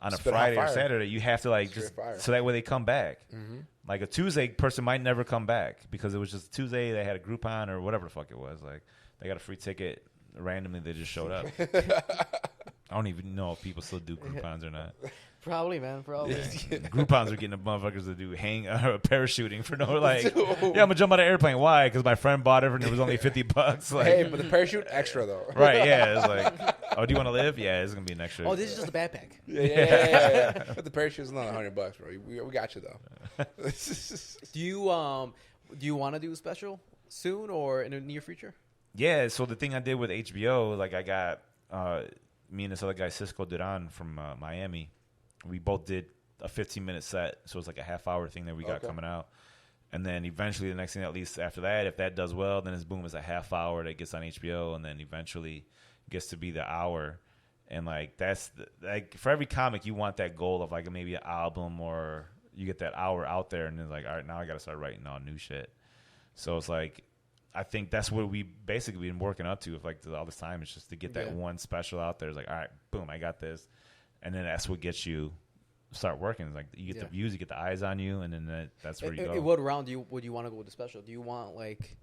on a Friday or Saturday. You have to like so that way they come back. Mm-hmm. Like a Tuesday person might never come back because it was just Tuesday. They had a Groupon or whatever the fuck it was. Like, they got a free ticket randomly. They just showed up. I don't even know if people still do Groupons or not. Probably, man. Probably. Groupons are getting the motherfuckers to do parachuting for no like. Yeah, I'm gonna jump out of an airplane. Why? Because my friend bought it and it was only $50. Like, hey, but the parachute extra though. Right? Yeah. It's like, oh, do you want to live? Yeah, it's gonna be an extra. Oh, this is just a backpack. Yeah. But the parachute's not $100, bro. We got you though. Do you want to do a special soon or in the near future? Yeah. So the thing I did with HBO, like I got me and this other guy Cisco Duran from Miami. We both did a 15-minute set, so it's like a half-hour thing that we got coming out. And then eventually the next thing, at least after that, if that does well, then it's boom, it's a half-hour that gets on HBO, and then eventually gets to be the hour. And like that's like for every comic, you want that goal of like maybe an album or you get that hour out there, and then like, all right, now I got to start writing all new shit. So it's like I think that's what we basically been working up to. If like all this time, it's just to get that one special out there. It's like, all right, boom, I got this. And then that's what gets you start working. It's like you get the views, you get the eyes on you, and then that's where you go. What round would you want to go with the special? Do you want like,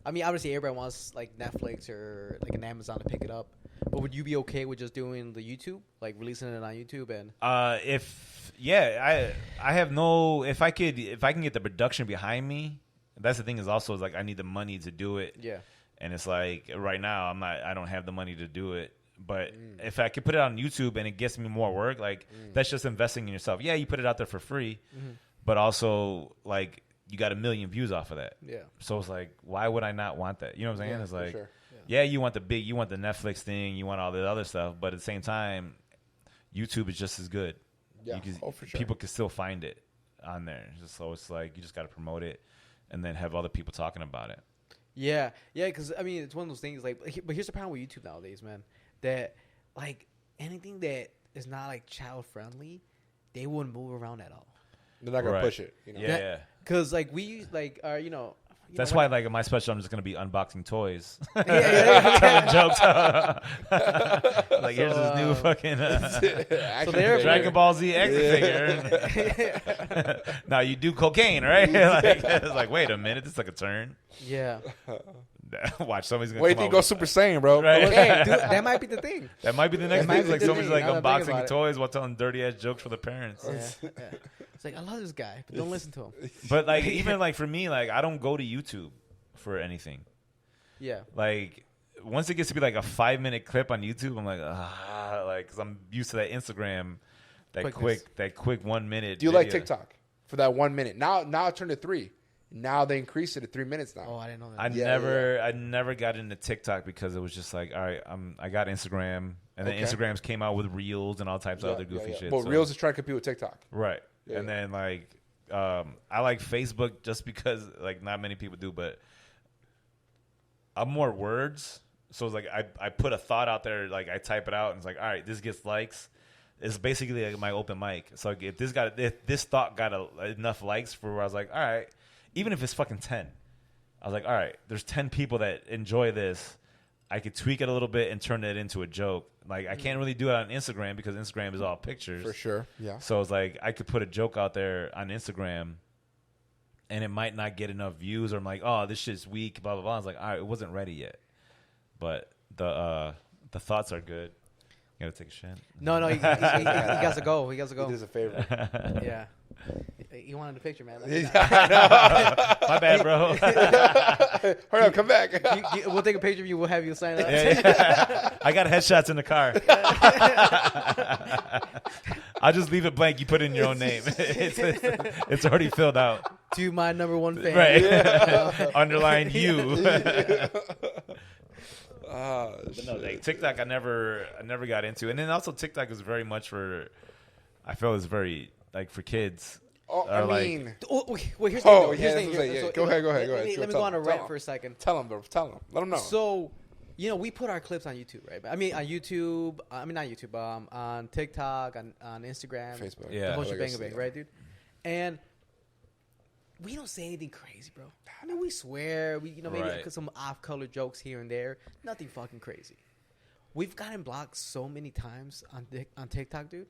I mean, obviously everybody wants like Netflix or like an Amazon to pick it up, but would you be okay with just doing the YouTube, like releasing it on YouTube? And I have no. If I can get the production behind me, that's the thing. Is also like I need the money to do it. Yeah. And it's like right now I don't have the money to do it. But if I could put it on YouTube and it gets me more work, like that's just investing in yourself. Yeah, you put it out there for free, but also like you got 1 million views off of that. Yeah. So it's like, why would I not want that? You know what I'm saying? It's like, sure. you want the Netflix thing, you want all the other stuff, but at the same time, YouTube is just as good. Yeah. For sure. People can still find it on there. So it's like you just got to promote it and then have other people talking about it. Yeah, because I mean it's one of those things. Like, but here's the problem with YouTube nowadays, man. That like anything that is not like child friendly, they wouldn't move around at all. They're not gonna push it. You know? Yeah. Because like we like are that's why like in my special I'm just gonna be unboxing toys, telling jokes. Like here's this new fucking Dragon Ball Z action figure. Now you do cocaine, right? Like it's like wait a minute, this took a turn. Yeah. Watch, somebody's gonna. Wait till you go Super Saiyan, bro. Right? Hey, dude, that might be the thing. That might be the next thing. Like somebody's like unboxing toys while telling dirty ass jokes for the parents. Yeah. It's like I love this guy, but don't listen to him. But like even like for me, like I don't go to YouTube for anything. Yeah. Like once it gets to be like a 5-minute clip on YouTube, I'm like, like, because I'm used to that Instagram, that Quickness. quick 1 minute. Do you like video. TikTok for that 1 minute? Now it turned to 3. Now they increased it to 3 minutes now. Oh, I didn't know that. I never got into TikTok because it was just like, all right, I got Instagram, and then Okay. Instagrams came out with Reels and all types of other goofy shit. But so- Reels is trying to compete with TikTok. right? Yeah, And yeah. then like, I like Facebook just because like not many people do, but I'm more words. So it's like I put a thought out there, like I type it out, and it's like, all right, this gets likes. It's basically like my open mic. So like, if this thought got enough likes for where I was like, all right, even if it's fucking 10, I was like, all right, there's 10 people that enjoy this. I could tweak it a little bit and turn it into a joke. Like I can't really do it on Instagram because Instagram is all pictures. For sure. Yeah. So it's like I could put a joke out there on Instagram, and it might not get enough views, or I'm like, oh, this shit's weak, blah blah blah. I was like, all right, it wasn't ready yet, but the thoughts are good. You gotta take a shit. No, he got to go. He got to He go. did us a favor. Yeah. He wanted a picture, man. My bad, bro. Hurry up, come back. We'll take a picture of you. We'll have you sign up. Yeah. I got headshots in the car. I'll just leave it blank. You put in your own name. It's already filled out. To my number one fan. Right. Underline you. But No, like TikTok, I never got into, and then also TikTok is very much for, I feel it's very like for kids. Oh, I Or, like- mean, Oh, well, here's the Oh, thing. yeah, Here's the that's thing. what I'm saying, yeah. Go ahead. Let me Tell go on a him, rant tell for a second. tell him, bro. Tell him. Let him know. So, we put our clips on YouTube, right? I mean, on YouTube. I mean, not YouTube. On TikTok, on Instagram, Facebook. Yeah. the whole Like I shebang, said, yeah. right, dude? And we don't say anything crazy, bro. I mean, we swear. We, maybe Right. some off-color jokes here and there. Nothing fucking crazy. We've gotten blocked so many times on TikTok, dude.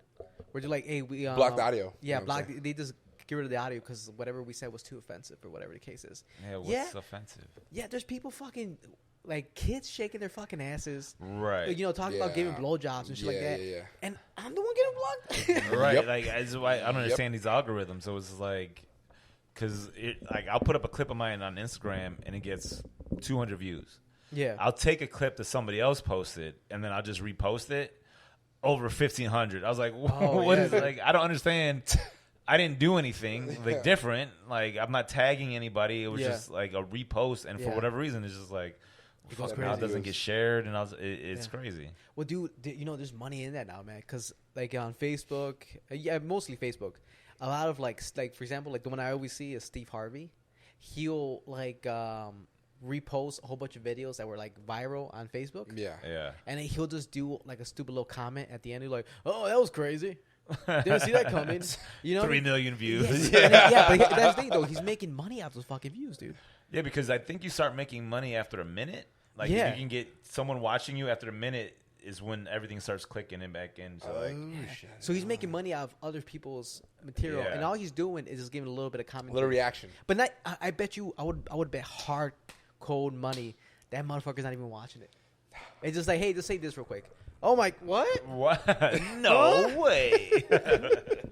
Where they're like, "Hey, we Block the audio. Yeah, You know what I'm block. They just get rid of the audio because whatever we said was too offensive or whatever the case is. Yeah, what's Yeah. offensive? Yeah, there's people fucking like kids shaking their fucking asses. Right. Talking about giving Yeah. blowjobs and shit like that. Yeah. And I'm the one getting blocked. Right. Yep. Like that's why I don't understand these algorithms. So it's like, because like I'll put up a clip of mine on Instagram and it gets 200 views. Yeah. I'll take a clip that somebody else posted and then I'll just repost it over 1,500. I was like, what is yeah. like? I don't understand. I didn't do anything like Yeah. different. Like I'm not tagging anybody. It was Yeah. just like a repost, and for Yeah. whatever reason, it's just like It goes now crazy. it doesn't get shared, and it's Yeah. crazy. Well, dude, there's money in that now, man. Because like on Facebook, mostly Facebook. A lot of like for example, like the one I always see is Steve Harvey. He'll like repost a whole bunch of videos that were like viral on Facebook. Yeah. Yeah. And then he'll just do like a stupid little comment at the end. He's like, "Oh, that was crazy. Didn't see that coming." 3 million views. Yeah, but that's the thing though. He's making money off those fucking views, dude. Yeah, because I think you start making money after a minute. Like Yeah. if you can get someone watching you after a minute is when everything starts clicking and back in. So like, Shit. So he's making money off other people's material, Yeah. and all he's doing is just giving a little bit of commentary. Little reaction. But not, I bet you, I would bet hard, cold money that motherfucker's not even watching it. It's just like, hey, just say this real quick. Oh my, what? what? No way.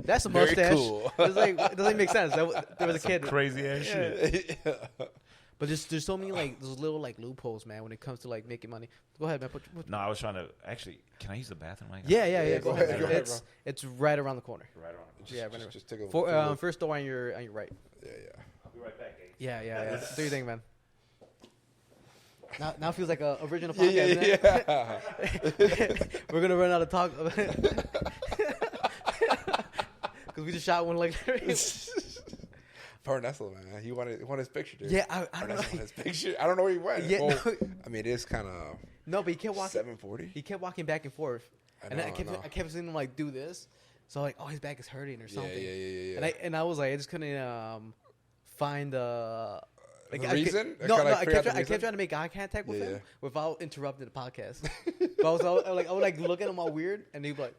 That's a Very mustache. cool. It's like, it doesn't make sense. There was a kid. Crazy ass shit. But there's so many like those little like loopholes, man, when it comes to like making money. Go ahead, man. No, I was trying to actually. Can I use the bathroom? Right now? Yeah. Go ahead, go ahead, It's right around the corner. Right on. Yeah, right around. Just take a First door on your right. Yeah. I'll be right back, guys. Yeah. Do your thing, man. Now it feels like a original Yeah. podcast, Yeah. man. We're gonna run out of talk because we just shot one like. Nessel, man. He wanted his picture, dude. Yeah, I don't know. Nessel wanted his picture. I don't know where he went. Yeah, Well, no. I mean, it is kind of No, but he kept walking. 740. He kept walking back and forth, I know. I kept seeing him like do this. So like, oh, his back is hurting or something. Yeah. And I was like, I just couldn't find the reason? No, Kinda, like, I figure out kept the reason? trying to make eye contact with Yeah, him yeah. without interrupting the podcast. But I would like look at him all weird, and he'd be like,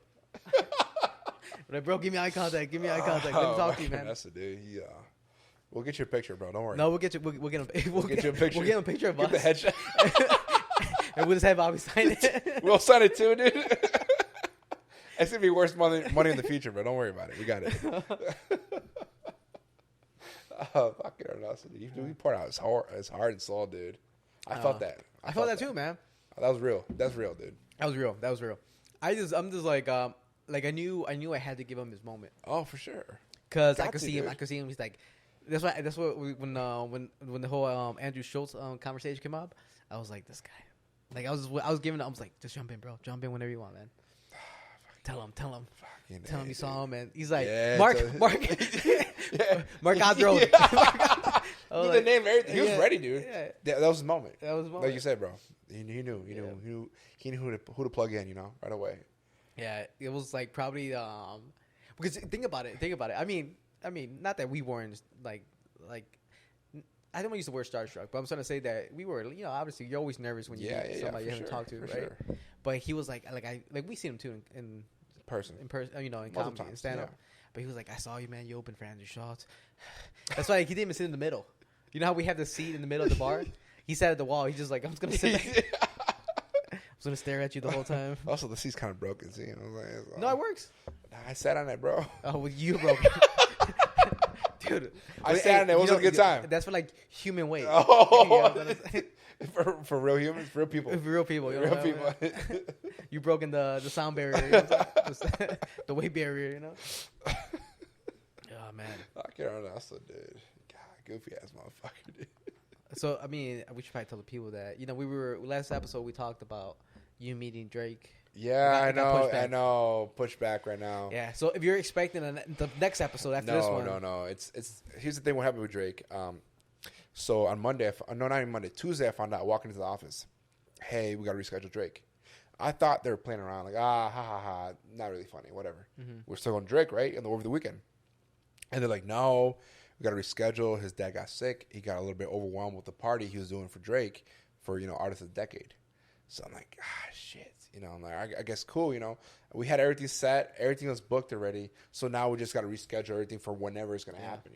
like, bro, give me eye contact. Let me talk to you, man. Nessel, dude. We'll get your picture, bro. Don't worry. No, we'll get you. We'll get him. We'll get you a picture. We'll get him a picture of Get the us, headshot. and we'll just have Bobby sign it. We'll sign it too, dude. It's gonna be worse money in the future, bro. Don't worry about it. We got it. Fucking Nessel, dude. You poured out his heart and soul, dude. I felt that. I felt that too, man. That was real. That's real, dude. That was real. I'm just like I knew I had to give him his moment Oh, for sure. because I Got could to, see him. dude. I could see him. He's like, that's what when the whole Andrew Schultz conversation came up, I was like, this guy. Like I was giving. I was like, just jump in, bro. Jump in whenever you want, man. Tell him. Fucking Tell him A, you saw dude. him, and he's like, Yeah, Mark so- Mark Osro. Yeah. I was Knew the like, name, everything. He was yeah, ready, dude. yeah. That was his moment. That was his Like moment. you said, bro. He knew. He knew who to plug in. Right away. Yeah, it was like probably because think about it. I mean, not that we weren't like I don't want to use the word starstruck, but I'm trying to say that we were. Obviously you're always nervous when you meet somebody you for haven't sure, talked to, for right? sure. But he was like we seen him too in Person. person, in Multiple comedy and times, stand up. yeah. But he was like, I saw you, man. You opened for Andrew Schultz. That's why he didn't even sit in the middle. You know how we have the seat in the middle of the bar? He sat at the wall. He's just like, I'm just gonna sit back. I'm just gonna stare at you the whole time. Also, the seat's kind of broken. See, I was like, No, it works. I sat on it, bro. Oh, well, you broke it. Dude. I sat on it. It was a good time. That's for like human weight. Oh, You know what I'm saying? for real humans, real people, For real people. You know real what I mean? people. You broken the sound barrier. You know what I'm saying? The weight barrier, you know? Oh, man. Karen Russell, dude. God, goofy ass motherfucker, dude. So, I mean, we should probably tell the people that, we were, last episode we talked about you meeting Drake. Yeah, It got pushed I back. know. Push back right now. Yeah. So, if you're expecting the next episode after this one. No. It's here's the thing. What happened with Drake? So on Monday, not even Monday, Tuesday, I found out walking into the office. Hey, we got to reschedule Drake. I thought they were playing around, like ha ha ha, not really funny, whatever. Mm-hmm. We're still on Drake, right? And over the weekend, and they're like, no, we got to reschedule. His dad got sick. He got a little bit overwhelmed with the party he was doing for Drake for Artist of the Decade. So I'm like, shit. I'm like, I guess cool. We had everything set. Everything was booked already. So now we just got to reschedule everything for whenever it's gonna happen.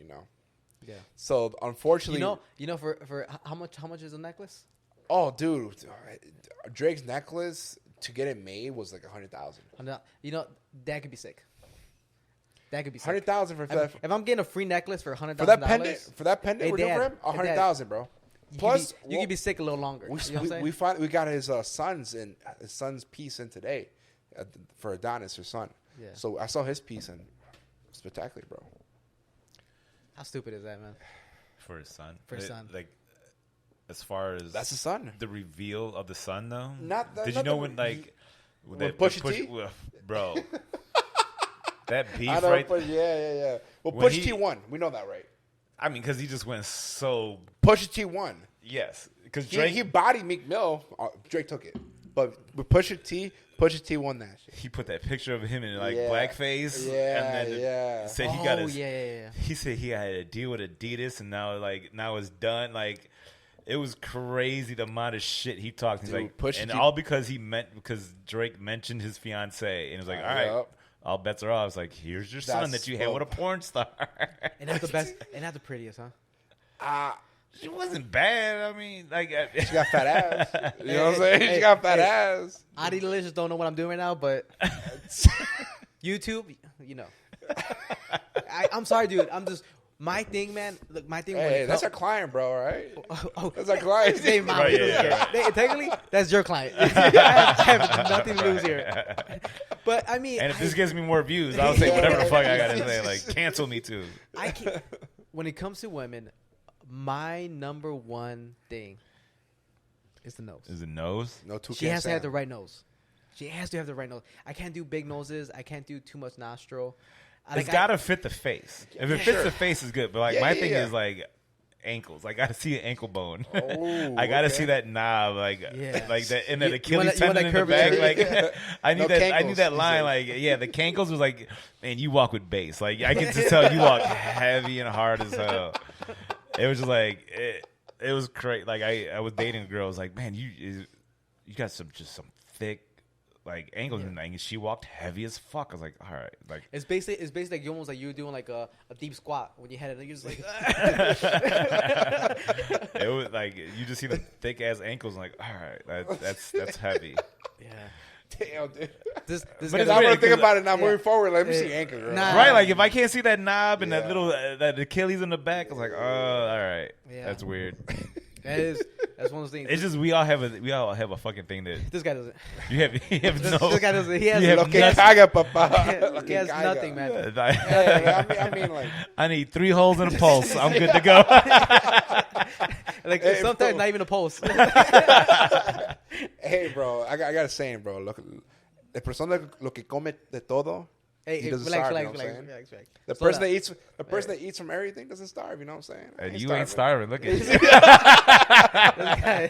Yeah. So unfortunately, For how much is a necklace? oh, dude, Drake's necklace to get it made was like $100,000. That could be sick. That could be sick. $100,000 for that. If I'm getting a free necklace for $100,000 For that pendant, Hey, we're doing for Dad, him hey, Dad. $100,000, bro. Plus, you could be sick a little longer. we You know what I'm saying? we got his son's piece in today for Adonis, her son. Yeah. So I saw his piece and spectacular, bro. How stupid is that, man? For his son. For his son. Like, as far as That's the son. the reveal of the son, though. Not Did you know the when when that Pusha T? bro? That beef I know, right. but yeah. Well, When Pusha T won. We know that, right? I mean, because he just went so Pusha T won. yes. Because He, Drake he bodied Meek Mill. Drake took it, but with Pusha T won that shit. he put that picture of him in like Yeah. blackface. Yeah, and then yeah. said he got Oh, his. yeah. He said he had a deal with Adidas, and now it's done. Like, it was crazy the amount of shit he talked. He's Dude, like, Pusha and T- all because Drake mentioned his fiance, and he was like, all right, Yup. all bets are off. It's like, here's your son That's that you had with a porn star. And that's the best. And that's the prettiest, huh? She wasn't bad. I mean, like, She got fat ass. You know what I'm saying? Hey, She got fat hey. ass. Adi Delicious don't know what I'm doing right now, but YouTube, I'm sorry, dude. I'm just my thing, man. Look, my thing. when Hey, it that's co- our client, bro. All right. Oh, That's our client. Hey, mom, Right, you don't yeah, care. right. Technically, that's your client. I have nothing to lose here. But I mean, And if this gives me more views, I'll say whatever the fuck I gotta say. Yeah. Like, cancel me too. I can't. When it comes to women, my number one thing is the nose. Is it nose? No two. She has to have the right nose. She has to have the right nose. I can't do big noses. I can't do too much nostril. It's gotta fit the face. If it fits the face, is good. But like my thing yeah. is like ankles. I gotta see an ankle bone. Oh, I gotta okay. see that knob, like Yeah. like that, and You- that you Achilles want that tendon in the curvature? back. Like Yeah. I need No that. I cankles, need that he line. said. Like the cankles was like, man, you walk with bass. Like I can just tell you walk heavy and hard as hell. It was just like it was crazy. Like I was dating a girl. I was like, man, you got some thick like angles, and like, she walked heavy as fuck. I was like, all right, like. It's basically like you almost like you were doing like a deep squat when you had it. You're just like. It was like you just see the thick ass ankles. And like, all right, that's heavy. Yeah. Damn, dude. This But it's I'm weird gonna think 'cause- about it now. Yeah. Moving forward, let me Yeah. see ankle, girl. Nah. Right, like if I can't see that knob and that Yeah. little that Achilles in the back, I was like, oh, all right, Yeah. that's weird. That's one of those things. It's just we all have a fucking thing that This guy doesn't. you have no. This guy doesn't. He has, You have Lo que nothing. caga, papá. he has nothing, man. I mean, like, I need 3 holes in a pulse. I'm good to go. Like Hey, sometimes bro. not even a pulse. hey, bro, I got a saying, bro. Look, la persona lo que come de todo, Hey, he doesn't relax, starve. relax, You know what I'm relax, saying? relax. The Slow person down. that eats from everything doesn't starve. You know what I'm saying? I And you ain't starving. Look at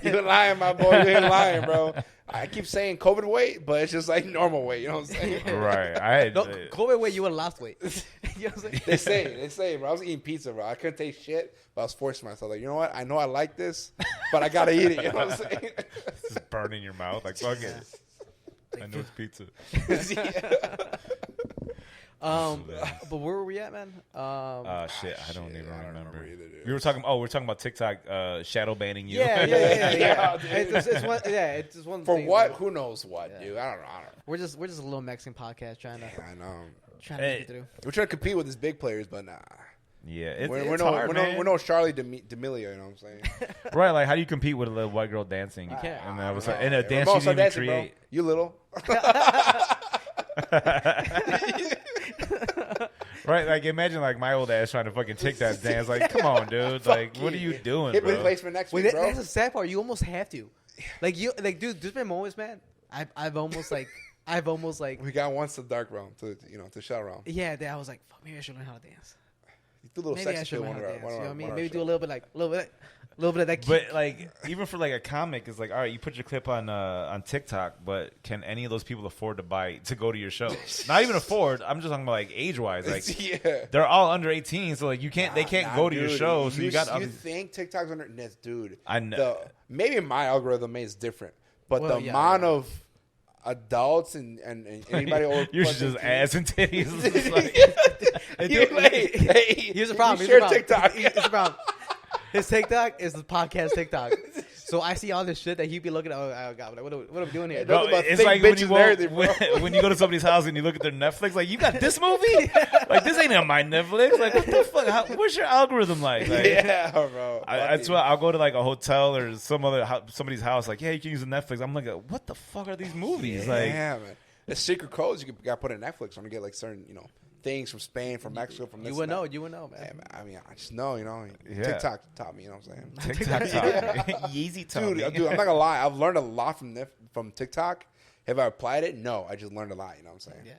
you. You ain't lying, my boy. You ain't lying, bro. I keep saying COVID weight, but it's just like normal weight. You know what I'm saying? Right. I had. No, COVID weight, you would have lost weight. You know what I'm saying? They say, bro. I was eating pizza, bro. I couldn't taste shit, but I was forcing myself. Like, you know what? I know I like this, but I gotta eat it. You know what I'm saying? Just burning your mouth. Like, fuck it. I know it's pizza. But where were we at, man? Shit. I don't even I don't remember. remember either, dude. We were talking. Oh, we're talking about TikTok shadow banning you. Yeah. Yeah, It's one. Yeah, it's just one. For thing, what? man. Who knows what, Yeah. dude? I don't know. We're just a little Mexican podcast trying to I know. Hey. make it through. We're trying to compete with these big players, but nah. Yeah. It's We're hard, man. no Charlie D'Amelio. You know what I'm saying? Right. Like, how do you compete with a little white girl dancing? You can't. And that was and a dance Ramon, you start didn't even dancing, create. bro. You little. Right, like imagine like my old ass trying to fucking TikTok dance. Like, come on, dude. Like, what are you doing, Hit bro? replacement next Wait, week, bro. that's the sad part. You almost have to. Like dude. There's been moments, man. I've almost like, We got once the dark realm to shadow realm. yeah. That I was like, fuck, maybe I should learn how to dance. You do a little Maybe I sexy should feel learn how one to dance. You know what I mean? one Maybe of do a our little bit of that. But like, even for like a comic, it's like, all right, you put your clip on TikTok, but can any of those people afford to go to your shows? Not even afford. I'm just talking about like age wise. Like, yeah. they're all under 18, so like they can't go to your dude. show. So you got. You think TikTok's under this, dude? I know. Maybe my algorithm is different, but Well, the yeah, amount yeah. of adults and anybody over You're plus just 18 ass and titties. It's like- Here's the problem. Share Here's the problem. TikTok. Here's the problem. His TikTok is the podcast TikTok. So I see all this shit that he be looking at. Oh God, what am I doing here? Nothing but it's thick like when bitches you, and everything, bro. when you go to somebody's house and you look at their Netflix, like, you got this movie? Like, this ain't on my Netflix. Like, what the fuck? What's your algorithm like? Like, Yeah, bro. I swear, I'll go to like a hotel or somebody's house, like, yeah, you can use the Netflix. I'm like, what the fuck are these movies? Like, Yeah, man. The secret codes you got put in Netflix when you get like certain things from Spain, from Mexico, from this. You would and know. that. You would know, Yeah, man. man, I mean, I just know, Yeah. TikTok taught me, you know what I'm saying? TikTok taught me. Yeezy taught Dude, me. I'm not gonna lie. I've learned a lot from TikTok. Have I applied it? No, I just learned a lot. You know what I'm saying? Yeah.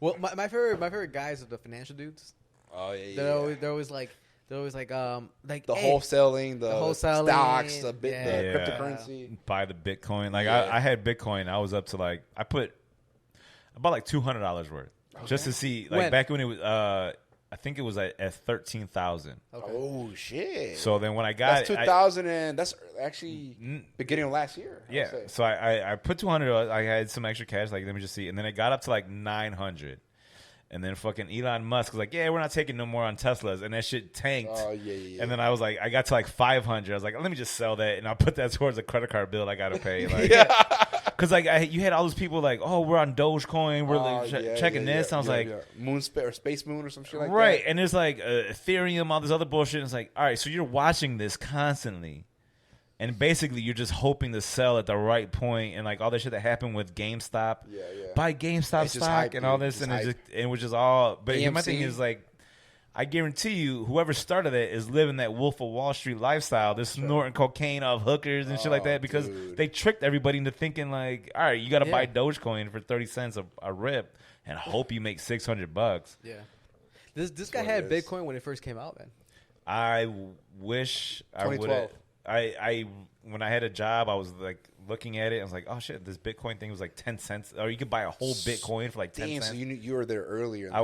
Well, my favorite guys are the financial dudes. Oh yeah, They're always like the hey, wholesaling, the wholesaling, stocks, the yeah. cryptocurrency. Buy the Bitcoin. Like, Yeah. I had Bitcoin. I was up to like, I bought like $200 worth just to see, like, When? back when it was, I think it was at 13,000. Okay. Oh shit! So then when I got that's it, 2000 and that's actually beginning of last year. I would yeah. say. So I put 200. I had some extra cash. Like, let me just see. And then it got up to like 900. And then fucking Elon Musk was like, yeah, we're not taking no more on Teslas. And that shit tanked. Oh yeah. And then I was like, I got to like 500. I was like, let me just sell that, and I'll put that towards a credit card bill I got to pay. Like, because like you had all those people like, oh, we're on Dogecoin, we're like, checking this. And I was like, Moon or Space Moon or some shit like that. right. And there's like Ethereum, all this other bullshit. And it's like, all right, so you're watching this constantly. And basically, you're just hoping to sell at the right point, and like all that shit that happened with GameStop, buy GameStop It's just stock hype, and all dude. this, It's and hype. it was just all. But my thing AMC. is like, I guarantee you, whoever started it is living that Wolf of Wall Street lifestyle. They're snorting cocaine off hookers and shit like that because dude. they tricked everybody into thinking like, all right, you got to buy Yeah. Dogecoin for 30 cents a rip and hope you make $600. Yeah. This guy what had it is. Bitcoin when it first came out, man. I wish I would. 2012. I when I had a job, I was like looking at it. I was like, oh shit, this Bitcoin thing was like 10 cents, or you could buy a whole Bitcoin for like 10 Damn, cents. so you were there earlier. Than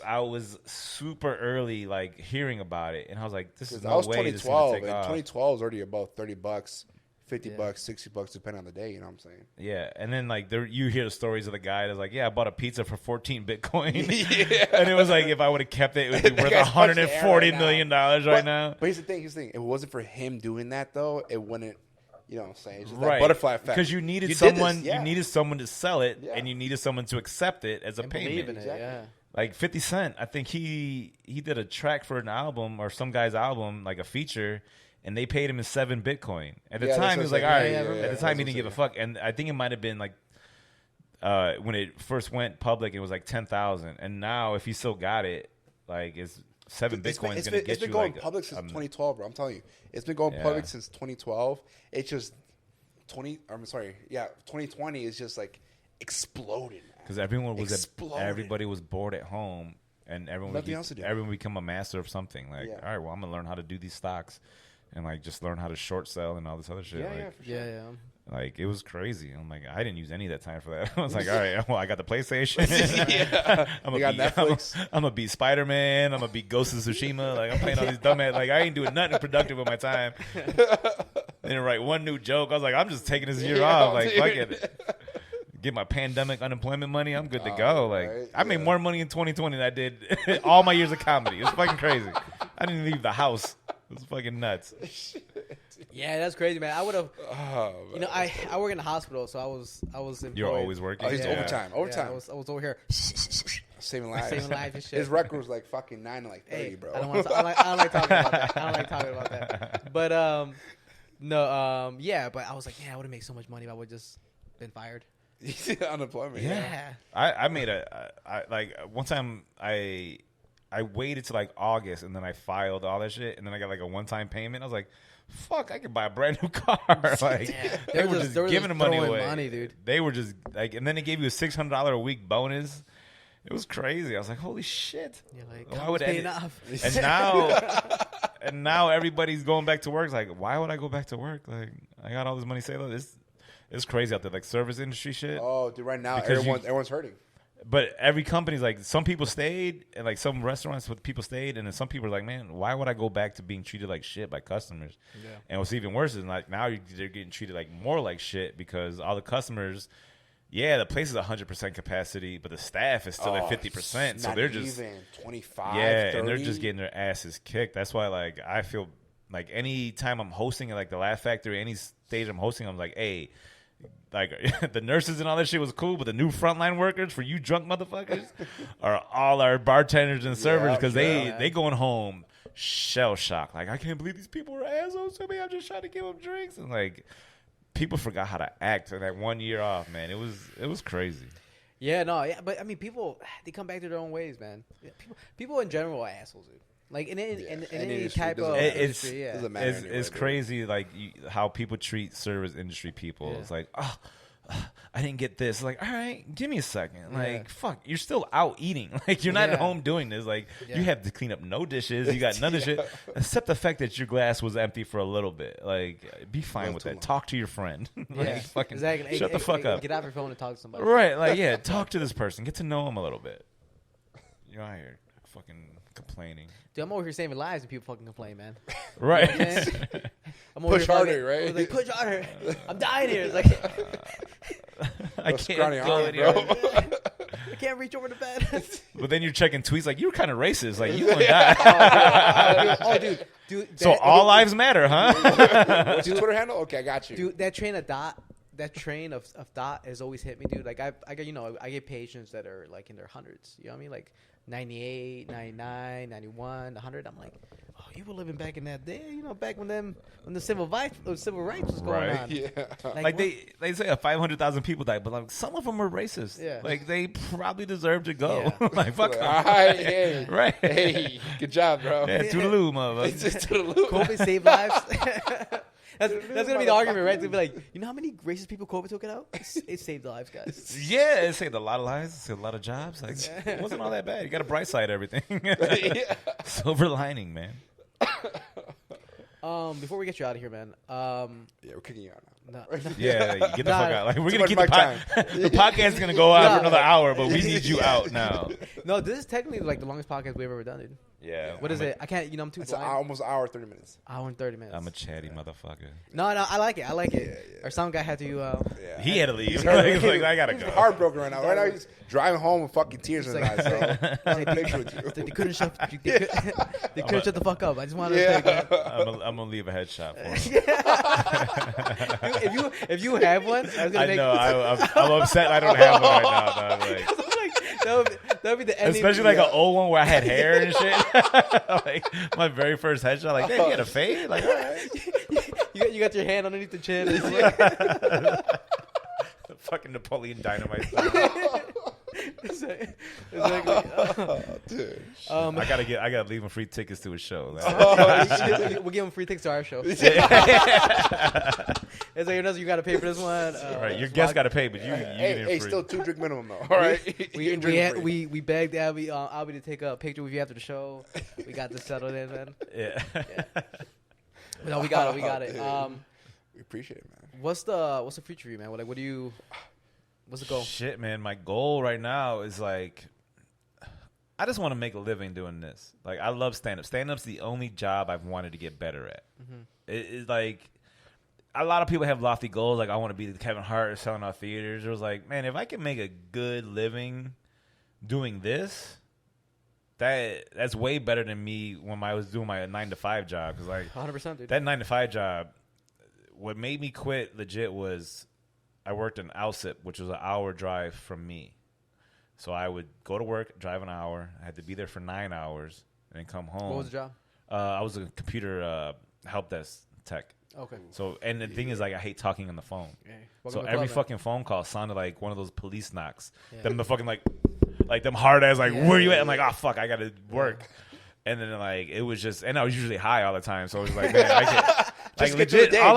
I was super early, like hearing about it, and I was like, this is no was way this is gonna 2012, take and off. 2012 is already about $30, $50, Yeah. $60, depending on the day. You know what I'm saying? Yeah, and then like you hear the stories of the guy that's like, yeah, I bought a pizza for 14 Bitcoin, Yeah. and it was like if I would have kept it, it would be That worth guy's punching the air $140 right million now. right now. But here's the thing. If it wasn't for him doing that, though, it wouldn't. You know what I'm saying? It's just that Right, butterfly effect. because you needed did this, someone, yeah. you needed someone to sell it, Yeah. and you needed someone to accept it as a And payment. believe in it, Exactly. yeah. Like 50 Cent, I think he did a track for an album or some guy's album, like a feature, and they paid him in 7 Bitcoin. At the Yeah, time, that's he was what like, I'm all saying. right. Yeah, yeah, At the time, he that's didn't what give a fuck. And I think it might have been like when it first went public, it was like 10,000. And now, if he still got it, like it's 7 Bitcoin is going to get It's been you going like public since 2012, bro. I'm telling you, it's been going Yeah. public since 2012. It's just 2020 is just like exploding. because everyone was Exploded. everybody was bored at home, and Nothing else to do. everyone become a master of something. Like, Yeah. all right, well, I'm gonna learn how to do these stocks, and like just learn how to short sell and all this other shit. Yeah, like, yeah, for sure. Yeah, yeah. like it was crazy. I'm like, I didn't use any of that time for that. I was like, all right, well, I got the PlayStation. I'm You got Netflix. I'm gonna beat Spider-Man. I'm gonna beat Ghost of Tsushima. Like I'm playing all these dumbass. Like I ain't doing nothing productive with my time. Didn't write one new joke. I was like, I'm just taking this year off. Like fuck it. Get my pandemic unemployment money. I'm good to go. Like right, I made yeah. more money in 2020 than I did all my years of comedy. It's fucking crazy. I didn't leave the house. It was fucking nuts. Yeah, that's crazy, man. I would have. Oh, You know, I work in the hospital, so I was employed. You're always working. Oh, he's Yeah. overtime. Yeah, Overtime. I was over here. Saving lives. Saving lives and shit. His record was like fucking 9 to like 30, Hey, bro. I don't want. I don't like talking about that. I don't like talking about that. But no, yeah. But I was like, yeah, I would have made so much money if I would just been fired. Unemployment. Yeah. I made like one time I waited till like August and then I filed all that shit and then I got like a one-time payment. I was like, fuck, I could buy a brand new car. Like Yeah. they were just giving the money throwing away. money, dude. They were just like, and then they gave you a $600 a week bonus. It was crazy. I was like, holy shit. You're like, Why I would was paying any- off. And now everybody's going back to work. It's like, why would I go back to work? Like I got all this money saved up. It's crazy out there, like service industry shit. Oh, dude, right now Because everyone's hurting. But every company's like, some people stayed, and like some restaurants with people stayed, and then some people are like, man, why would I go back to being treated like shit by customers? Yeah. And what's even worse is like now they're getting treated like more like shit because all the customers, yeah, the place is 100% capacity, but the staff is still at 50%. So Not they're just even 25. yeah, 30. and they're just getting their asses kicked. That's why like I feel like any time I'm hosting at like the Laugh Factory, any stage I'm hosting, I'm like, hey. Like the nurses and all that shit was cool, but the new frontline workers for you drunk motherfuckers are all our bartenders and servers because they going home shell shocked. Like I can't believe these people are assholes to me. I'm just trying to give them drinks and like people forgot how to act in that 1 year off. Man, it was crazy. Yeah, no, yeah, but I mean, people they come back to their own ways, man. Yeah, people in general are assholes, dude. Like in any industry, type doesn't of matter. industry, yeah. Doesn't matter It's anyway, crazy, like how people treat service industry people. Yeah. It's like, oh, I didn't get this. Like, all right, give me a second. Like, Yeah. fuck, you're still out eating. Like, you're not Yeah. at home doing this. Like, Yeah. you have to clean up no dishes. You got none of shit, except the fact that your glass was empty for a little bit. Like, be fine Not with too that. long. Talk to your friend. Like, Yeah, fucking exactly. shut the fuck up. Get off your phone and talk to somebody. Right, like, yeah, talk to this person. Get to know him a little bit. You're out here fucking complaining. Dude, I'm over here saving lives and people fucking complain, man. Right. You know what I'm saying? I'm over Push here harder, fucking- right? I was like, push harder. I'm dying here. It's like I Those can't scrawny do arms, it bro. here. I can't reach over the bed. But then you're checking tweets like, you're kind of racist. Like, you gonna die. Oh, dude. So that- all lives matter, huh? What's your Twitter handle? Okay, I got you. Dude, that train of thought has always hit me, dude. Like I got, I get patients that are like in their hundreds. You know what I mean? Like 98, 99, 91, 100. I'm like, oh, you were living back in that day, back when the civil rights was going Right. on. Yeah. Like what- they say 500,000 people died, but like some of them were racist. Yeah. Like they probably deserve to go. Yeah. Like fuck All them. right, hey, Right. hey, good job, bro. Yeah, toodaloo, It's motherfucker. just to the loop. COVID saved lives. That's gonna be the argument, right? It's gonna be like, you know how many racist people COVID took it out? It saved lives, guys. Yeah, it saved a lot of lives. It saved a lot of jobs. Like it wasn't all that bad. You got a bright side to everything. Yeah. Silver lining, man. Before we get you out of here, man. Yeah, we're kicking you out now. No, Yeah, like, get the Nah, fuck out. Like we're too gonna much keep the mic time. the podcast is gonna go out Nah. for another hour, but we need you out now. no, this is technically like the longest podcast we've ever done, dude. Yeah. What is it? I can't. I'm too It's blind. almost an hour, 30 minutes. Hour and 30 minutes. I'm a chatty motherfucker. No, I like it. I like it. Yeah. Our sound guy had to. Yeah. He had to leave. He's Like, I gotta go. heartbroken right now. Right now, he's driving home with fucking tears in his eyes. So I want a picture with They you. couldn't shut. They couldn't shut the fuck up. I just wanted to Yeah. tell you. I'm gonna leave a headshot for him. Dude, if you have one, I was gonna I make. know. I'm upset. I don't have one right now. Dog. Like, I'm like, that would be the ending. Especially like an old one where I had hair and shit. Like my very first headshot, like, damn, you had a fade? Like, all right. you got your hand underneath the chin. Fucking Napoleon Dynamite. Exactly. Dude. I gotta leave him free tickets to his show. We'll give him free tickets to our show. It's like you got to pay for this one. Right, your guest got to pay, but you get it free. Still 2 drink minimum though. All right. We begged Albie to take a picture with you after the show. We got this settled in, man. Yeah. No, we got it. We appreciate it, man. What's the future for you, man? What's the goal? Shit, man. My goal right now is like, I just want to make a living doing this. Like, I love stand-up. Stand-up's the only job I've wanted to get better at. Mm-hmm. It's like, a lot of people have lofty goals. Like, I want to be Kevin Hart selling out theaters. It was like, man, if I can make a good living doing this, that's way better than me when I was doing my 9-to-5 job. Because, like, 100%, dude. That 9-to-5 job, what made me quit legit was I worked in Alsip, which was an hour drive from me. So I would go to work, drive an hour. I had to be there for 9 hours and then come home. What was the job? I was a computer help desk tech. Okay. So, and the thing is, like, I hate talking on the phone. Yeah. So every fucking phone call sounded like one of those police knocks. Yeah. Them the fucking like them hard ass like, where you at? I'm like, oh fuck, I gotta work. Yeah. And then like it was just, and I was usually high all the time, so it was like, man, I can't. Like legit, all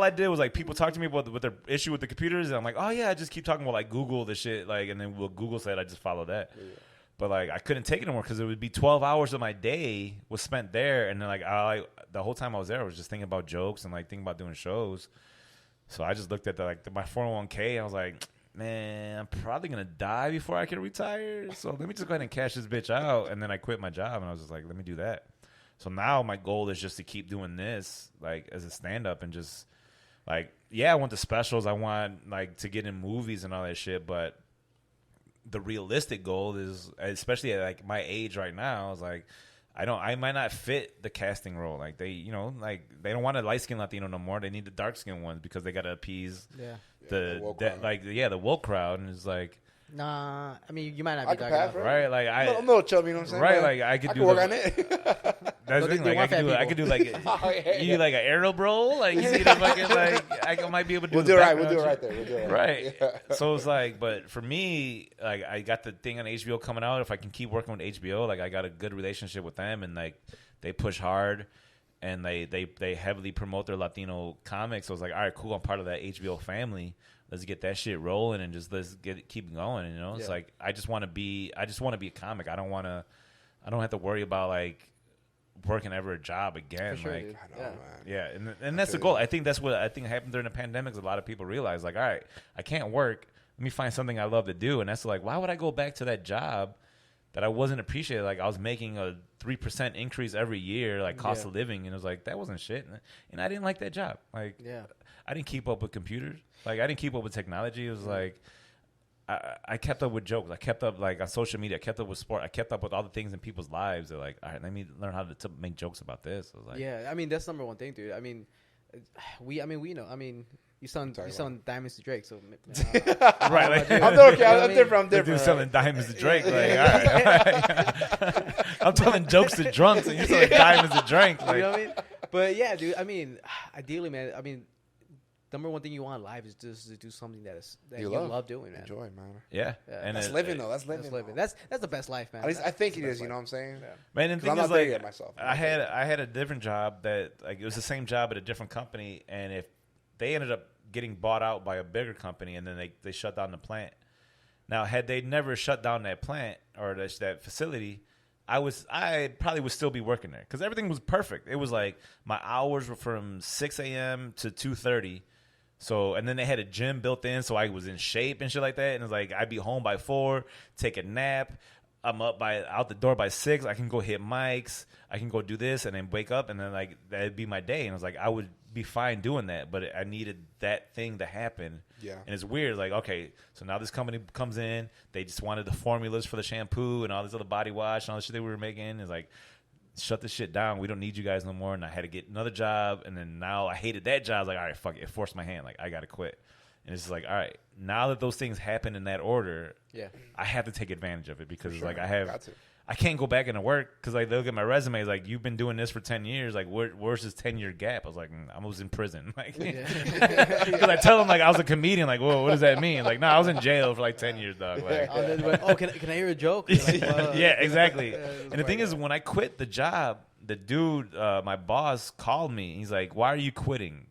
I did was like people talk to me about with their issue with the computers, and I'm like, oh yeah, I just keep talking about like Google the shit, like, and then what Google said, I just follow that. Yeah. But like I couldn't take it anymore because it would be 12 hours of my day was spent there, and then like the whole time I was there, I was just thinking about jokes and like thinking about doing shows. So I just looked at my 401k, and I was like, man, I'm probably gonna die before I can retire. So let me just go ahead and cash this bitch out, and then I quit my job, and I was just like, let me do that. So now my goal is just to keep doing this, like, as a stand-up and just, like, yeah, I want the specials. I want, like, to get in movies and all that shit. But the realistic goal is, especially at, like, my age right now, is, like, I might not fit the casting role. Like, they don't want a light-skinned Latino no more. They need the dark-skinned ones because they got to appease the woke crowd. And it's like... Nah, I mean, you might not be dark enough. Right? Like, I'm a little chubby, you know what I'm saying? Right, like, I could work on it. That's the thing. Like, I could do like you do like an aerial bro, like you see the fucking like I might be able to do. We'll do it right there. Right. Yeah. So it's like, but for me, like I got the thing on HBO coming out. If I can keep working with HBO, like I got a good relationship with them, and like they push hard, and they heavily promote their Latino comics. So I was like, all right, cool. I'm part of that HBO family. Let's get that shit rolling and just keep going. You know, it's like I just want to be a comic. I don't have to worry about like working ever a job again. For sure, like, dude. I know, man. And that's the goal. I think that's what happened during the pandemic. Is a lot of people realized like, all right, I can't work. Let me find something I love to do. And that's like, why would I go back to that job that I wasn't appreciated? Like I was making a 3% increase every year, like cost of living, and it was like that wasn't shit. And I didn't like that job. Like, I didn't keep up with computers. Like I didn't keep up with technology. It was like. I kept up with jokes. I kept up like on social media. I kept up with sport. I kept up with all the things in people's lives. They're like, all right, let me learn how to make jokes about this. I was like, I mean that's number one thing, dude. I mean, we know. I mean, you selling diamonds to Drake, so right. Like, I'm different. Dude selling diamonds to Drake. Like, all right. I'm telling jokes to drunks, and you're selling diamonds to Drake. Like, you know what I mean? But yeah, dude. I mean, ideally, man. I mean. Number one thing you want in life is just to do something that you love doing, man. Enjoy, man. Yeah. And that's living, though. That's living. That's the best life, man. At least I think it is. You know what I'm saying? Yeah. Man, and the thing is, like, myself. I had a different job that, like, it was the same job at a different company, and if they ended up getting bought out by a bigger company, and then they shut down the plant. Now, had they never shut down that plant or that facility, I probably would still be working there because everything was perfect. It was like my hours were from 6 a.m. to 2:30. So, and then they had a gym built in, so I was in shape and shit like that. And it's like, I'd be home by 4, take a nap. I'm out the door by 6. I can go hit mics. I can go do this and then wake up and then like, that'd be my day. And I was like, I would be fine doing that, but I needed that thing to happen. Yeah. And it's weird. Like, okay, so now this company comes in. They just wanted the formulas for the shampoo and all this other body wash and all the shit they were making. It's like, shut this shit down. We don't need you guys no more. And I had to get another job. And then now I hated that job. I was like, all right, fuck it. It forced my hand. Like, I got to quit. And it's like, all right, now that those things happen in that order, Yeah. I have to take advantage of it because Sure. like Got to. I can't go back into work because like they look at my resume, it's like you've been doing this for 10 years. Like where's this 10-year gap? I was like, I was in prison. Like, because I tell them like I was a comedian. Like, whoa, what does that mean? Like, no, I was in jail for like 10 years, dog. Like, Can I hear a joke? You're like, yeah, exactly. Yeah, And the thing is, when I quit the job, the dude, my boss, called me. He's like, "Why are you quitting?"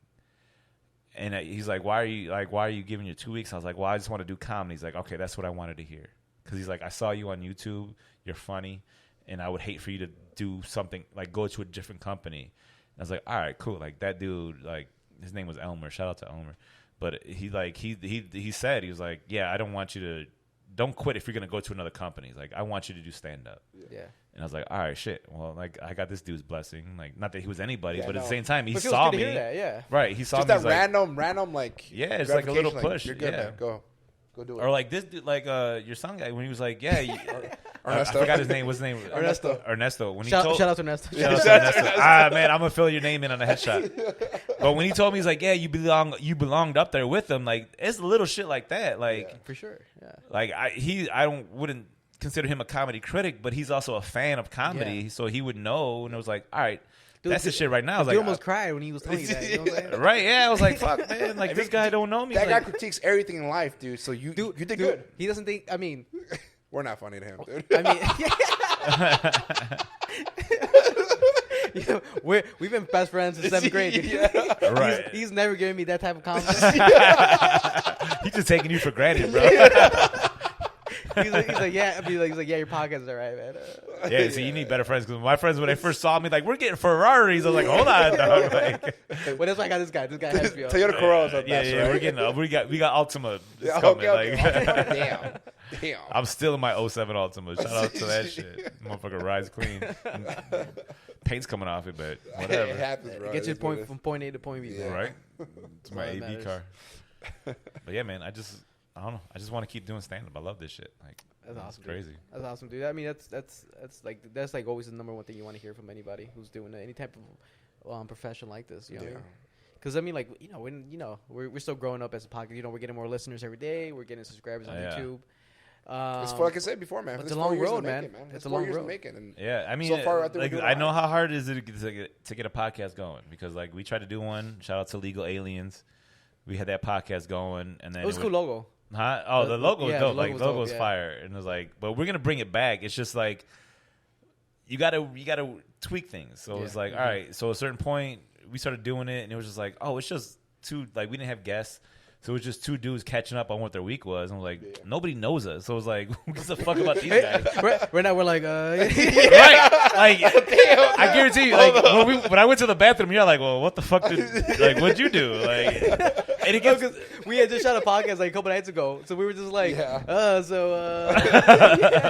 And he's like, "Why are you giving you 2 weeks?" I was like, "Well, I just want to do comedy." He's like, "Okay, that's what I wanted to hear." Because he's like, "I saw you on YouTube. You're funny, and I would hate for you to do something like go to a different company." And I was like, "All right, cool." Like that dude, like his name was Elmer. Shout out to Elmer. But he said he was like, "Yeah, I don't quit if you're gonna go to another company. Like I want you to do stand up." Yeah. And I was like, all right, shit. Well, like I got this dude's blessing. Like not that he was anybody, Yeah, but at the no. same time, he But it feels saw good to me. hear that, yeah. Right, he saw Just me. that He's like, random like. Yeah, it's like a little gratification, push, You're good, yeah. man. Go do it. or like this dude, like your son guy when he was like, yeah, I Ernesto. forgot his name. What's his name? Ernesto. When he Shout told, out to Ernesto. Shout out to Ernesto. Man, I'm gonna fill your name in on the headshot. But when he told me, he's like, yeah, you belonged up there with them. Like it's little shit like that. Like For sure. Yeah. like I wouldn't consider him a comedy critic, but he's also a fan of comedy, Yeah. so he would know. And it was like, all right, Dude, that's the shit right now. I was Dude like, almost cried when he was telling you that. You know what I'm saying? right? Yeah, I was like, fuck, man. Like this guy don't know me. That guy Like, critiques everything in life, dude. So you did good. He doesn't think. I mean, We're not funny to him, dude. we've been best friends since 7th grade. Dude. right? He's never given me that type of compliment. He's just taking you for granted, bro. he's like, yeah. He's like, yeah, your podcast is alright, man. Yeah, so you need better friends because my friends when they first saw me, like we're getting Ferraris. I was like, hold on, dog. Like, Well, that's why I got this guy. This guy has me on. Toyota Corollas up yeah, there, we're getting we got Altima. Yeah, coming, okay. like- Damn. I'm still in my 07 Altima. Shout out to that shit. Motherfucker rides clean. Paint's coming off it, but whatever. It happens, bro. Get It you is what it is. from point A to point B. Yeah. Right? It's my all that AB matters. car. But yeah, man, I don't know. I just want to keep doing stand up. I love this shit. Like That's it's awesome. Dude. crazy. That's awesome, dude. I mean, that's like always the number one thing you want to hear from anybody who's doing any type of profession like this. You know. Yeah. Because I mean, like we're still growing up as a podcast. You know, we're getting more listeners every day. We're getting subscribers on Yeah. YouTube. It's like I said before, man. It's It's a 4 long years road, to make man. it, It's It's a 4 long years road. to make it. And Yeah, I mean, So far, I think we're like doing I all know right. how hard is it to get a podcast going because like we tried to do one. Shout out to Legal Aliens. We had that podcast going, and then It was a cool logo. Huh? Oh, the logo was Yeah, dope. the logo Like was the logo dope, was yeah. fire, and it was like, but we're gonna bring it back. It's just like you gotta tweak things. So it's Yeah. like, all right. So at a certain point, we started doing it, and it was just like, oh, it's just two. Like we didn't have guests. So it was just two dudes catching up on what their week was. And I was like, nobody knows us. So it was like, who gives a fuck about these guys? Right now we're like, Right. Like, I guarantee you, like, when I went to the bathroom, you're like, well, what the fuck what'd you do? Like, and it gets, we had just shot a podcast like a couple nights ago, so we were just like, Yeah.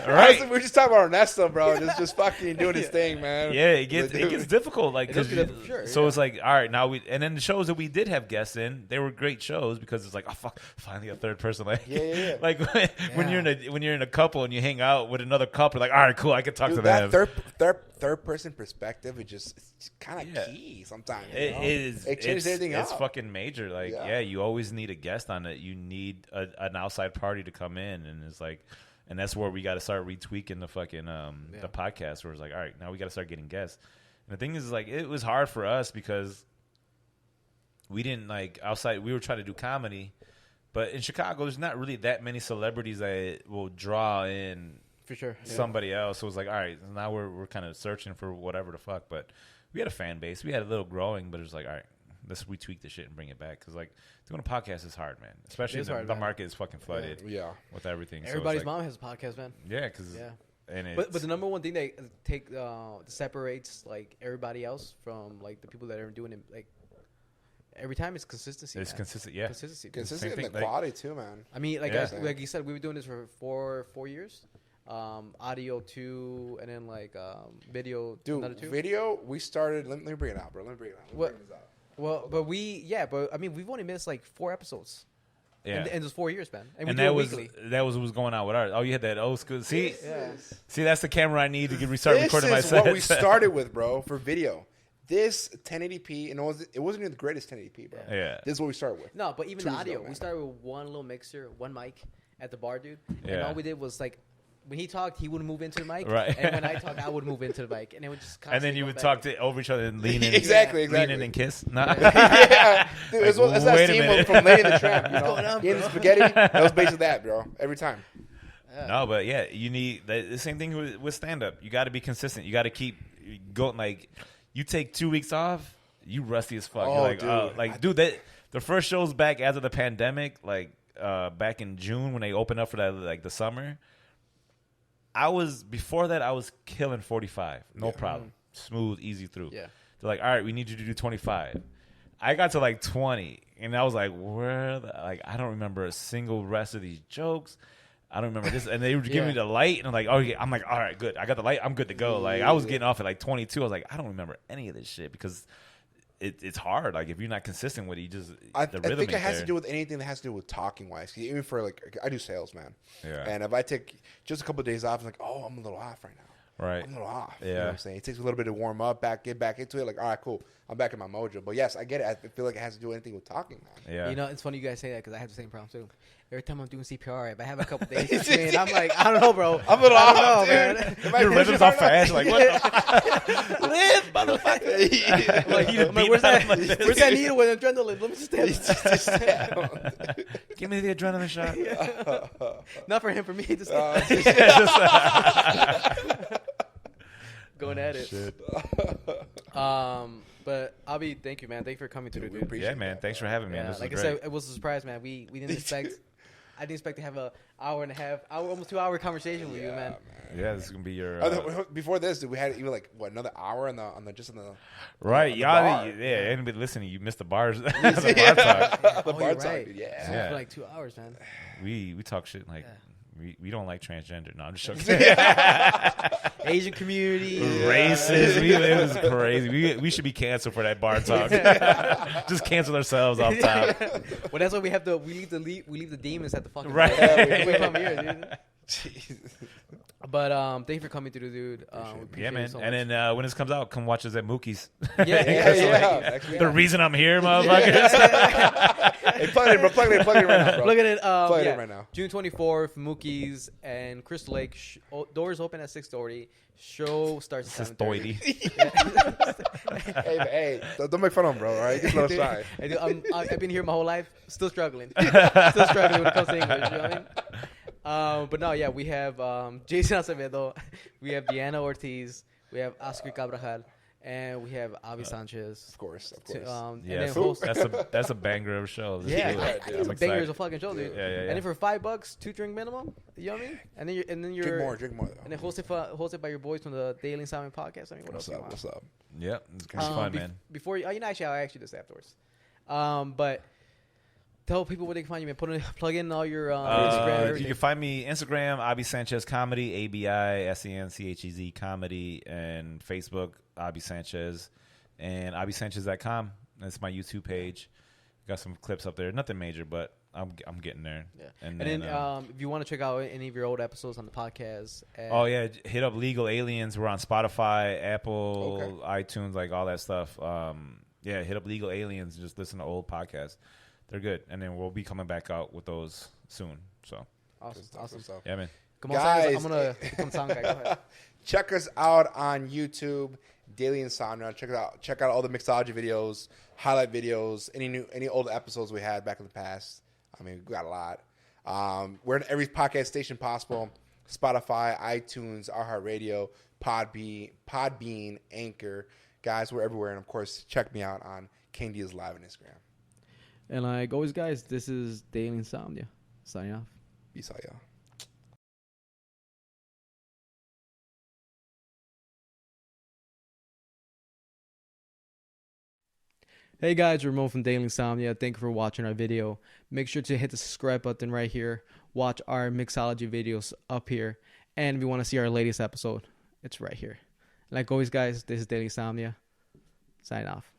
right. We're just talking about Ernesto, bro. Just fucking doing his thing, man. Yeah, it gets difficult. Like, It does 'cause get difficult, sure, so yeah. it's like, all right, now and then the shows that we did have guests in, they were great shows because it's like, oh fuck, finally a third person. Like, Yeah. like when you're in a couple and you hang out with another couple, like, all right, cool, I can talk Dude, to that them. third person perspective it's kind of Yeah. key sometimes. It you know? is. It changes everything It's up. fucking major. Like, Yeah. you always need a guest on it. You need an outside party to come in, and it's like, and that's where we got to start retweaking the fucking the podcast. Where it's like, all right, now we got to start getting guests. And the thing is, like, it was hard for us because we didn't like outside. We were trying to do comedy, but in Chicago, there's not really that many celebrities that will draw in for sure. somebody else. So it was like, all right, now we're kind of searching for whatever the fuck. But we had a fan base. We had a little growing, but it was like, all right, let's retweak the shit and bring it back. Because like doing a podcast is hard, man. Especially It is the hard, the man. market is fucking flooded Yeah. with everything. So it's Everybody's like, mom has a podcast, man. Yeah, because Yeah. and But the number one thing that separates like everybody else from like the people that are doing it like every time is consistency. it's man. consistent. Yeah, Consistency. Consistent Same in the thing, like- quality too, man. I mean, like Yeah. like you said, we were doing this for 4 years. Audio 2, and then like video. another Dude, 2. video, we started. Let me bring it out, bro. Let me bring it out. What- Bring this out. Well, but I mean, we've only missed like 4 episodes. yeah. And those 4 years, man. And we And do it that was weekly. what was going on with ours. Oh, you had that old school. See, Yeah. see, that's the camera I need to restart This recording my is what sets. we started with, bro, for video. this 1080p, and it wasn't even the greatest 1080p, bro. Yeah. This is what we started with. No, but even 2 the years ago, audio, man. we started with one little mixer, one mic at the bar, dude. And Yeah. all we did was like, when he talked, he would move into the mic, Right. And when I talked, I would move into the mic, and it would just. And then you would talk over each other and lean in. Exactly. Lean in and kiss. Not. Yeah, dude, it's Like, that wait a scene minute. from Lady and the Tramp. You know, going on, he and the bro? spaghetti. That was basically that, bro. Every time. No, but yeah, you need the same thing with stand up. You got to be consistent. You got to keep going. Like, you take 2 weeks off, you rusty as fuck. Oh, You're like, dude. dude, the first shows back after the pandemic, like back in June when they opened up for that, like the summer. Before that I was killing 45, no problem, smooth, easy through. Yeah. They're like, all right, we need you to do 25. I got to like 20, and I was like, I don't remember a single rest of these jokes. I don't remember this. And they were giving me the light, and I'm like, oh yeah. I'm like, all right, good. I got the light. I'm good to go. Like, I was getting off at like 22. I was like, I don't remember any of this shit because it's hard. Like, if you're not consistent with it, I the rhythm think it ain't has there. to do with anything that has to do with talking wise. Even for like, I do sales, man. Yeah. And if I take just a couple of days off, I'm like, oh, I'm a little off right now. Right. I'm a little off. Yeah. You know what I'm saying? It takes a little bit to warm up, get back into it. Like, all right, cool. I'm back in my mojo. But yes, I get it. I feel like it has to do anything with talking, man. Yeah. You know, it's funny you guys say that because I have the same problem too. Every time I'm doing CPR, if I have a couple days between, I'm like, I don't know, bro. I'm a little I don't off, know, dude. man. Am I Your rhythms pushing are hard fast. enough? Like, what the live, motherfucker. I'm like, You where's that? beat out of Where's that needle with adrenaline? Let me stab. Give me the adrenaline shot. Not for him, for me. Just going at it. But Abby, thank you, man. Thank you for coming to the dude. Yeah, man. Thanks for having me. Yeah, This like I was said, great. it was a surprise, man. We didn't expect. I didn't expect to have a almost 2 hour conversation with you, man. Yeah, this is gonna be your Before this, we had even like another hour on the right. the Y'all, bar. yeah. Anybody listening? You missed the bars. The bar talk. the Oh, bar you're talk, right. dude. Yeah. Spoke for like 2 hours, man. We talk shit like we don't like transgender. No, I'm just joking. Asian community, Racist. It was crazy. We should be canceled for that bar talk. Just cancel ourselves off top. Well, that's why we have to. We leave the demons at the fucking Right. door. We come here, dude. But thank you for coming through, dude. We Yeah, appreciate man. it so And much. then when this comes out, come watch us at Mookie's. yeah. Actually, The reason I'm here, motherfuckers. Hey, plug it in, bro. Plug it in right now, bro. Look at it. Plug it in right now. June 24th, Mookie's and Crystal Lake. Doors open at 6:30. Show starts at 7:30. Hey, don't make fun of him, bro. All right, just let him shine. Hey, dude, I've been here my whole life, still struggling. Still struggling when it comes to English. You know what I mean? But no, yeah, we have Jason Acevedo, we have Diana Ortiz, we have Oscar Cabrajal, and we have Avi Sanchez. Of course. Yeah, And then so host, that's a banger of a show. This yeah, is I good. think it's I'm a banger as excited. a fucking show, dude. Yeah. And then for $5, 2 drink minimum. You know what I mean? And then you're Drink more. And then hosted by your boys from the Daily Salmon podcast. I mean, what What's else? up? What's up? Yeah, it's gonna be fun, man. Before you, actually, I'll ask you this afterwards. But tell people where they can find you, man. Plug in all your Instagram. You Everything. can find me Instagram, Abi Sanchez Comedy, ABISENCHEZ Comedy, and Facebook, Abi Sanchez, and AbiSanchez.com. That's my YouTube page. Got some clips up there. Nothing major, but I'm getting there. Yeah. And then then, if you want to check out any of your old episodes on the podcast. oh yeah, hit up Legal Aliens. We're on Spotify, Apple, iTunes, like all that stuff. Yeah, hit up Legal Aliens and just listen to old podcasts. They're good, and then we'll be coming back out with those soon. So Awesome. stuff. yeah, man. Come on, Guys, I'm gonna become sound guy. Go ahead. Check us out on YouTube, Daily Insomnia. Check out all the mixology videos, highlight videos, any old episodes we had back in the past. I mean, we got a lot. We're in every podcast station possible: Spotify, iTunes, iHeartRadio, Podbean, Anchor. Guys, we're everywhere, and of course, check me out on King Diaz Live on Instagram. And like always, guys, this is Daily Insomnia. Signing off. Peace out, y'all. Hey guys, Ramon from Daily Insomnia. Thank you for watching our video. Make sure to hit the subscribe button right here. Watch our mixology videos up here. And if you want to see our latest episode, it's right here. Like always, guys, this is Daily Insomnia. Sign off.